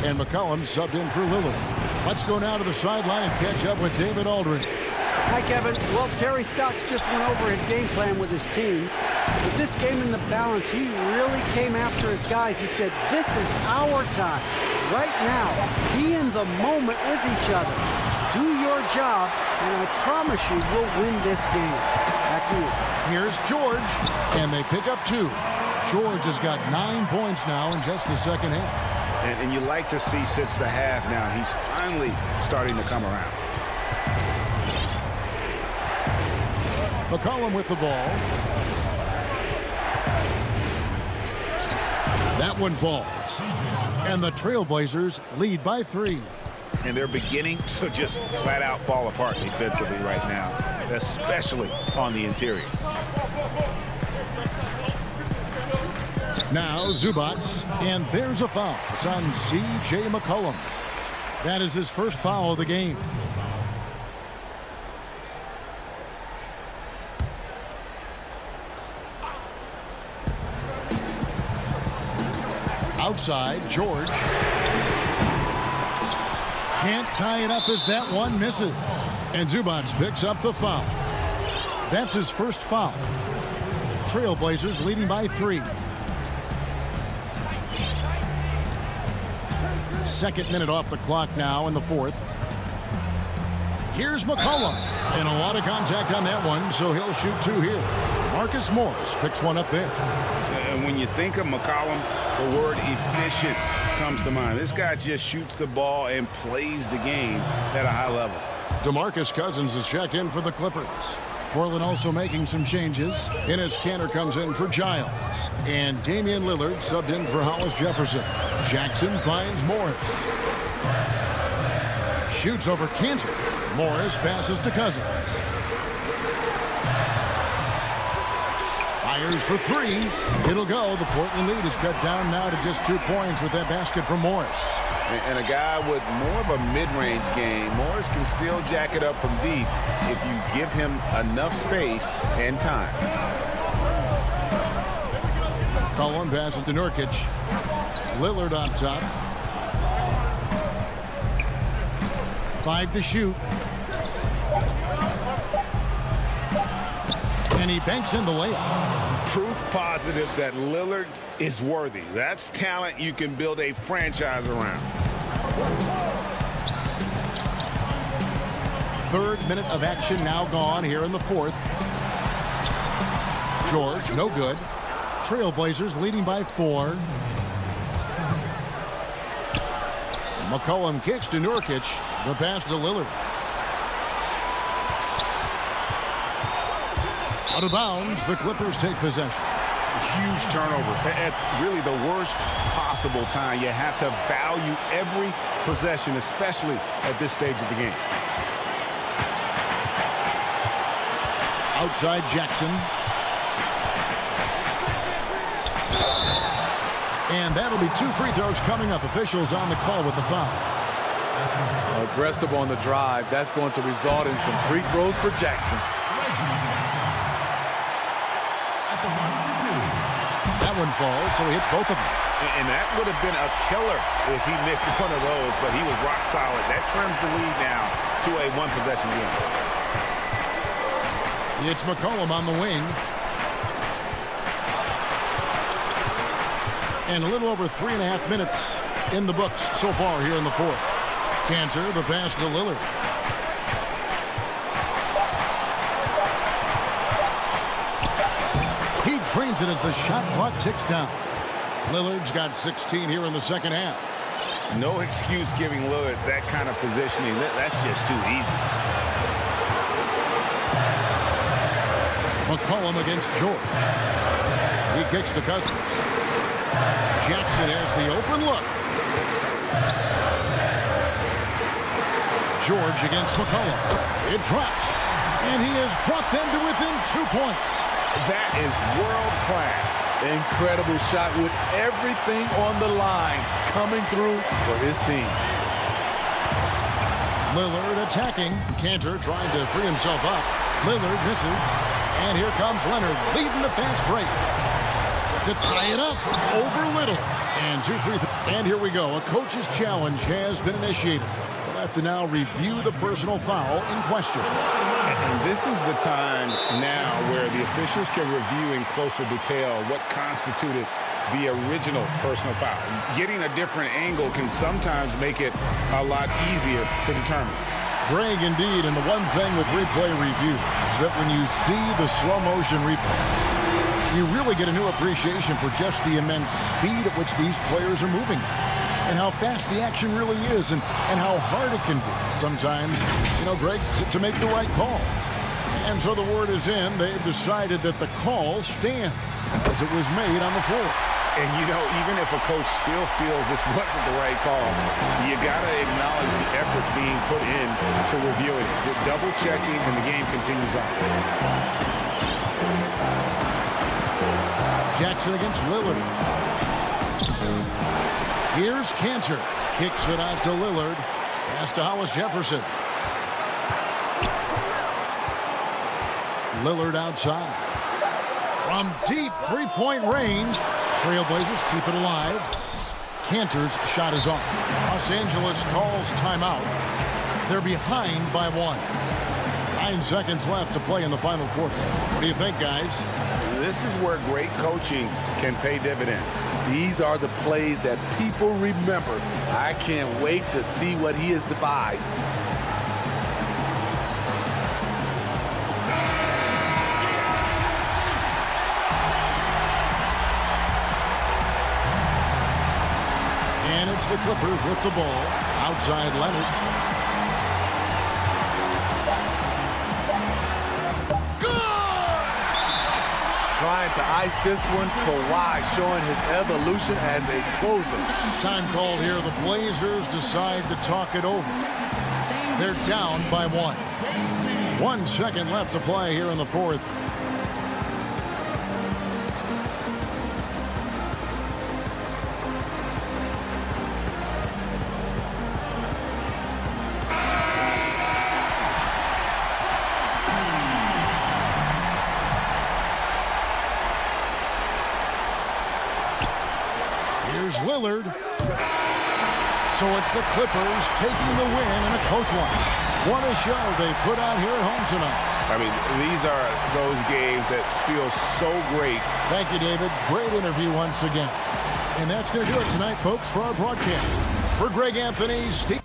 And McCollum subbed in for Lillard. Let's go now to the sideline and catch up with David Aldridge. Hi, Kevin. Well, Terry Stotts just went over his game plan with his team. With this game in the balance, he really came after his guys. He said, this is our time. Right now, be in the moment with each other. Do your job, and I promise you we'll win this game. Back to you. Here's George, and they pick up 2. George has got 9 points now in just the second half. And you like to see since the half now, he's finally starting to come around. McCollum with the ball. That one falls. And the Trailblazers lead by 3. And they're beginning to just flat out fall apart defensively right now, especially on the interior. Now Zubac, and there's a foul. It's on C.J. McCollum. That is his first foul of the game. Outside, George. Can't tie it up as that one misses. And Zubac picks up the foul. That's his first foul. Trailblazers leading by 3. Second minute off the clock now in the fourth. Here's McCollum. And a lot of contact on that one, so he'll shoot 2 here. Marcus Morris picks one up there. And when you think of McCollum, the word efficient comes to mind. This guy just shoots the ball and plays the game at a high level. DeMarcus Cousins is checked in for the Clippers. Portland also making some changes. Enes Kanter comes in for Giles. And Damian Lillard subbed in for Hollis Jefferson. Jackson finds Morris. Shoots over Kanter. Morris passes to Cousins. Fires for 3. It'll go. The Portland lead is cut down now to just 2 points with that basket from Morris. And a guy with more of a mid-range game, Morris can still jack it up from deep if you give him enough space and time. Cullen passes to Nurkic. Lillard on top. 5 to shoot. And he banks in the layup. Proof positive that Lillard is worthy. That's talent you can build a franchise around. Third minute of action now gone here in the fourth. George, no good. Trailblazers leading by 4. McCollum kicks to Nurkic. The pass to Lillard. Out of bounds, the Clippers take possession. Huge turnover at really the worst possible time. You have to value every possession, especially at this stage of the game. Outside Jackson. And that'll be 2 free throws coming up. Officials on the call with the foul. Aggressive on the drive. That's going to result in some free throws for Jackson. That one falls, so he hits both of them. And that would have been a killer if he missed one of those, but he was rock solid. That trims the lead now to a 1-possession game. It's McCollum on the wing. And a little over 3.5 minutes in the books so far here in the fourth. Cantor, the pass to Lillard. He drains it as the shot clock ticks down. Lillard's got 16 here in the second half. No excuse giving Lillard that kind of positioning. That's just too easy. McCollum against George. He kicks to Cousins. Jackson has the open look. George against McCollum. It drops. And he has brought them to within 2 points. That is world class. Incredible shot with everything on the line coming through for his team. Lillard attacking. Cantor trying to free himself up. Lillard misses. And here comes Leonard leading the fast break. To tie it up over Little. And 2 free throws. And here we go. A coach's challenge has been initiated. We'll have to now review the personal foul in question. And this is the time now where the officials can review in closer detail what constituted the original personal foul. Getting a different angle can sometimes make it a lot easier to determine. Greg, indeed, and the one thing with replay review is that when you see the slow motion replay, you really get a new appreciation for just the immense speed at which these players are moving and how fast the action really is and how hard it can be sometimes, Greg, to make the right call. And so the word is in. They've decided that the call stands as it was made on the floor. And, even if a coach still feels this wasn't the right call, you got to acknowledge the effort being put in to reviewing it. The double checking, and the game continues on. Jackson against Lillard. Here's Cantor. Kicks it out to Lillard. Pass to Hollis Jefferson. Lillard outside. From deep three-point range. Trailblazers keep it alive. Cantor's shot is off. Los Angeles calls timeout. They're behind by 1. 9 seconds left to play in the final quarter. What do you think, guys? This is where great coaching can pay dividends. These are the plays that people remember. I can't wait to see what he has devised. And it's the Clippers with the ball. Outside Leonard. Trying to ice this one. Kawhi showing his evolution as a closer. Time called here. The Blazers decide to talk it over. They're down by 1. 1 second left to play here in the fourth. Here's Lillard. So it's the Clippers taking the win in a close one. What a show they put out here at home tonight. I mean, these are those games that feel so great. Thank you, David. Great interview once again. And that's going to do it tonight, folks, for our broadcast. For Greg Anthony, Steve.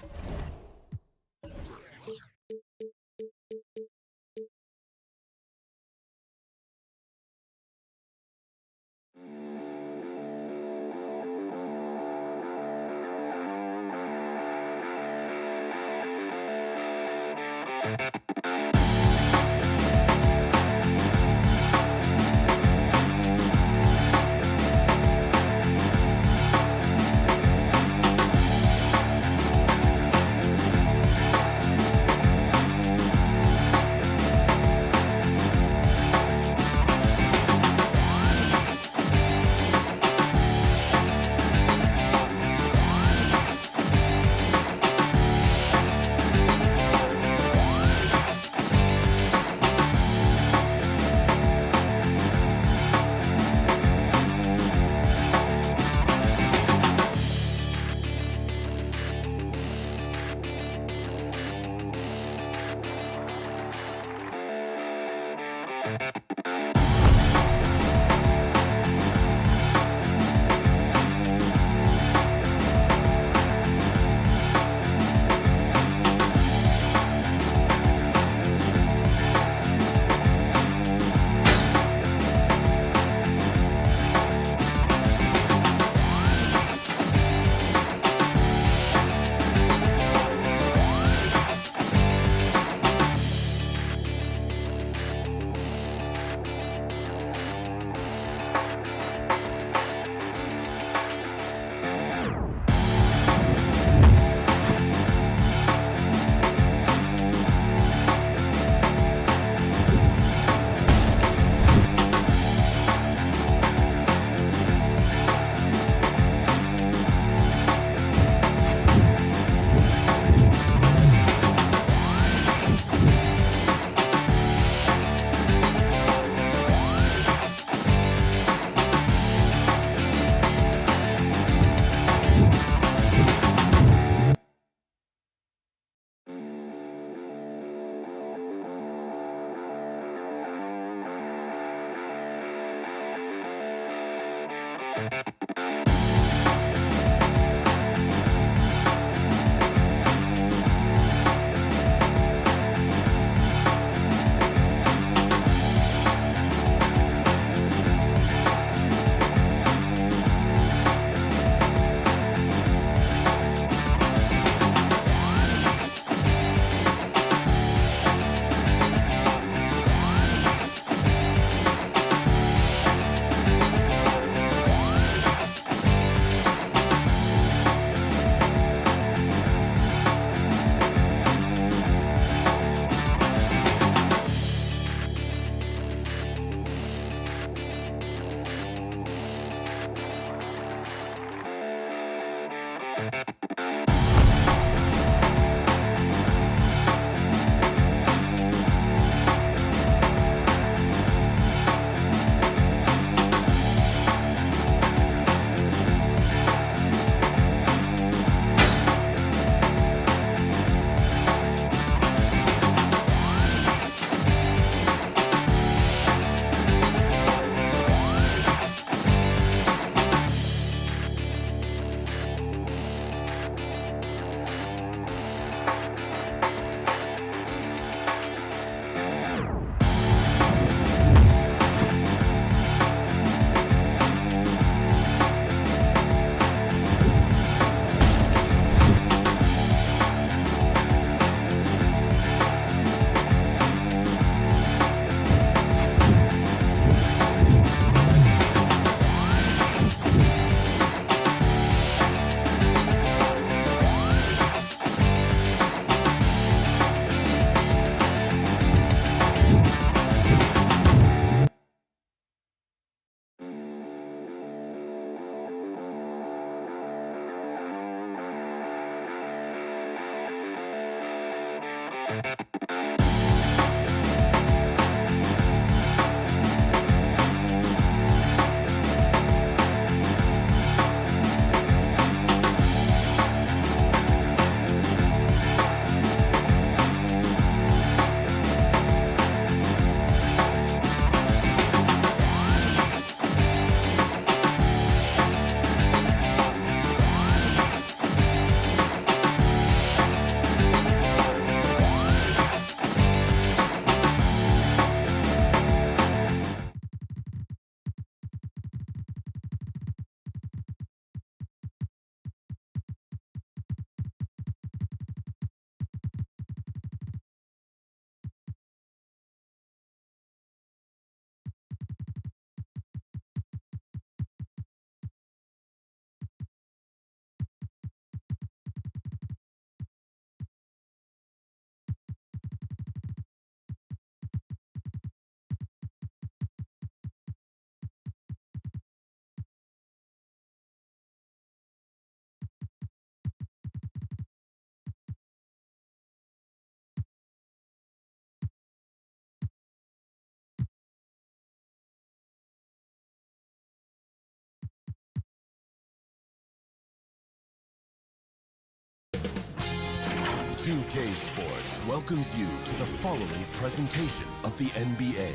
2K Sports welcomes you to the following presentation of the NBA.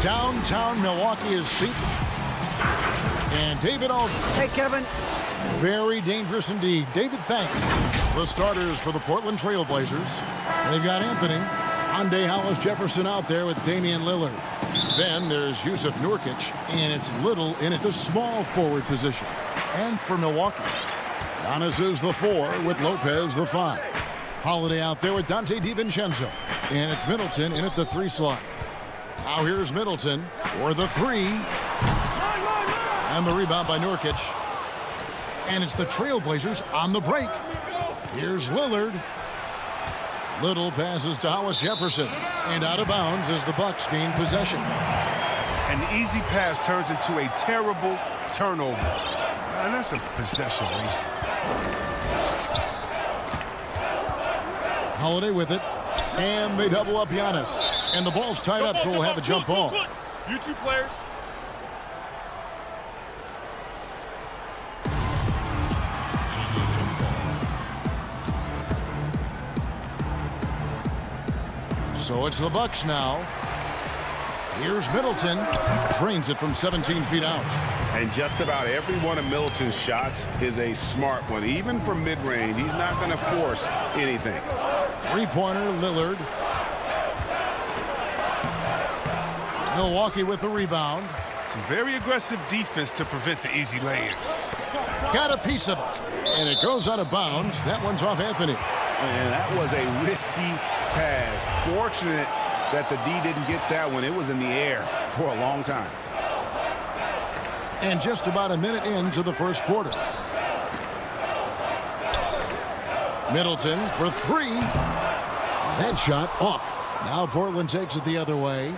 Downtown Milwaukee is sinking. And David Aldridge. Hey, Kevin. Very dangerous indeed. David, thanks. The starters for the Portland Trail Blazers. They've got Anthony. Hyundai Hollis Jefferson out there with Damian Lillard. Then there's Yusuf Nurkic, and it's Little in at the small forward position. And for Milwaukee, Giannis is the 4 with Lopez the 5. Holiday out there with Dante DiVincenzo. And it's Middleton in at the 3 slot. Now here's Middleton for the 3. And the rebound by Nurkic. And it's the Trailblazers on the break. Here's Lillard. Little passes to Hollis Jefferson. And out of bounds as the Bucks gain possession. An easy pass turns into a terrible turnover. And that's a possession wasted. Holiday with it. And they double up Giannis. And the ball's tied up, so we'll have a jump ball. You two players. So it's the Bucks now. Here's Middleton. Drains it from 17 feet out. And just about every one of Middleton's shots is a smart one. Even from mid-range, he's not going to force anything. Three-pointer, Lillard. Milwaukee with the rebound. Some very aggressive defense to prevent the easy lay-in. Got a piece of it. And it goes out of bounds. That one's off Anthony. And that was a risky pass. Fortunate that the D didn't get that one. It was in the air for a long time. And just about a minute into the first quarter. Middleton for 3. That shot off. Now Portland takes it the other way.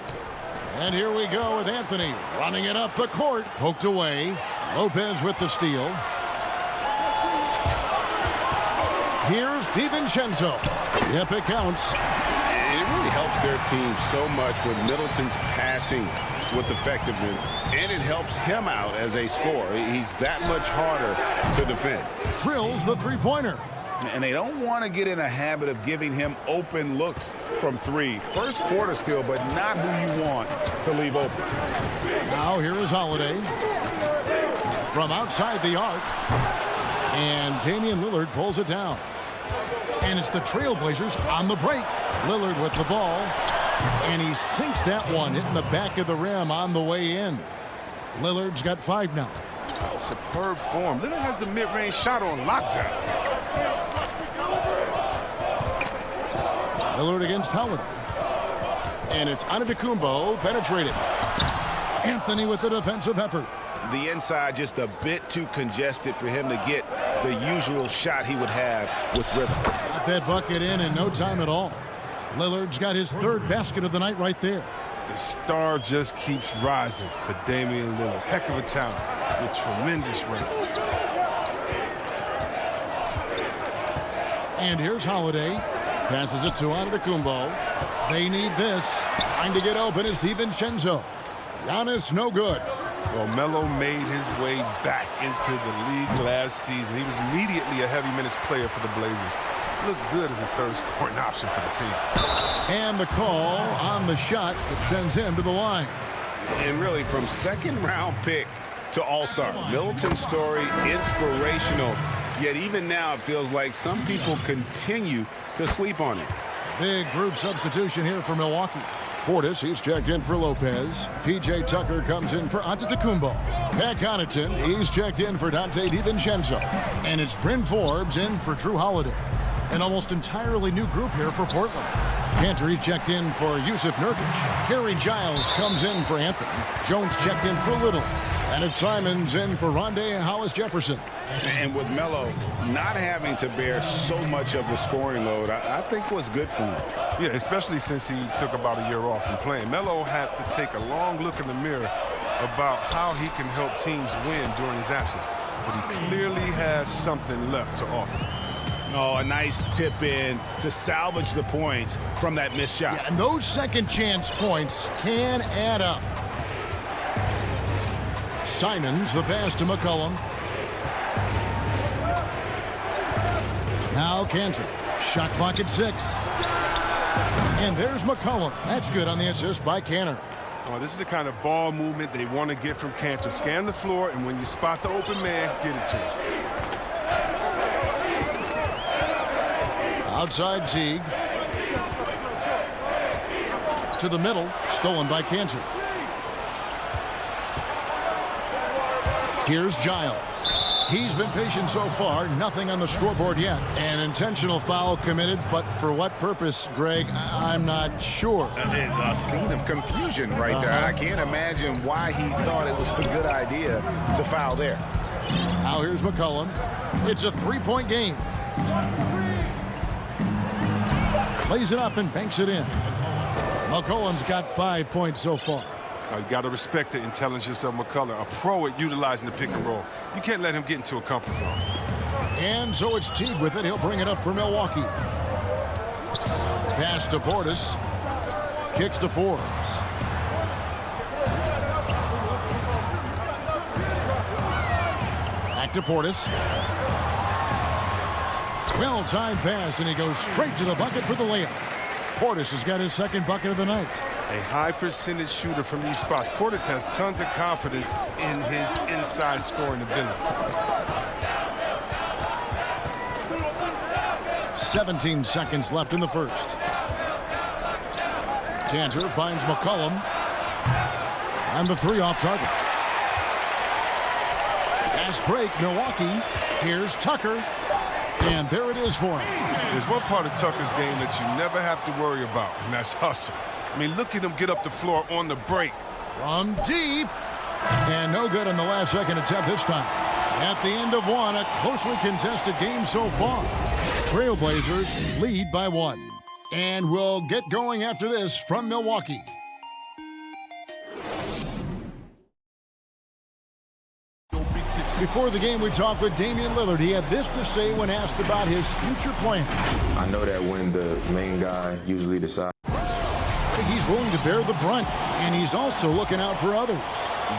And here we go with Anthony running it up the court. Poked away. Lopez with the steal. Here's DiVincenzo. Yep, it counts. It really helps their team so much with Middleton's passing with effectiveness, and it helps him out as a scorer. He's that much harder to defend. Drills the three-pointer. And they don't want to get in a habit of giving him open looks from 3. First quarter still, but not who you want to leave open. Now here is Holiday. From outside the arc. And Damian Lillard pulls it down. And it's the Trailblazers on the break. Lillard with the ball. And he sinks that one, hitting the back of the rim on the way in. Lillard's got 5 now. Oh, superb form. Lillard has the mid-range shot on lockdown. Lillard against Holiday. And it's Antetokounmpo penetrated. Anthony with the defensive effort. The inside just a bit too congested for him to get the usual shot he would have with rhythm. Got that bucket in no time at all. Lillard's got his 3rd basket of the night right there. The star just keeps rising for Damian Lillard. Heck of a talent with tremendous range. And here's Holiday. Passes it to Antetokounmpo. They need this. Trying to get open is DiVincenzo. Giannis, no good. Well, Melo made his way back into the league last season. He was immediately a heavy minutes player for the Blazers. Looked good as a 3rd scoring option for the team. And the call on the shot that sends him to the line. And really, from 2nd round pick to All-Star, Middleton's story inspirational. Yet even now, it feels like some people continue to sleep on it. Big group substitution here for Milwaukee. Portis, he's checked in for Lopez. P.J. Tucker comes in for Antetokounmpo. Pat Connaughton, he's checked in for Dante DiVincenzo. And it's Bryn Forbes in for Drew Holiday. An almost entirely new group here for Portland. Cantor, he's checked in for Yusuf Nurkic. Harry Giles comes in for Anthony. Jones checked in for Little. And it's Simons in for Rondé Hollis Jefferson. And with Melo not having to bear so much of the scoring load, I think was good for him. Yeah, especially since he took about a year off from playing. Melo had to take a long look in the mirror about how he can help teams win during his absence. But he clearly has something left to offer. Oh, a nice tip in to salvage the points from that missed shot. Yeah, and those second chance points can add up. Simons, the pass to McCollum. Now Cantor. Shot clock at 6. And there's McCollum. That's good on the assist by Cantor. Oh, this is the kind of ball movement they want to get from Cantor. Scan the floor, and when you spot the open man, get it to him. Outside Teague. To the middle. Stolen by Cantor. Here's Giles. He's been patient so far. Nothing on the scoreboard yet. An intentional foul committed, but for what purpose, Greg, I'm not sure. A scene of confusion right there. I can't imagine why he thought it was a good idea to foul there. Now here's McCollum. It's a three-point game. Lays it up and banks it in. McCollum's got 5 points so far. You got to respect the intelligence of McCullough, a pro at utilizing the pick and roll. You can't let him get into a comfort zone. And so it's Teague with it. He'll bring it up for Milwaukee. Pass to Portis. Kicks to Forbes. Back to Portis. Well-timed pass, and he goes straight to the bucket for the layup. Portis has got his second bucket of the night. A high percentage shooter from these spots. Portis has tons of confidence in his inside scoring ability. 17 seconds left in the first. Cantor finds McCollum. And the three off target. Fast break, Milwaukee. Here's Tucker. And there it is for him. There's one part of Tucker's game that you never have to worry about, and that's hustle. I mean, look at him get up the floor on the break. From deep. And no good on the last second attempt this time. At the end of one, a closely contested game so far. Trailblazers lead by 1. And we'll get going after this from Milwaukee. Before the game, we talked with Damian Lillard. He had this to say when asked about his future plans. I know that when the main guy usually decides. He's willing to bear the brunt, and he's also looking out for others.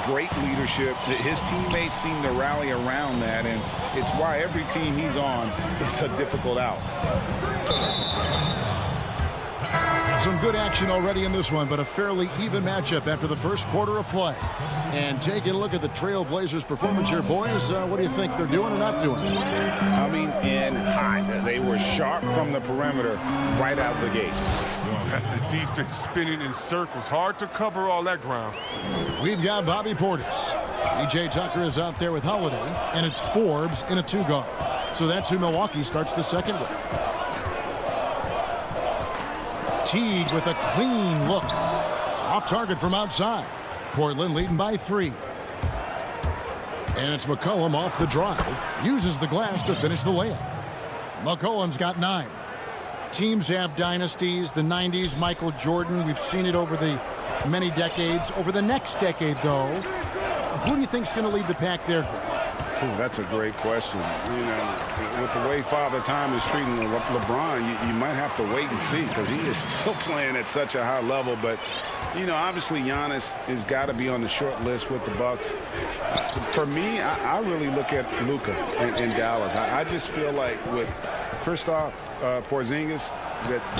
Great leadership. His teammates seem to rally around that, and it's why every team he's on is a difficult out. Some good action already in this one, but a fairly even matchup after the first quarter of play. And taking a look at the Trailblazers' performance here, boys, what do you think they're doing or not doing? Coming in hot. They were sharp from the perimeter right out the gate. Got the defense spinning in circles. Hard to cover all that ground. We've got Bobby Portis. P.J. Tucker is out there with Holiday, and it's Forbes in a 2-guard. So that's who Milwaukee starts the second with. Teague with a clean look. Off target from outside. Portland leading by 3. And it's McCollum off the drive. Uses the glass to finish the layup. McCollum's got 9. Teams have dynasties. The 90s, Michael Jordan. We've seen it over the many decades. Over the next decade, though, who do you think's going to lead the pack there, Greg? Ooh, that's a great question. You know, with the way Father Time is treating LeBron, you might have to wait and see because he is still playing at such a high level. But, you know, obviously Giannis has got to be on the short list with the Bucks. For me, I really look at Luka in Dallas. I just feel like with Kristaps Porzingis,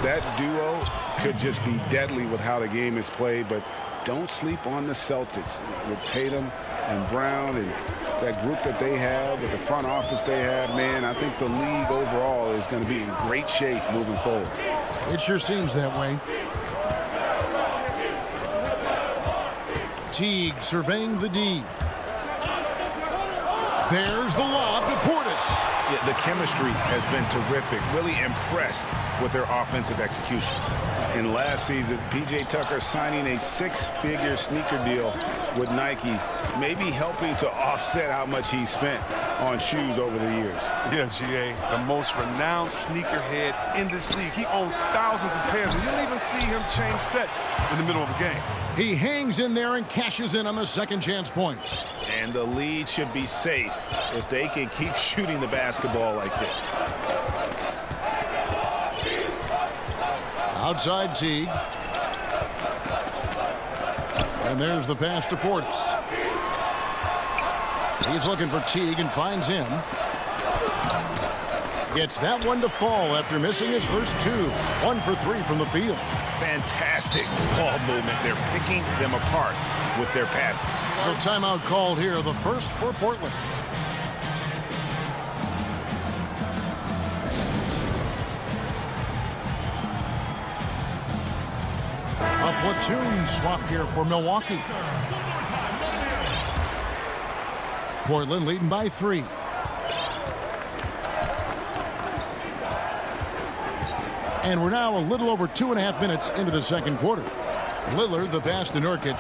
that duo could just be deadly with how the game is played. But don't sleep on the Celtics with Tatum and Brown and that group that they have, with the front office they have. Man, I think the league overall is going to be in great shape moving forward. It sure seems that way. Teague surveying the D. There's the lob to Portis. Yeah, the chemistry has been terrific. Really impressed with their offensive execution. And last season, P.J. Tucker signing a 6-figure sneaker deal with Nike, maybe helping to offset how much he spent on shoes over the years. Yeah, G.A., the most renowned sneakerhead in this league. He owns thousands of pairs, and you don't even see him change sets in the middle of a game. He hangs in there and cashes in on the second chance points. And the lead should be safe if they can keep shooting the basketball like this. Outside Teague. And there's the pass to Portis. He's looking for Teague and finds him. Gets that one to fall after missing his first two. 1 for 3 from the field. Fantastic ball movement. They're picking them apart with their passing. So timeout called here, the first for Portland. A platoon swap here for Milwaukee. Portland leading by 3. And we're now a little over 2.5 minutes into the second quarter. Lillard, the pass to Nurkic.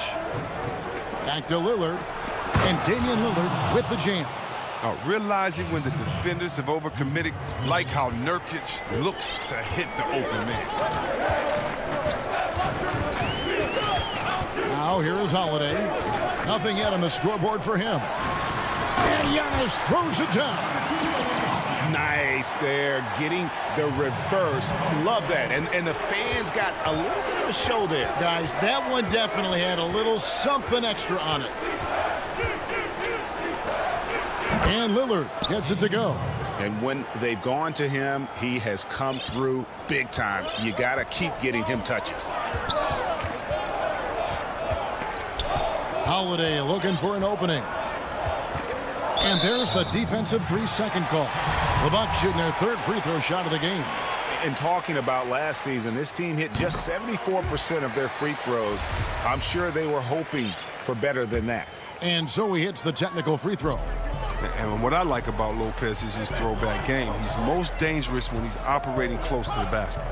Back to Lillard. And Damian Lillard with the jam. Realizing when the defenders have overcommitted, like how Nurkic looks to hit the open man. Now here is Holiday. Nothing yet on the scoreboard for him. And Giannis throws it down. Nice there, getting the reverse. Love that. And the fans got a little bit of a show there. Guys, that one definitely had a little something extra on it. And Lillard gets it to go. And when they've gone to him, he has come through big time. You got to keep getting him touches. Holiday looking for an opening. And there's the defensive 3-second call. The Bucks shooting their third free throw shot of the game. And talking about last season, this team hit just 74% of their free throws. I'm sure they were hoping for better than that. And so he hits the technical free throw. And what I like about Lopez is his throwback game. He's most dangerous when he's operating close to the basket.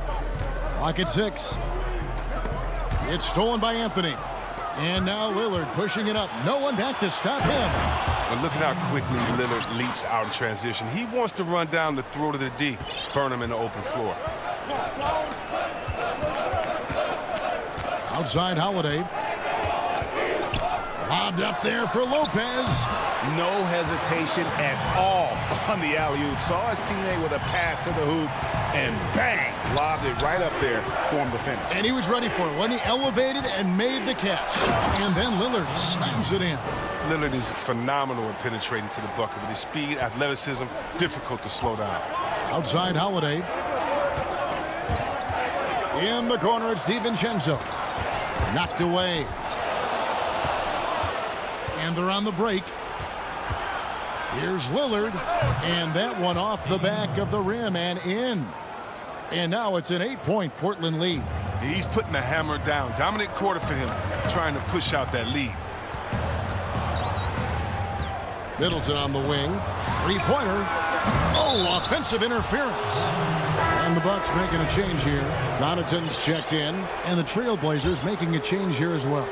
Clock at 6. It's stolen by Anthony. And now Lillard pushing it up. No one back to stop him. But look at how quickly Lillard leaps out in transition. He wants to run down the throat of the D, burn him in the open floor. Outside Holiday. Lobbed up there for Lopez. No hesitation at all on the alley-oop. Saw his teammate with a path to the hoop, and bang, lobbed it right up there for him to finish. And he was ready for it when he elevated and made the catch. And then Lillard slams it in. Lillard is phenomenal in penetrating to the bucket. With his speed, athleticism, difficult to slow down. Outside Holiday. In the corner, it's DiVincenzo. Knocked away. And they're on the break. Here's Lillard. And that one off the back of the rim and in. And now it's an 8-point Portland lead. He's putting the hammer down. Dominant quarter for him, trying to push out that lead. Middleton on the wing. Three-pointer. Oh, offensive interference. And the Bucks making a change here. Connaughton's checked in. And the Trailblazers making a change here as well.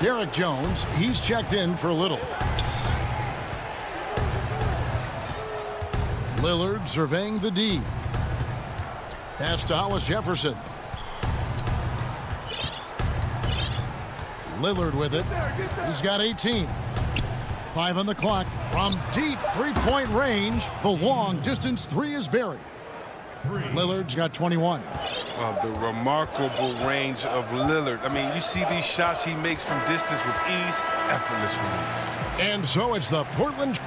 Derek Jones, he's checked in for Little. Lillard surveying the D. Pass to Hollis Jefferson. Lillard with it. He's got 18. 5 on the clock. From deep three-point range, the long-distance three is buried. Lillard's got 21. The remarkable range of Lillard. I mean, you see these shots he makes from distance with ease, effortless release. And so it's the Portland.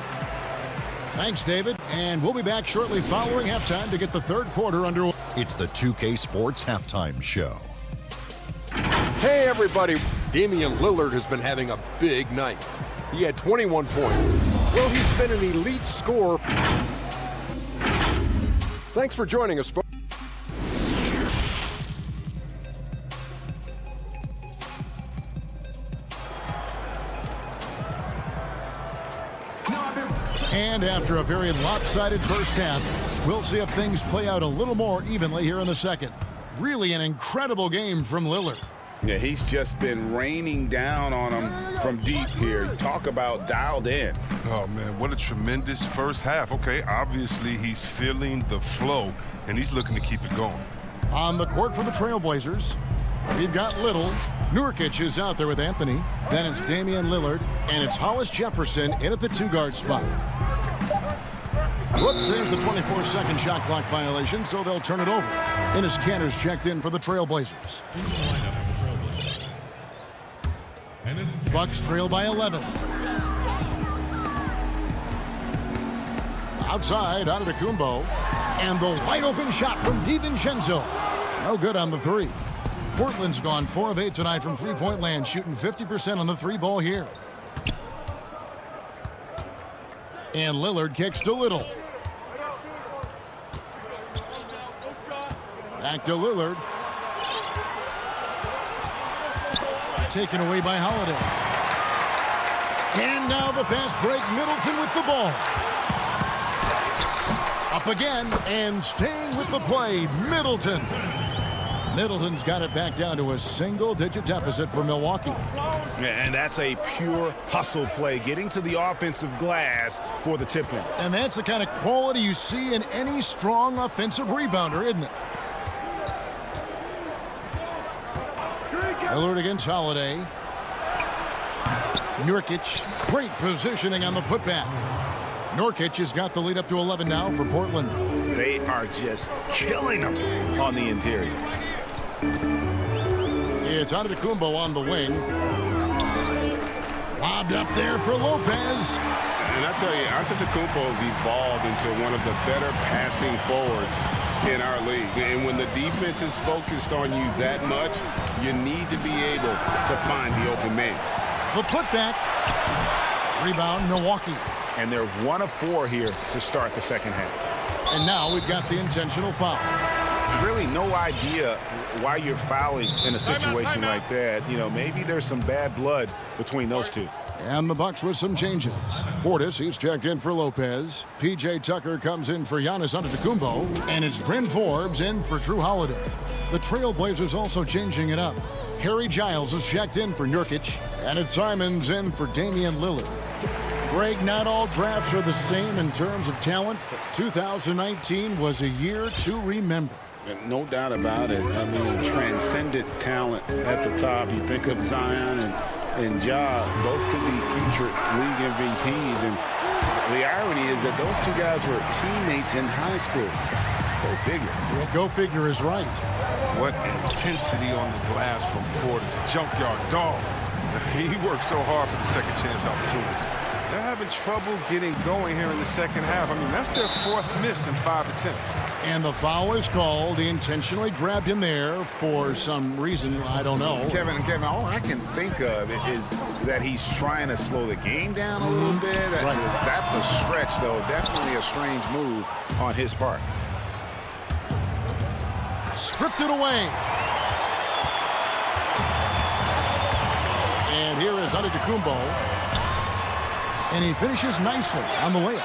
Thanks, David. And we'll be back shortly following halftime to get the third quarter underway. It's the 2K Sports Halftime Show. Hey, everybody. Damian Lillard has been having a big night. He had 21 points. Well, he's been an elite scorer. Thanks for joining us, folks. And after a very lopsided first half, we'll see if things play out a little more evenly here in the second. Really an incredible game from Lillard. Yeah, he's just been raining down on him from deep here. Talk about dialed in. Oh, man, what a tremendous first half. Okay, obviously he's feeling the flow, and he's looking to keep it going. On the court for the Trailblazers, we've got Little. Nurkic is out there with Anthony. Then it's Damian Lillard, and it's Hollis Jefferson in at the two-guard spot. Whoops, there's the 24-second shot clock violation, so they'll turn it over. Enes Kanter's checked in for the Trailblazers. Bucks trail by 11. Outside, Antetokounmpo. And the wide open shot from DiVincenzo. No good on the three. Portland's gone 4 of 8 tonight from three-point land, shooting 50% on the three ball here. And Lillard kicks to Little. Back to Lillard. Taken away by Holiday. And now the fast break. Middleton with the ball. Up again and staying with the play. Middleton. Middleton's got it back down to a single-digit deficit for Milwaukee. And that's a pure hustle play, getting to the offensive glass for the tip-in. And that's the kind of quality you see in any strong offensive rebounder, isn't it? Lillard against Holiday. Nurkic, great positioning on the putback. Nurkic has got the lead up to 11 now for Portland. They are just killing them on the interior. It's Antetokounmpo on the wing. Lobbed up there for Lopez. And I tell you, Antetokounmpo's evolved into one of the better passing forwards in our league. And when the defense is focused on you that much, you need to be able to find the open man. The putback. Rebound, Milwaukee. And they're 1 of 4 here to start the second half. And now we've got the intentional foul. Really no idea why you're fouling in a situation like that. You know, maybe there's some bad blood between those two. And the Bucks with some changes. Portis, he's checked in for Lopez. P.J. Tucker comes in for Giannis Antetokounmpo. And it's Bryn Forbes in for Drew Holiday. The Trailblazers also changing it up. Harry Giles is checked in for Nurkic. And it's Simons in for Damian Lillard. Greg, not all drafts are the same in terms of talent, but 2019 was a year to remember. No doubt about it. I mean, transcendent talent at the top. You think of Zion and Ja, both could be future league MVPs. And the irony is that those two guys were teammates in high school. Go figure. Yeah, go figure is right. What intensity on the glass from Portis. Junkyard dog. He worked so hard for the second chance opportunities. They're having trouble getting going here in the second half. I mean, that's their 4th miss in 5 attempts. And the foul is called. He intentionally grabbed him there for some reason. I don't know. Kevin, all I can think of is that he's trying to slow the game down a little bit. Right. That's a stretch, though. Definitely a strange move on his part. Stripped it away. And here is Antetokounmpo. And he finishes nicely on the layup.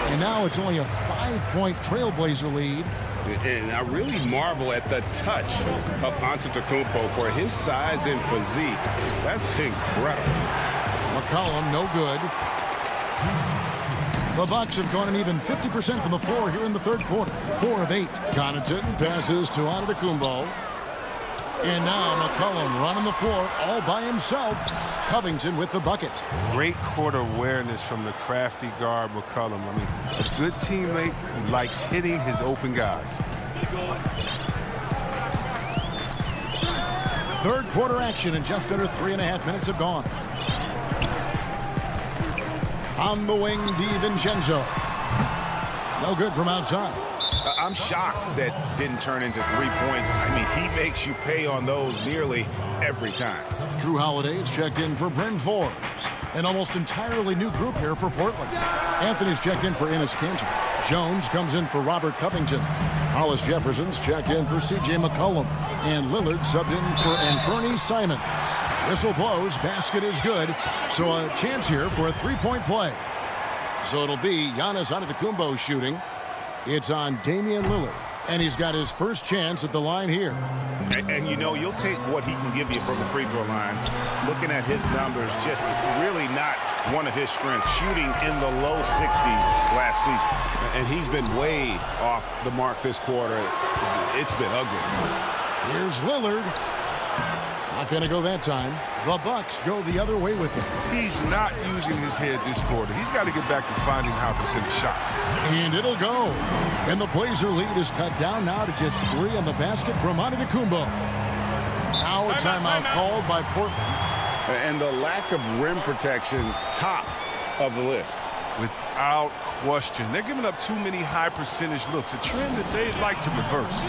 And now it's only a 5-point Trailblazer lead. And I really marvel at the touch of Antetokounmpo for his size and physique. That's incredible. McCollum, no good. The Bucks have gone an even 50% from the floor here in the third quarter. 4 of 8. Connaughton passes to Antetokounmpo. And now McCollum running the floor all by himself. Covington with the bucket. Great court awareness from the crafty guard McCollum. I mean, a good teammate who likes hitting his open guys. Third quarter action, and just under 3.5 minutes have gone. On the wing, DiVincenzo. No good from outside. I'm shocked that didn't turn into 3 points. I mean, he makes you pay on those nearly every time. Drew Holiday's checked in for Bryn Forbes. An almost entirely new group here for Portland. Anthony's checked in for Enes Kanter. Jones comes in for Robert Covington. Hollis Jefferson's checked in for C.J. McCollum. And Lillard subbed in for Anthony Simon. Whistle blows, basket is good. So a chance here for a 3-point play. So it'll be Giannis Antetokounmpo shooting. It's on Damian Lillard, and he's got his first chance at the line here. And you know, you'll take what he can give you from the free throw line. Looking at his numbers, just really not one of his strengths. Shooting in the low 60s last season. And he's been way off the mark this quarter. It's been ugly. Here's Lillard. Not going to go that time. The Bucks go the other way with him. He's not using his head this quarter. He's got to get back to finding how to send shots. And it'll go. And the Blazer lead is cut down now to just 3 on the basket from Antetokounmpo. Now a timeout called by Portland. And the lack of rim protection, top of the list. Without question. They're giving up too many high percentage looks, a trend that they'd like to reverse.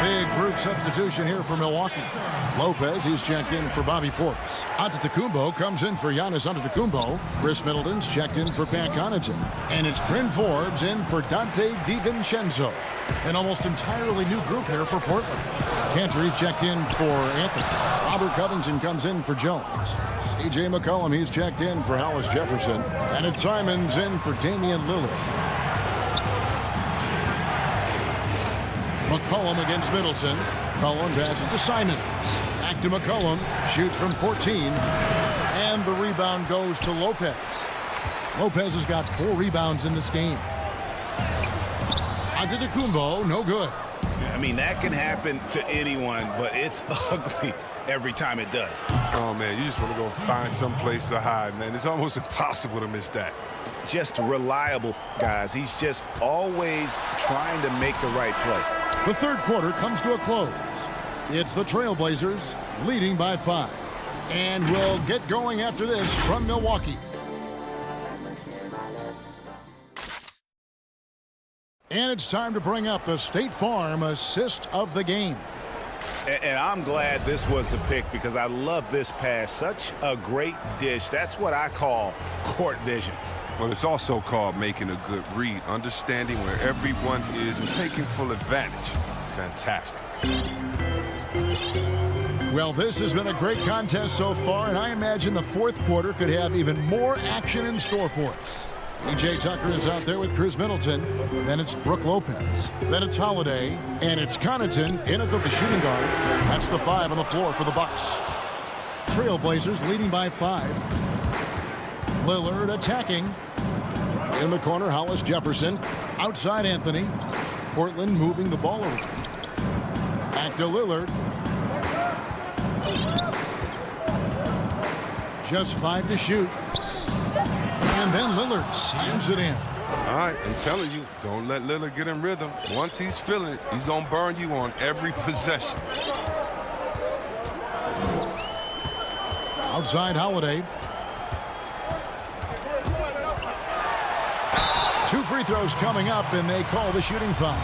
Big group substitution here for Milwaukee. Lopez, he's checked in for Bobby Portis. Antetokounmpo comes in for Giannis Antetokounmpo. Chris Middleton's checked in for Pat Connaughton. And it's Bryn Forbes in for Dante DiVincenzo. An almost entirely new group here for Portland. Cantor's checked in for Anthony. Robert Covington comes in for Jones. C.J. McCollum, he's checked in for Hollis Jefferson. And it's Simons in for Damian Lillard. McCollum against Middleton. McCollum passes to Simons. Back to McCollum. Shoots from 14. And the rebound goes to Lopez. Lopez has got 4 rebounds in this game. Antetokounmpo, no good. I mean, that can happen to anyone, but it's ugly every time it does. Oh, man, you just want to go find some place to hide, man. It's almost impossible to miss that. Just reliable, guys. He's just always trying to make the right play. The third quarter comes to a close. It's the Trailblazers leading by 5. And we'll get going after this from Milwaukee. And it's time to bring up the State Farm assist of the game. And I'm glad this was the pick because I love this pass. Such a great dish. That's what I call court vision. Well, it's also called making a good read, understanding where everyone is and taking full advantage. Fantastic. Well, this has been a great contest so far, and I imagine the fourth quarter could have even more action in store for us. P.J. Tucker is out there with Chris Middleton. Then it's Brook Lopez. Then it's Holiday. And it's Connaughton in at the shooting guard. That's the 5 on the floor for the Bucks. Trailblazers leading by 5. Lillard attacking. In the corner, Hollis Jefferson. Outside Anthony. Portland moving the ball over. Back to Lillard. Just 5 to shoot. And then Lillard slams it in. All right, I'm telling you, don't let Lillard get in rhythm. Once he's feeling it, he's going to burn you on every possession. Outside Holiday. 2 free throws coming up, and they call the shooting foul.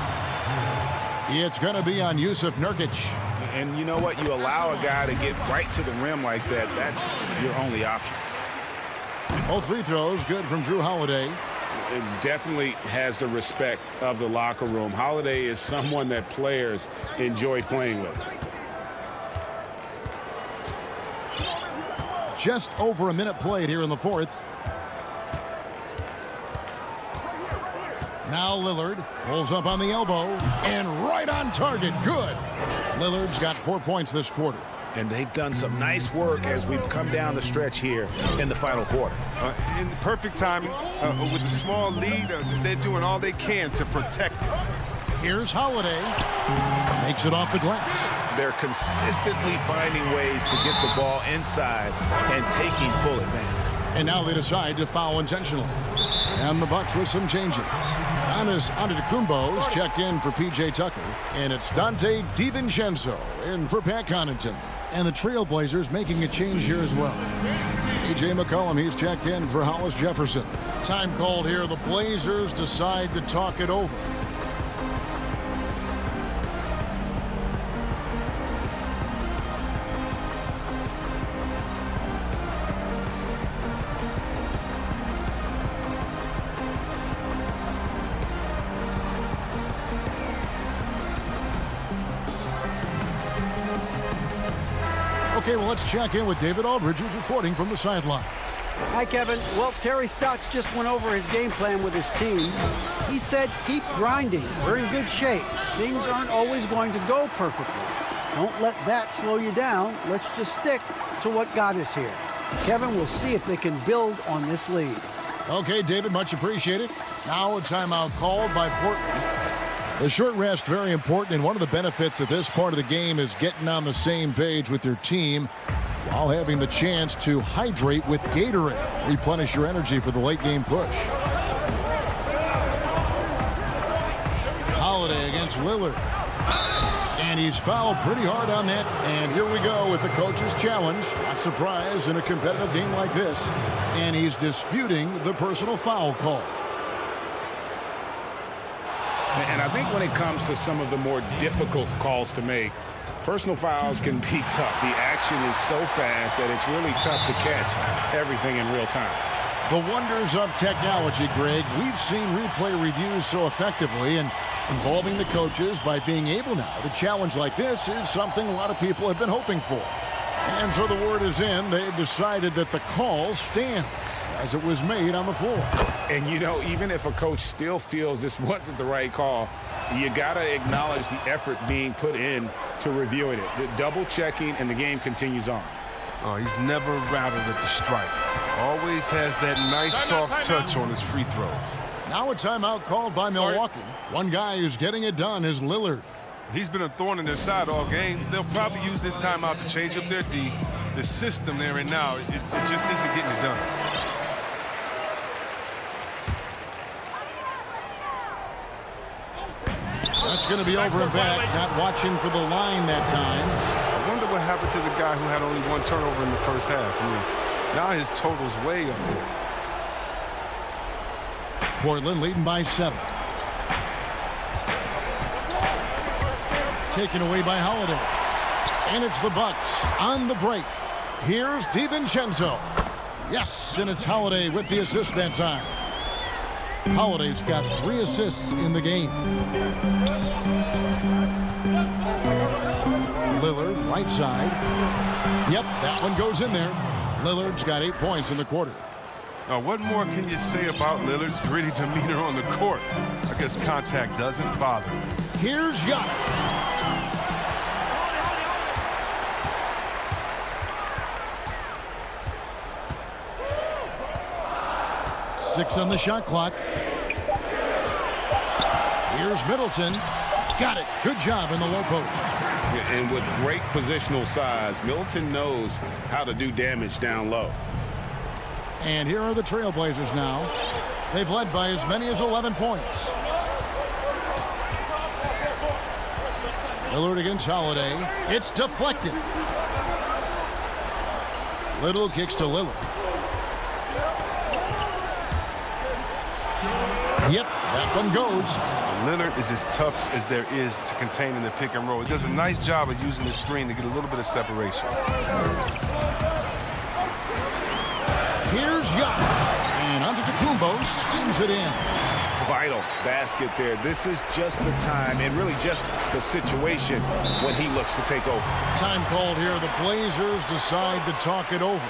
It's going to be on Yusuf Nurkic. And you know what? You allow a guy to get right to the rim like that. That's your only option. Both free throws good from Drew Holiday. It definitely has the respect of the locker room. Holiday is someone that players enjoy playing with. Just over a minute played here in the fourth. Now Lillard pulls up on the elbow and right on target. Good. Lillard's got 4 points this quarter. And they've done some nice work as we've come down the stretch here in the final quarter. In perfect timing, with a small lead, they're doing all they can to protect it. Here's Holiday. Makes it off the glass. They're consistently finding ways to get the ball inside and taking full advantage. And now they decide to foul intentionally. And the Bucks with some changes. Giannis Antetokounmpo's checked in for P.J. Tucker. And it's Dante DiVincenzo in for Pat Connaughton. And the Trailblazers making a change here as well. C.J. McCollum, he's checked in for Hollis Jefferson. Time called here. The Blazers decide to talk it over. Okay, well, let's check in with David Aldridge, who's reporting from the sideline. Hi, Kevin. Well, Terry Stotts just went over his game plan with his team. He said, keep grinding. We're in good shape. Things aren't always going to go perfectly. Don't let that slow you down. Let's just stick to what got us here. Kevin, we'll see if they can build on this lead. Okay, David, much appreciated. Now a timeout called by Portland. The short rest, very important, and one of the benefits of this part of the game is getting on the same page with your team. while having the chance to hydrate with Gatorade. Replenish your energy for the late game push. Holiday against Lillard. And he's fouled pretty hard on that. And here we go with the coach's challenge. Not surprised in a competitive game like this. And he's disputing the personal foul call. And I think when it comes to some of the more difficult calls to make, personal fouls can be tough. The action is so fast that it's really tough to catch everything in real time. The wonders of technology, Greg. We've seen replay reviews so effectively, and involving the coaches by being able now to challenge like this is something a lot of people have been hoping for. And so the word is in. They've decided that the call stands as it was made on the floor. And, you know, even if a coach still feels this wasn't the right call, you got to acknowledge the effort being put in to reviewing it. The double checking, and the game continues on. Oh, he's never rattled at the strike. Always has that nice soft touch on his free throws. Now a timeout called by Milwaukee. One guy who's getting it done is Lillard. He's been a thorn in their side all game. They'll probably use this timeout to change up their D. The system there and now, it just isn't getting it done. That's going to be over and back. Not watching for the line that time. I wonder what happened to the guy who had only one turnover in the first half. I mean, now his total's way up there. Portland leading by 7. Taken away by Holiday. And it's the Bucks on the break. Here's DiVincenzo. Yes, and it's Holiday with the assist that time. Holiday's got 3 assists in the game. Lillard, right side. Yep, that one goes in there. Lillard's got 8 points in the quarter. Now, what more can you say about Lillard's gritty demeanor on the court? I guess contact doesn't bother. Here's Giannis. Six on the shot clock. Here's Middleton. Got it. Good job in the low post. And with great positional size, Middleton knows how to do damage down low. And here are the Trailblazers now. They've led by as many as 11 points. Lillard against Holiday. It's deflected. Little kicks to Lillard. Yep, that one goes. Lillard is as tough as there is to contain in the pick and roll. He does a nice job of using the screen to get a little bit of separation. Here's Giannis. And Antetokounmpo schemes it in. Vital basket there. This is just the time and really just the situation when he looks to take over. Time called here. The Blazers decide to talk it over.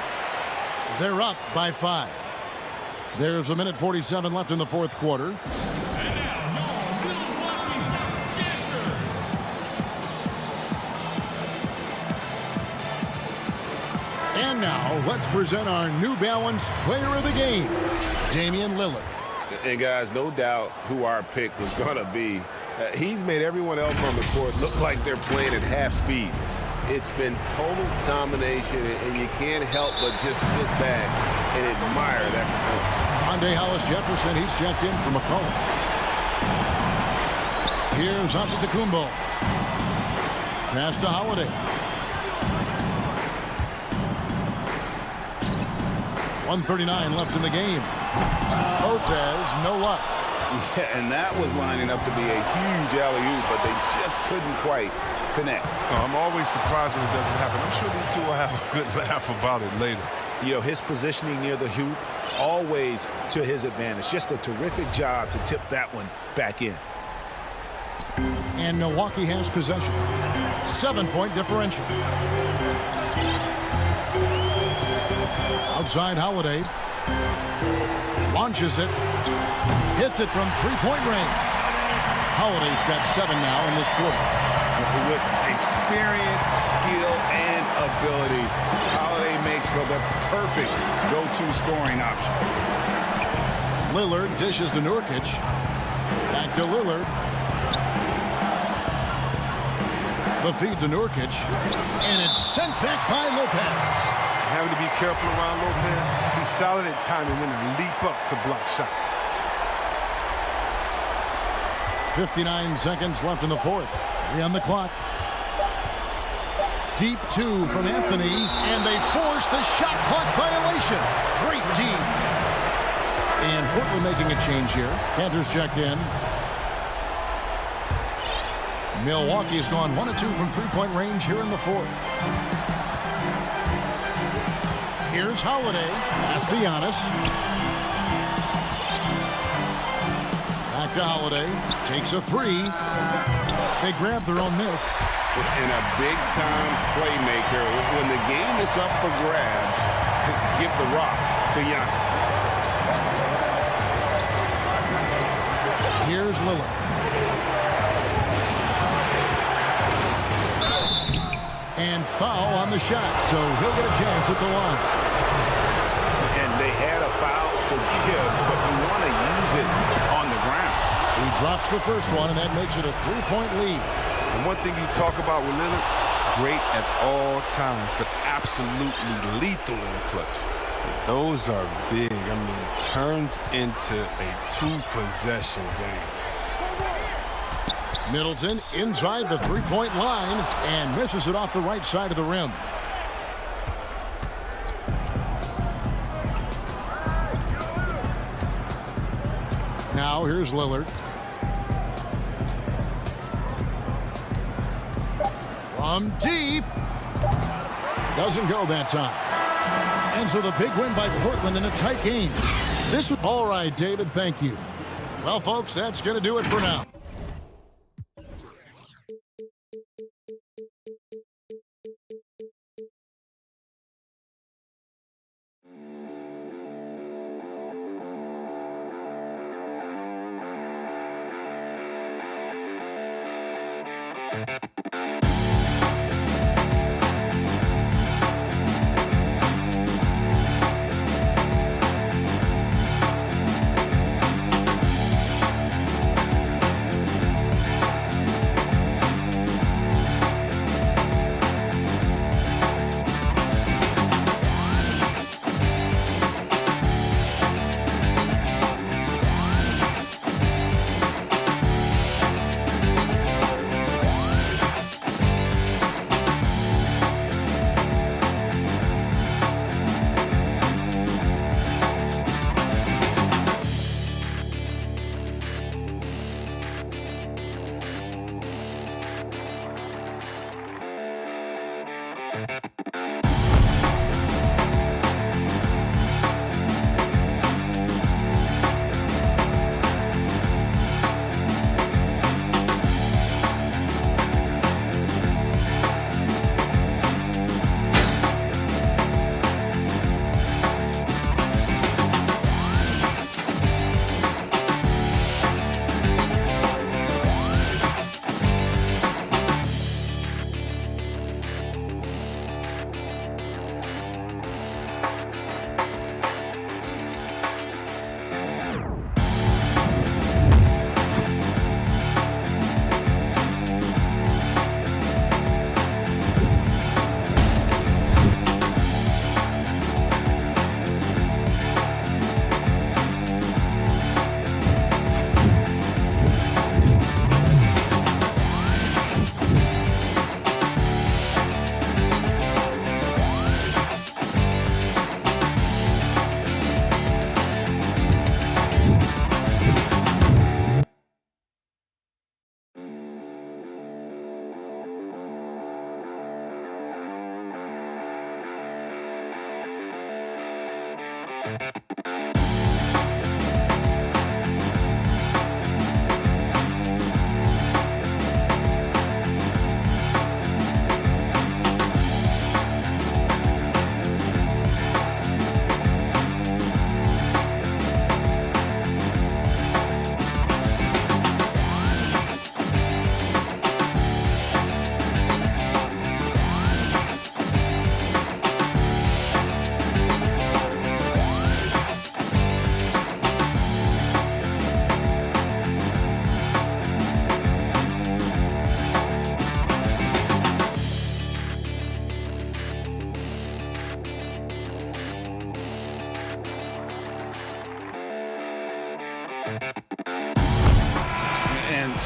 They're up by 5. There's 1:47 left in the fourth quarter. And now let's present our New Balance Player of the Game, Damian Lillard. And guys, no doubt who our pick was going to be. He's made everyone else on the court look like they're playing at half speed. It's been total domination, and you can't help but just sit back and admire that performance. Monday Hollis Jefferson, he's checked in for McCollum. Here's Antetokounmpo. Pass to Holiday. .139 left in the game. Lopez, no luck. Yeah, and that was lining up to be a huge alley-oop, but they just couldn't quite connect. Oh, I'm always surprised when it doesn't happen. I'm sure these two will have a good laugh about it later. You know, his positioning near the hoop, always to his advantage. Just a terrific job to tip that one back in. And Milwaukee has possession. 7-point differential. Outside Holiday. Launches it. Hits it from three-point range. Holiday's got 7 now in this quarter. With experience, skill, and ability, Holiday makes for the perfect go-to scoring option. Lillard dishes to Nurkic. Back to Lillard. The The feed to Nurkic, and it's sent back by Lopez. Having to be careful around Lopez. He's solid at timing when to leap up to block shots. 59 seconds left in the fourth. 3 on the clock. Deep 2 from Anthony, and they force the shot clock violation. Great team. And Portland making a change here. Cantor's checked in. Milwaukee's gone 1 of 2 from three-point range here in the fourth. Here's Holiday. Pass Giannis. Back to Holiday. Takes a 3. They grab their own miss. And a big-time playmaker. When the game is up for grabs, give the rock to Giannis. Here's Lillard. And foul on the shot, so he'll get a chance at the line. And they had a foul to give, but you want to use it on the ground. He drops the first one, and that makes it a 3-point lead. And one thing you talk about with Lillard, great at all times, but absolutely lethal in the clutch. Those are big. I mean, it turns into a 2-possession game. Middleton inside the 3-point line and misses it off the right side of the rim. Now here's Lillard. From deep. Doesn't go that time. And so the big win by Portland in a tight game. This was all right, David. Thank you. Well, folks, that's going to do it for now.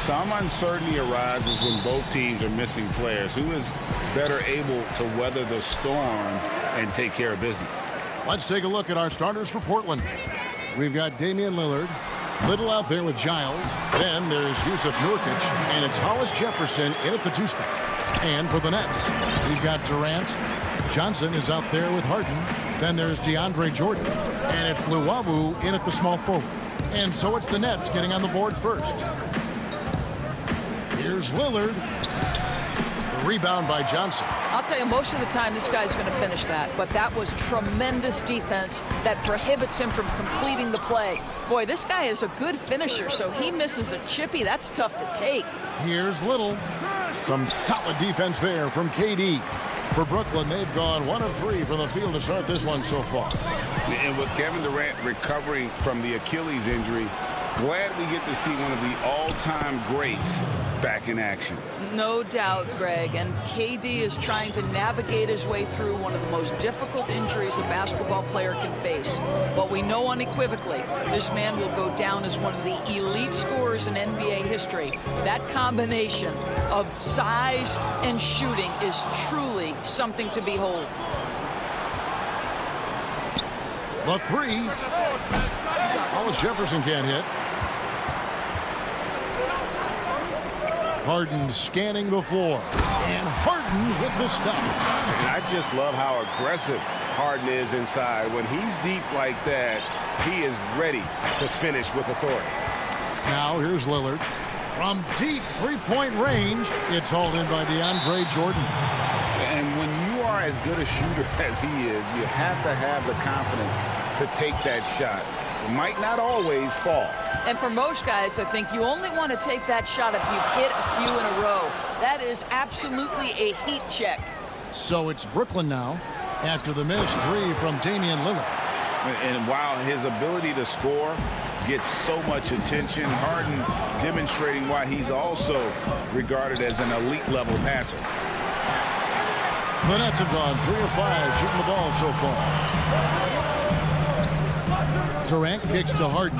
some uncertainty arises when both teams are missing players. Who is better able to weather the storm and take care of business? Let's take a look at our starters for Portland. We've got Damian Lillard, Little out there with Giles. Then there's Yusuf Nurkic, and it's Hollis Jefferson in at the 2 spot. And for the Nets, we've got Durant. Johnson is out there with Harden. Then there's DeAndre Jordan, and it's Luwawu in at the small forward. And so it's the Nets getting on the board first. Here's Lillard. The rebound by Johnson. I'll tell you, most of the time this guy's going to finish that, but that was tremendous defense that prohibits him from completing the play. Boy, this guy is a good finisher, so he misses a chippy. That's tough to take. Here's Little. Some solid defense there from KD. For Brooklyn, they've gone 1 of 3 from the field to start this one so far. And with Kevin Durant recovering from the Achilles injury, glad we get to see one of the all-time greats back in action. No doubt, Greg. And KD is trying to navigate his way through one of the most difficult injuries a basketball player can face. But we know unequivocally this man will go down as one of the elite scorers in NBA history. That combination of size and shooting is truly something to behold. The 3. Hollis Jefferson can't hit. Harden scanning the floor. And Harden with the stop. And I just love how aggressive Harden is inside. When he's deep like that, he is ready to finish with authority. Now here's Lillard. From deep three-point range, it's hauled in by DeAndre Jordan. And when you are as good a shooter as he is, you have to have the confidence to take that shot. It might not always fall. And for most guys, I think you only want to take that shot if you hit a few in a row. That is absolutely a heat check. So it's Brooklyn now after the missed 3 from Damian Lillard. And while his ability to score gets so much attention, Harden demonstrating why he's also regarded as an elite level passer. The Nets have gone 3 of 5 shooting the ball so far. Durant kicks to Harden.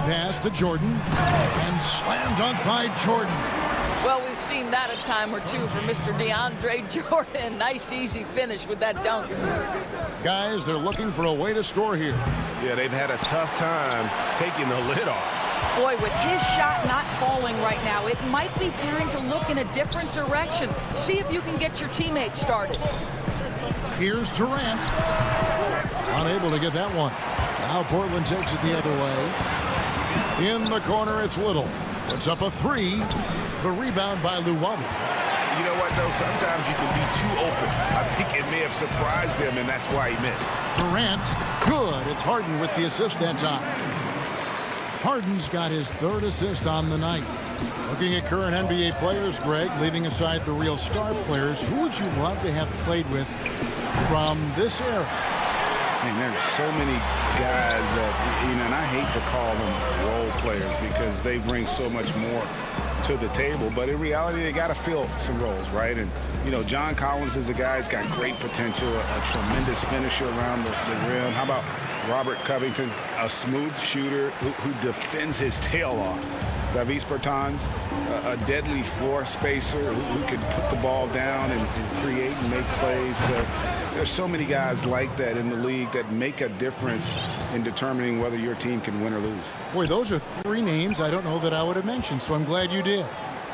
Pass to Jordan. And slam dunk by Jordan. Well, we've seen that a time or two from Mr. DeAndre Jordan. Nice, easy finish with that dunk. Guys, they're looking for a way to score here. Yeah, they've had a tough time taking the lid off. Boy, with his shot not falling right now, it might be time to look in a different direction. See if you can get your teammates started. Here's Durant. Unable to get that one. Now Portland takes it the other way. In the corner, it's Little. Puts up a 3. The rebound by Luwawu. You know what, though? Sometimes you can be too open. I think it may have surprised him, and that's why he missed. Durant, good. It's Harden with the assist that time. Harden's got his 3rd assist on the night. Looking at current NBA players, Greg, leaving aside the real star players, who would you love to have played with from this era? And there's so many guys that, you know, and I hate to call them role players because they bring so much more to the table. But in reality, they got to fill some roles, right? And, you know, John Collins is a guy who's got great potential, a tremendous finisher around the rim. How about Robert Covington, a smooth shooter who defends his tail off? Davis Bertans, a deadly floor spacer who can put the ball down and create and make plays. There's so many guys like that in the league that make a difference in determining whether your team can win or lose. Boy, those are 3 names I don't know that I would have mentioned, so I'm glad you did.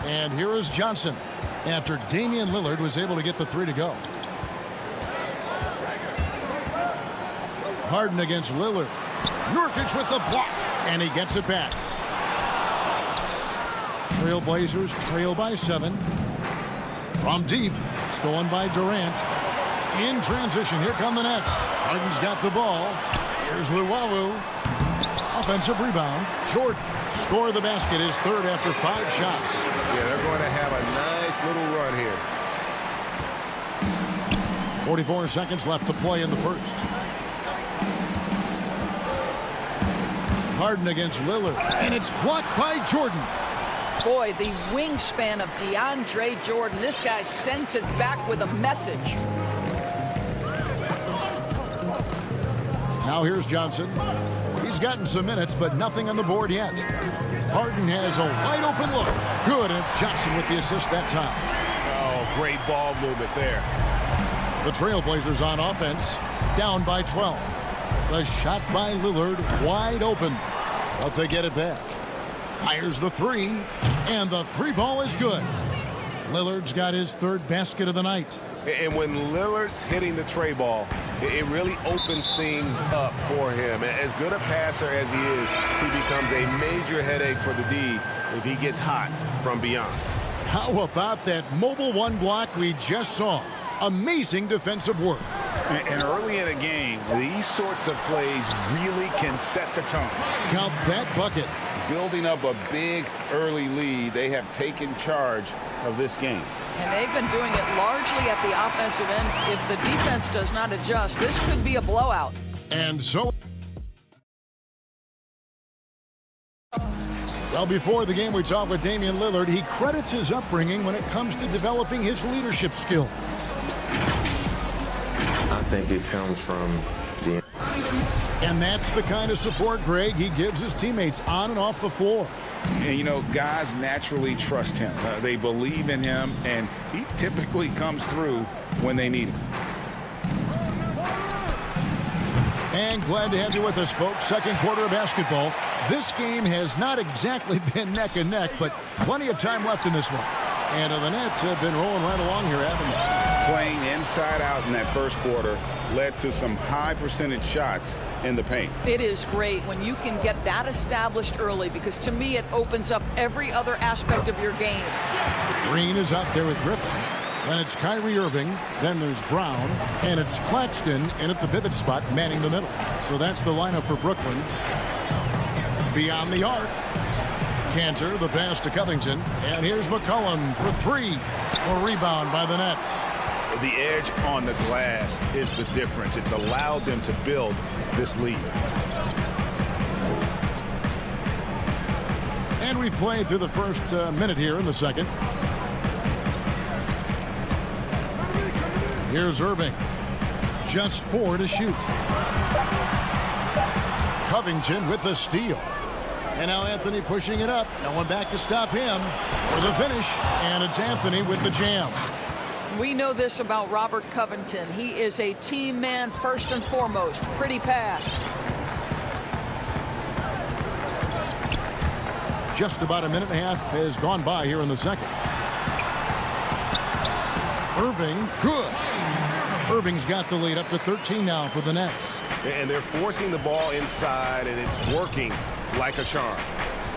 And here is Johnson after Damian Lillard was able to get the 3 to go. Harden against Lillard. Nurkic with the block, and he gets it back. Trailblazers trail by 7. From deep, stolen by Durant. In transition, here come the Nets. Harden's got the ball. Here's Luwawu. Offensive rebound. Jordan score the basket, his 3rd after 5 shots. Yeah, they're going to have a nice little run here. 44 seconds left to play in the first. Harden against Lillard, and it's blocked by Jordan. Boy, the wingspan of DeAndre Jordan. This guy sends it back with a message. Now here's Johnson. He's gotten some minutes, but nothing on the board yet. Harden has a wide open look. Good, and it's Johnson with the assist that time. Oh, great ball movement there. The Trailblazers on offense, down by 12. The shot by Lillard, wide open. But they get it back. Fires the three, and the three ball is good. Lillard's got his third basket of the night. And when Lillard's hitting the tray ball, it really opens things up for him. As good a passer as he is, he becomes a major headache for the D if he gets hot from beyond. How about that mobile one block we just saw? Amazing defensive work. And early in a game, these sorts of plays really can set the tone. Count that bucket. Building up a big early lead, they have taken charge of this game. And they've been doing it largely at the offensive end. If the defense does not adjust, this could be a blowout. And so, well, before the game we talked with Damian Lillard. He credits his upbringing when it comes to developing his leadership skills. I think it comes from the... And that's the kind of support, Greg, he gives his teammates on and off the floor. And, you know, guys naturally trust him. They believe in him, and he typically comes through when they need him. And glad to have you with us, folks. Second quarter of basketball. This game has not exactly been neck and neck, but plenty of time left in this one. And the Nets have been rolling right along here, haven't they? Playing inside out in that first quarter led to some high percentage shots in the paint. It is great when you can get that established early, because to me it opens up every other aspect of your game. Green is out there with Griffin. Then it's Kyrie Irving. Then there's Brown. And it's Claxton in at the pivot spot, manning the middle. So that's the lineup for Brooklyn. Beyond the arc. Cantor, the pass to Covington. And here's McCollum for three. A rebound by the Nets. The edge on the glass is the difference. It's allowed them to build this lead. And we've played through the first minute here in the second. Here's Irving. Just 4 to shoot. Covington with the steal. And now Anthony pushing it up. No one back to stop him for the finish. And it's Anthony with the jam. We know this about Robert Covington. He is a team man first and foremost. Pretty pass. Just about a minute and a half has gone by here in the second. Irving, good. Irving's got the lead up to 13 now for the Nets. And they're forcing the ball inside, and it's working like a charm.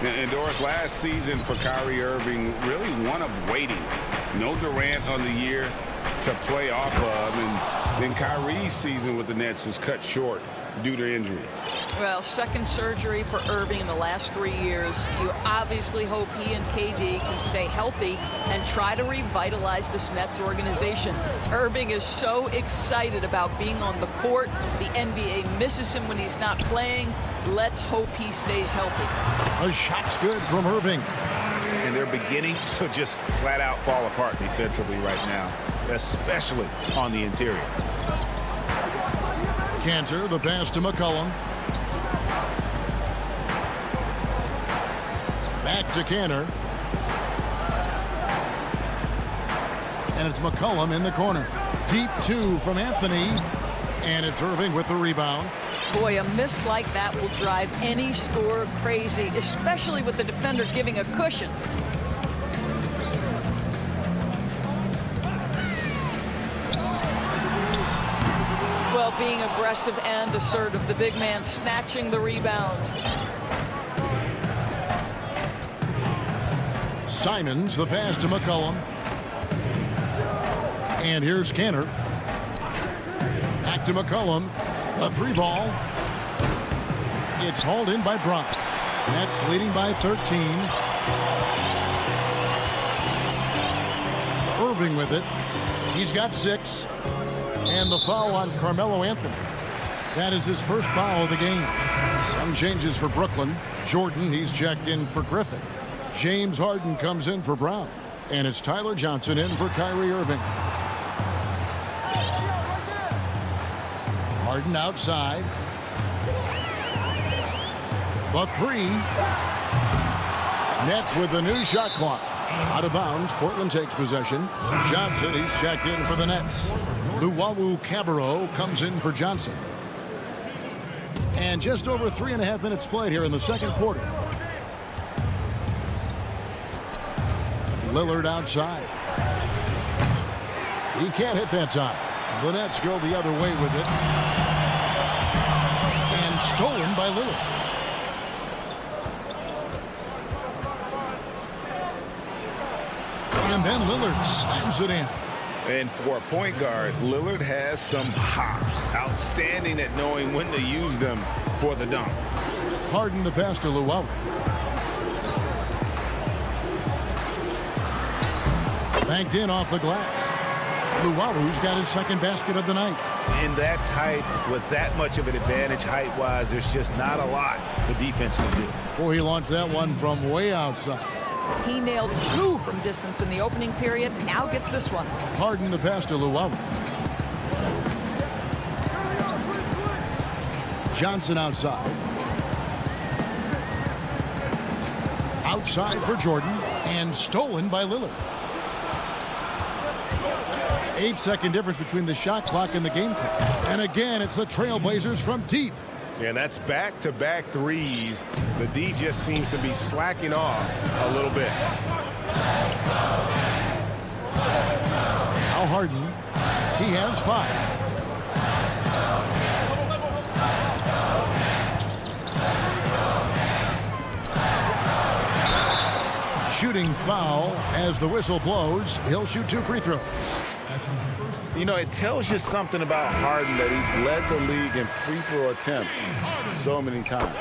And Doris, last season for Kyrie Irving, really one of waiting. No Durant on the year to play off of, and then Kyrie's season with the Nets was cut short due to injury. Well, second surgery for Irving in the last 3 years. You obviously hope he and KD can stay healthy and try to revitalize this Nets organization. Irving is so excited about being on the court. The NBA misses him when he's not playing. Let's hope he stays healthy. A shot's good from Irving. And they're beginning to just flat out fall apart defensively right now, especially on the interior. Cantor, the pass to McCollum. Back to Cantor. And it's McCollum in the corner. Deep 2 from Anthony. And it's Irving with the rebound. Boy, a miss like that will drive any scorer crazy, especially with the defender giving a cushion. Well, being aggressive and assertive, the big man snatching the rebound. Simons, the pass to McCollum. And here's Cantor. Back to McCollum. A 3-ball. It's hauled in by Brock. Nets leading by 13. Irving with it. He's got 6. And the foul on Carmelo Anthony. That is his first foul of the game. Some changes for Brooklyn. Jordan, he's checked in for Griffin. James Harden comes in for Brown. And it's Tyler Johnson in for Kyrie Irving. Harden outside. The 3. Nets with the new shot clock. Out of bounds, Portland takes possession. Johnson, he's checked in for the Nets. Luwawu Cabarro comes in for Johnson. And just over 3.5 minutes played here in the second quarter. Lillard outside. He can't hit that time. The Nets go the other way with it. And stolen by Lillard. And then Lillard slams it in. And for a point guard, Lillard has some hops. Outstanding at knowing when to use them for the dunk. Harden the pass to Luwawu. Banked in off the glass. Luwawu's got his second basket of the night. In that height, with that much of an advantage height-wise, there's just not a lot the defense can do. Boy, he launched that one from way outside. He nailed 2 from distance in the opening period. Now gets this one. Harden the pass to Luwawu. Johnson outside. Outside for Jordan. And stolen by Lillard. 8-second difference between the shot clock and the game clock. And again, it's the Trailblazers from deep. And that's back-to-back threes. The D just seems to be slacking off a little bit. Now Harden. He has 5. Shooting foul as the whistle blows. He'll shoot 2 free throws. You know, it tells you something about Harden that he's led the league in free throw attempts so many times.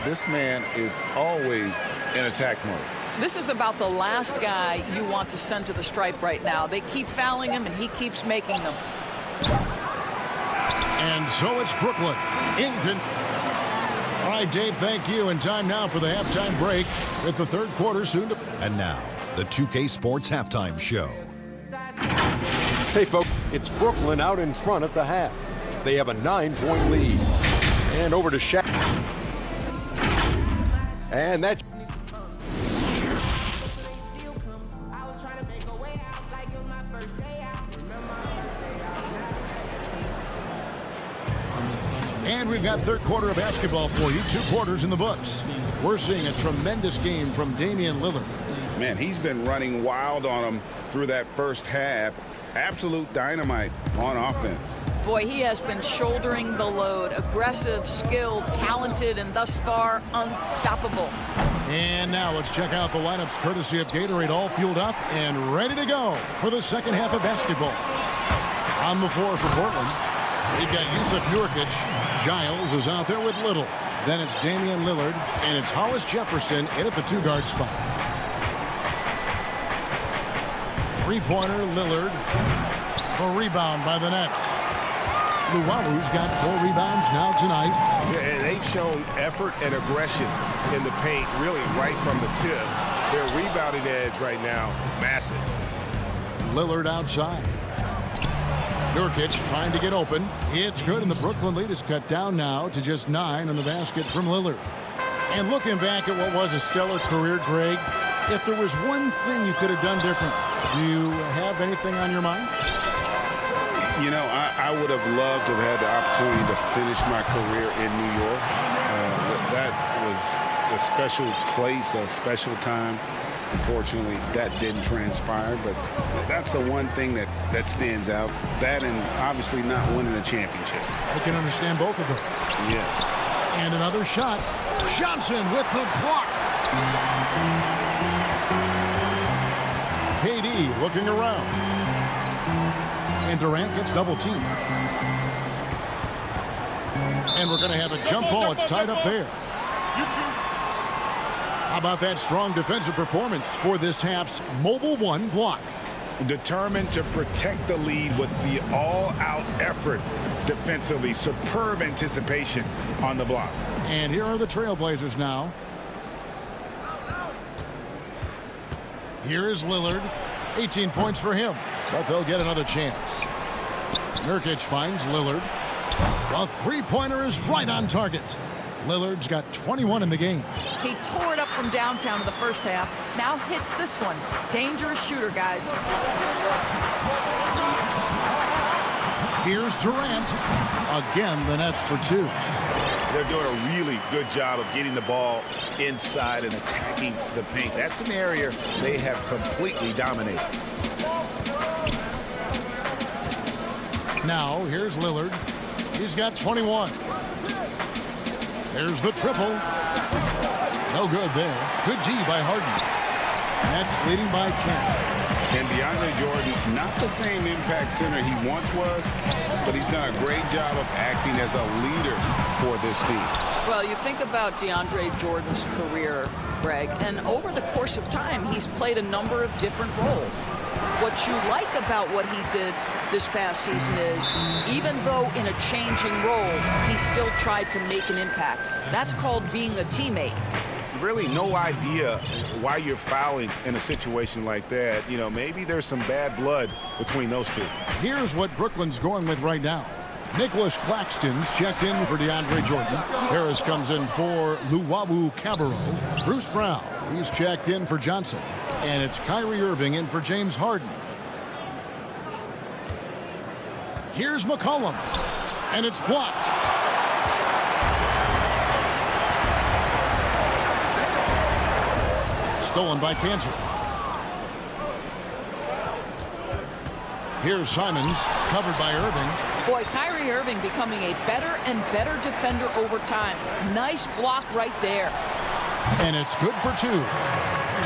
This man is always in attack mode. This is about the last guy you want to send to the stripe right now. They keep fouling him, and he keeps making them. And so it's Brooklyn. All right, Dave, thank you. And time now for the halftime break with the third quarter soon to... And now, the 2K Sports Halftime Show. Hey, folks, it's Brooklyn out in front at the half. They have a 9-point lead. And over to Shaq. And that... And we've got third quarter of basketball for you. 2 quarters in the books. We're seeing a tremendous game from Damian Lillard. Man, he's been running wild on him through that first half. Absolute dynamite on offense. Boy, he has been shouldering the load. Aggressive, skilled, talented, and thus far unstoppable. And now let's check out the lineups courtesy of Gatorade, all fueled up and ready to go for the second half of basketball. On the floor for Portland, we've got Yusuf Nurkic. Giles is out there with Little. Then it's Damian Lillard, and it's Hollis Jefferson in at the 2-guard spot. Three-pointer, Lillard. A rebound by the Nets. Luwawu's got 4 rebounds now tonight. Yeah, and they've shown effort and aggression in the paint, really right from the tip. Their rebounding edge right now, massive. Lillard outside. Nurkic trying to get open. It's good, and the Brooklyn lead is cut down now to just 9 on the basket from Lillard. And looking back at what was a stellar career, Greg, if there was one thing you could have done different, do you have anything on your mind? You know, I would have loved to have had the opportunity to finish my career in New York. That was a special place, a special time. Unfortunately, that didn't transpire, but that's the one thing that stands out. That and obviously not winning a championship. I can understand both of them. Yes. And another shot. Johnson with the block. KD looking around. And Durant gets double teamed. And we're going to have a jump ball. It's tied up there. How about that strong defensive performance for this half's Mobile One block? Determined to protect the lead with the all-out effort defensively. Superb anticipation on the block. And here are the Trailblazers now. Here is Lillard. 18 points for him, but they'll get another chance. Nurkic finds Lillard. A three-pointer is right on target. Lillard's got 21 in the game. He tore it up from downtown in the first half. Now hits this one. Dangerous shooter, guys. Here's Durant. Again, the Nets for 2. They're doing a really good job of getting the ball inside and attacking the paint. That's an area they have completely dominated. Now, here's Lillard. He's got 21. There's the triple. No good there. Good D by Harden. Nets leading by 10. And DeAndre Jordan, not the same impact center he once was, but he's done a great job of acting as a leader for this team. Well, you think about DeAndre Jordan's career, Greg, and over the course of time, he's played a number of different roles. What you like about what he did this past season is, even though in a changing role, he still tried to make an impact. That's called being a teammate. Really no idea why you're fouling in a situation like that. You know, maybe there's some bad blood between those two. Here's what Brooklyn's going with right now. Nicholas Claxton's checked in for DeAndre Jordan. Harris comes in for Luwawu Cabarro. Bruce Brown, he's checked in for Johnson. And it's Kyrie Irving in for James Harden. Here's McCollum. And it's blocked. Stolen by Cantor. Here's Simons, covered by Irving. Boy, Kyrie Irving becoming a better and better defender over time. Nice block right there. And it's good for 2.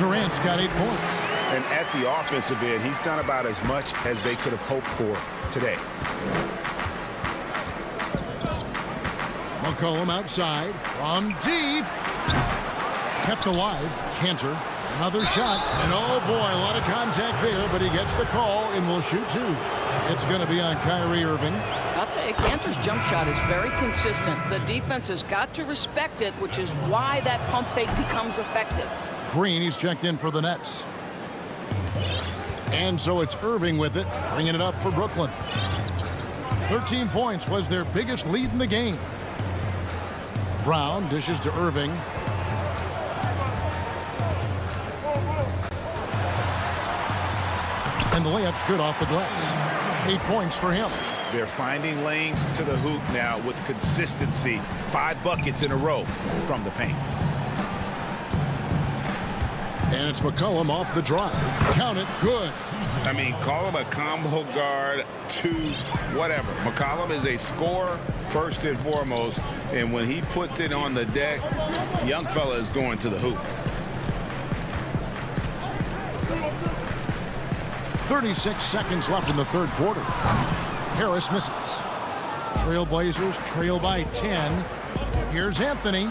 Durant's got 8 points. And at the offensive end, he's done about as much as they could have hoped for today. McCollum outside from deep. Kept alive. Cantor. Another shot. And oh boy, a lot of contact there, but he gets the call and will shoot 2. It's going to be on Kyrie Irving. I'll tell you, Cantor's jump shot is very consistent. The defense has got to respect it, which is why that pump fake becomes effective. Green, he's checked in for the Nets. And so it's Irving with it, bringing it up for Brooklyn. 13 points was their biggest lead in the game. Brown dishes to Irving. And the layup's good off the glass. 8 points for him. They're finding lanes to the hoop now with consistency. 5 buckets in a row from the paint. And it's McCollum off the drive. Count it. Good. I mean, call him a combo guard to whatever. McCollum is a scorer first and foremost. And when he puts it on the deck, young fella is going to the hoop. 36 seconds left in the third quarter. Harris misses. Trailblazers trail by 10. Here's Anthony.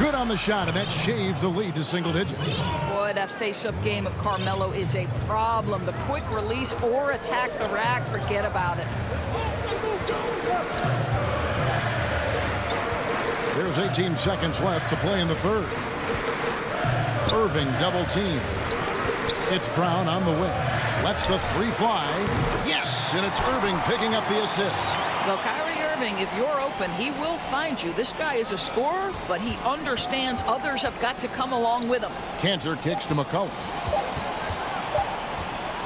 Good on the shot, and that shaves the lead to single digits. Boy, that face-up game of Carmelo is a problem. The quick release or attack the rack, forget about it. There's 18 seconds left to play in the third. Irving double team. It's Brown on the wing. Lets the 3 fly. Yes, and it's Irving picking up the assist. Well, Kyrie Irving, if you're open, he will find you. This guy is a scorer, but he understands others have got to come along with him. Cantor kicks to McCollum.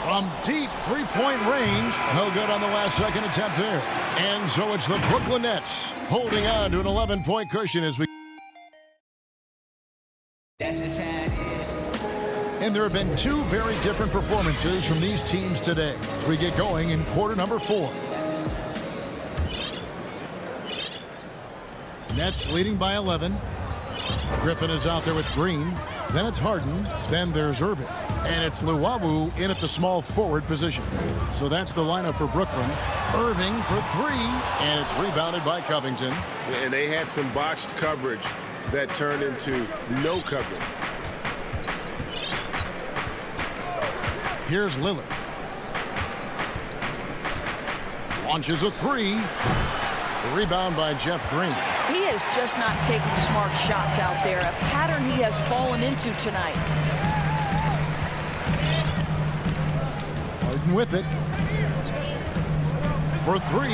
From deep 3-point range. No good on the last second attempt there. And so it's the Brooklyn Nets holding on to an 11-point cushion as we... And there have been 2 very different performances from these teams today as we get going in quarter number 4. Nets leading by 11. Griffin is out there with Green. Then it's Harden. Then there's Irving. And it's Luwawu in at the small forward position. So that's the lineup for Brooklyn. Irving for 3. And it's rebounded by Covington. And they had some botched coverage that turned into no coverage. Here's Lillard. Launches a 3. Rebound by Jeff Green. He is just not taking smart shots out there. A pattern he has fallen into tonight. Harden with it. For 3.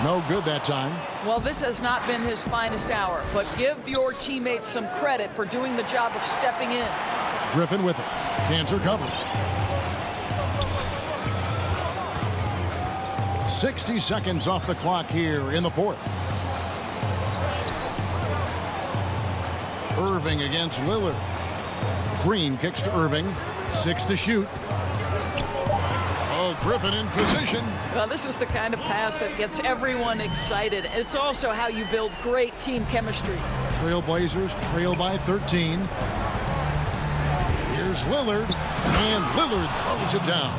No good that time. Well, this has not been his finest hour, but give your teammates some credit for doing the job of stepping in. Griffin with it. Cancer covered. 60 seconds off the clock here in the fourth. Irving against Lillard. Green kicks to Irving. 6 to shoot. Oh, Griffin in position. Well, this is the kind of pass that gets everyone excited. It's also how you build great team chemistry. Trailblazers trail by 13. Here's Lillard, and Lillard throws it down.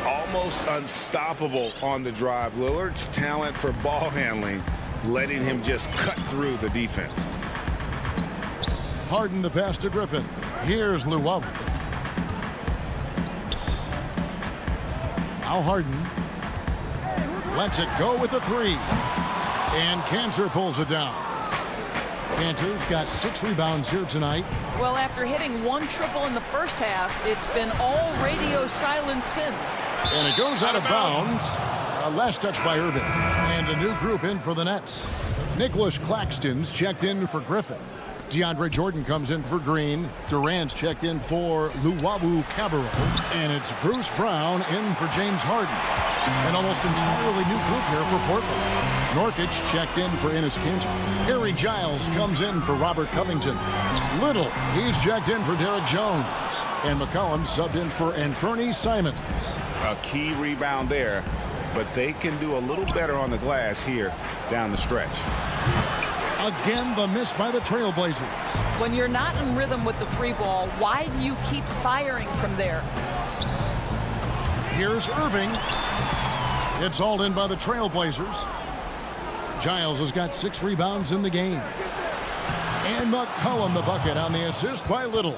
Almost unstoppable on the drive. Lillard's talent for ball handling, letting him just cut through the defense. Harden the pass to Griffin. Here's Luwawu. Now Harden lets it go with a three. And Cantor pulls it down. Cantor's got 6 rebounds here tonight. Well, after hitting 1 triple in the first half, it's been all radio silence since. And it goes out of bounds. A last touch by Irving. And a new group in for the Nets. Nicholas Claxton's checked in for Griffin. DeAndre Jordan comes in for Green. Durant's checked in for Luwawu Cabarrot. And it's Bruce Brown in for James Harden. An almost entirely new group here for Portland. Nurkic checked in for Enes Kanter. Harry Giles comes in for Robert Covington. Little, he's checked in for Derek Jones. And McCollum subbed in for Anthony Simons. A key rebound there, but they can do a little better on the glass here down the stretch. Again, the miss by the Trailblazers. When you're not in rhythm with the 3 ball, why do you keep firing from there? Here's Irving. It's hauled in by the Trailblazers. Giles has got 6 rebounds in the game. And McCollum the bucket on the assist by Little.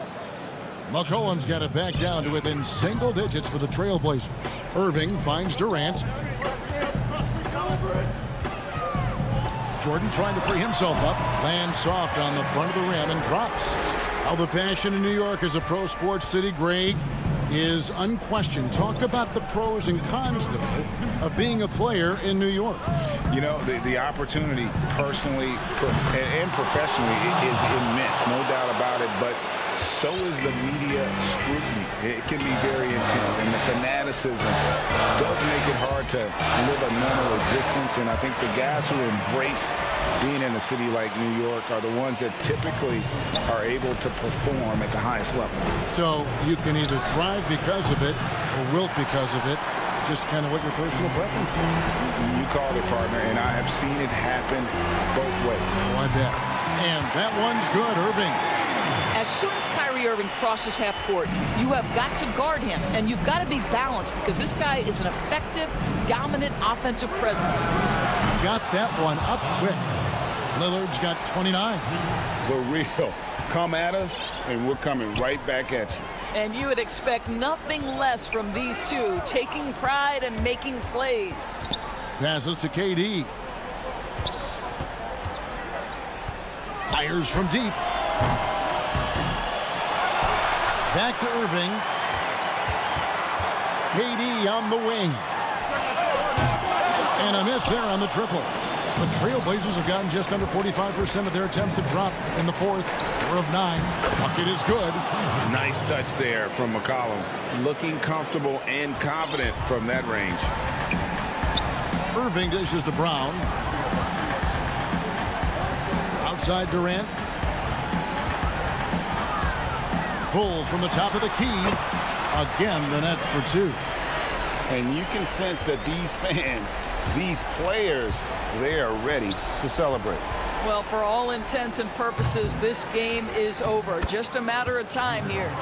McCollum's got it back down to within single digits for the Trailblazers. Irving finds Durant. Jordan trying to free himself up. Lands soft on the front of the rim and drops. How the passion in New York is a pro sports city, Greg, is unquestioned. Talk about the pros and cons, though, of being a player in New York. You know, the opportunity personally and professionally is immense, no doubt about it, but so is the media scrutiny. It can be very intense, and the fanaticism does make it hard to live a normal existence, and I think the guys who embrace being in a city like New York are the ones that typically are able to perform at the highest level. So you can either thrive because of it or wilt because of it. Just kind of what your personal preference is. You called it, partner, and I have seen it happen both ways. Oh, I bet. And that one's good, Irving. As soon as Kyrie Irving crosses half court, you have got to guard him, and you've got to be balanced because this guy is an effective, dominant offensive presence. Got that one up quick. Lillard's got 29. The real. Come at us, and we're coming right back at you. And you would expect nothing less from these two, taking pride and making plays. Passes to KD. Fires from deep. Back to Irving. KD on the wing. And a miss there on the triple. The Trailblazers have gotten just under 45% of their attempts to drop in the fourth. 4 of 9. Bucket is good. Nice touch there from McCollum. Looking comfortable and confident from that range. Irving dishes to Brown. Outside Durant. Pulls from the top of the key. Again, the Nets for 2. And you can sense that these fans, these players, they are ready to celebrate. Well, for all intents and purposes, this game is over. Just a matter of time here.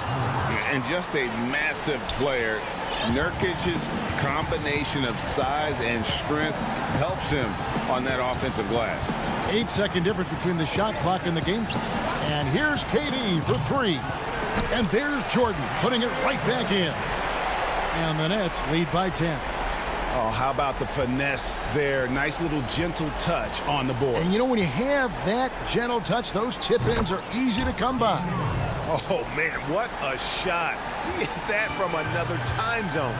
And just a massive player. Nurkic's combination of size and strength helps him on that offensive glass. 8-second difference between the shot clock and the game clock. And here's KD for 3. And there's Jordan putting it right back in. And the Nets lead by 10. Oh, how about the finesse there? Nice little gentle touch on the board. And you know, when you have that gentle touch, those tip-ins are easy to come by. Oh, man, what a shot. He hit that from another time zone.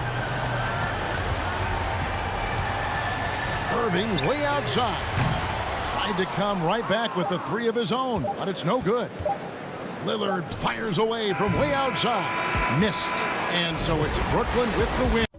Irving way outside. Tried to come right back with the three of his own, but it's no good. Lillard fires away from way outside. Missed. And so it's Brooklyn with the win.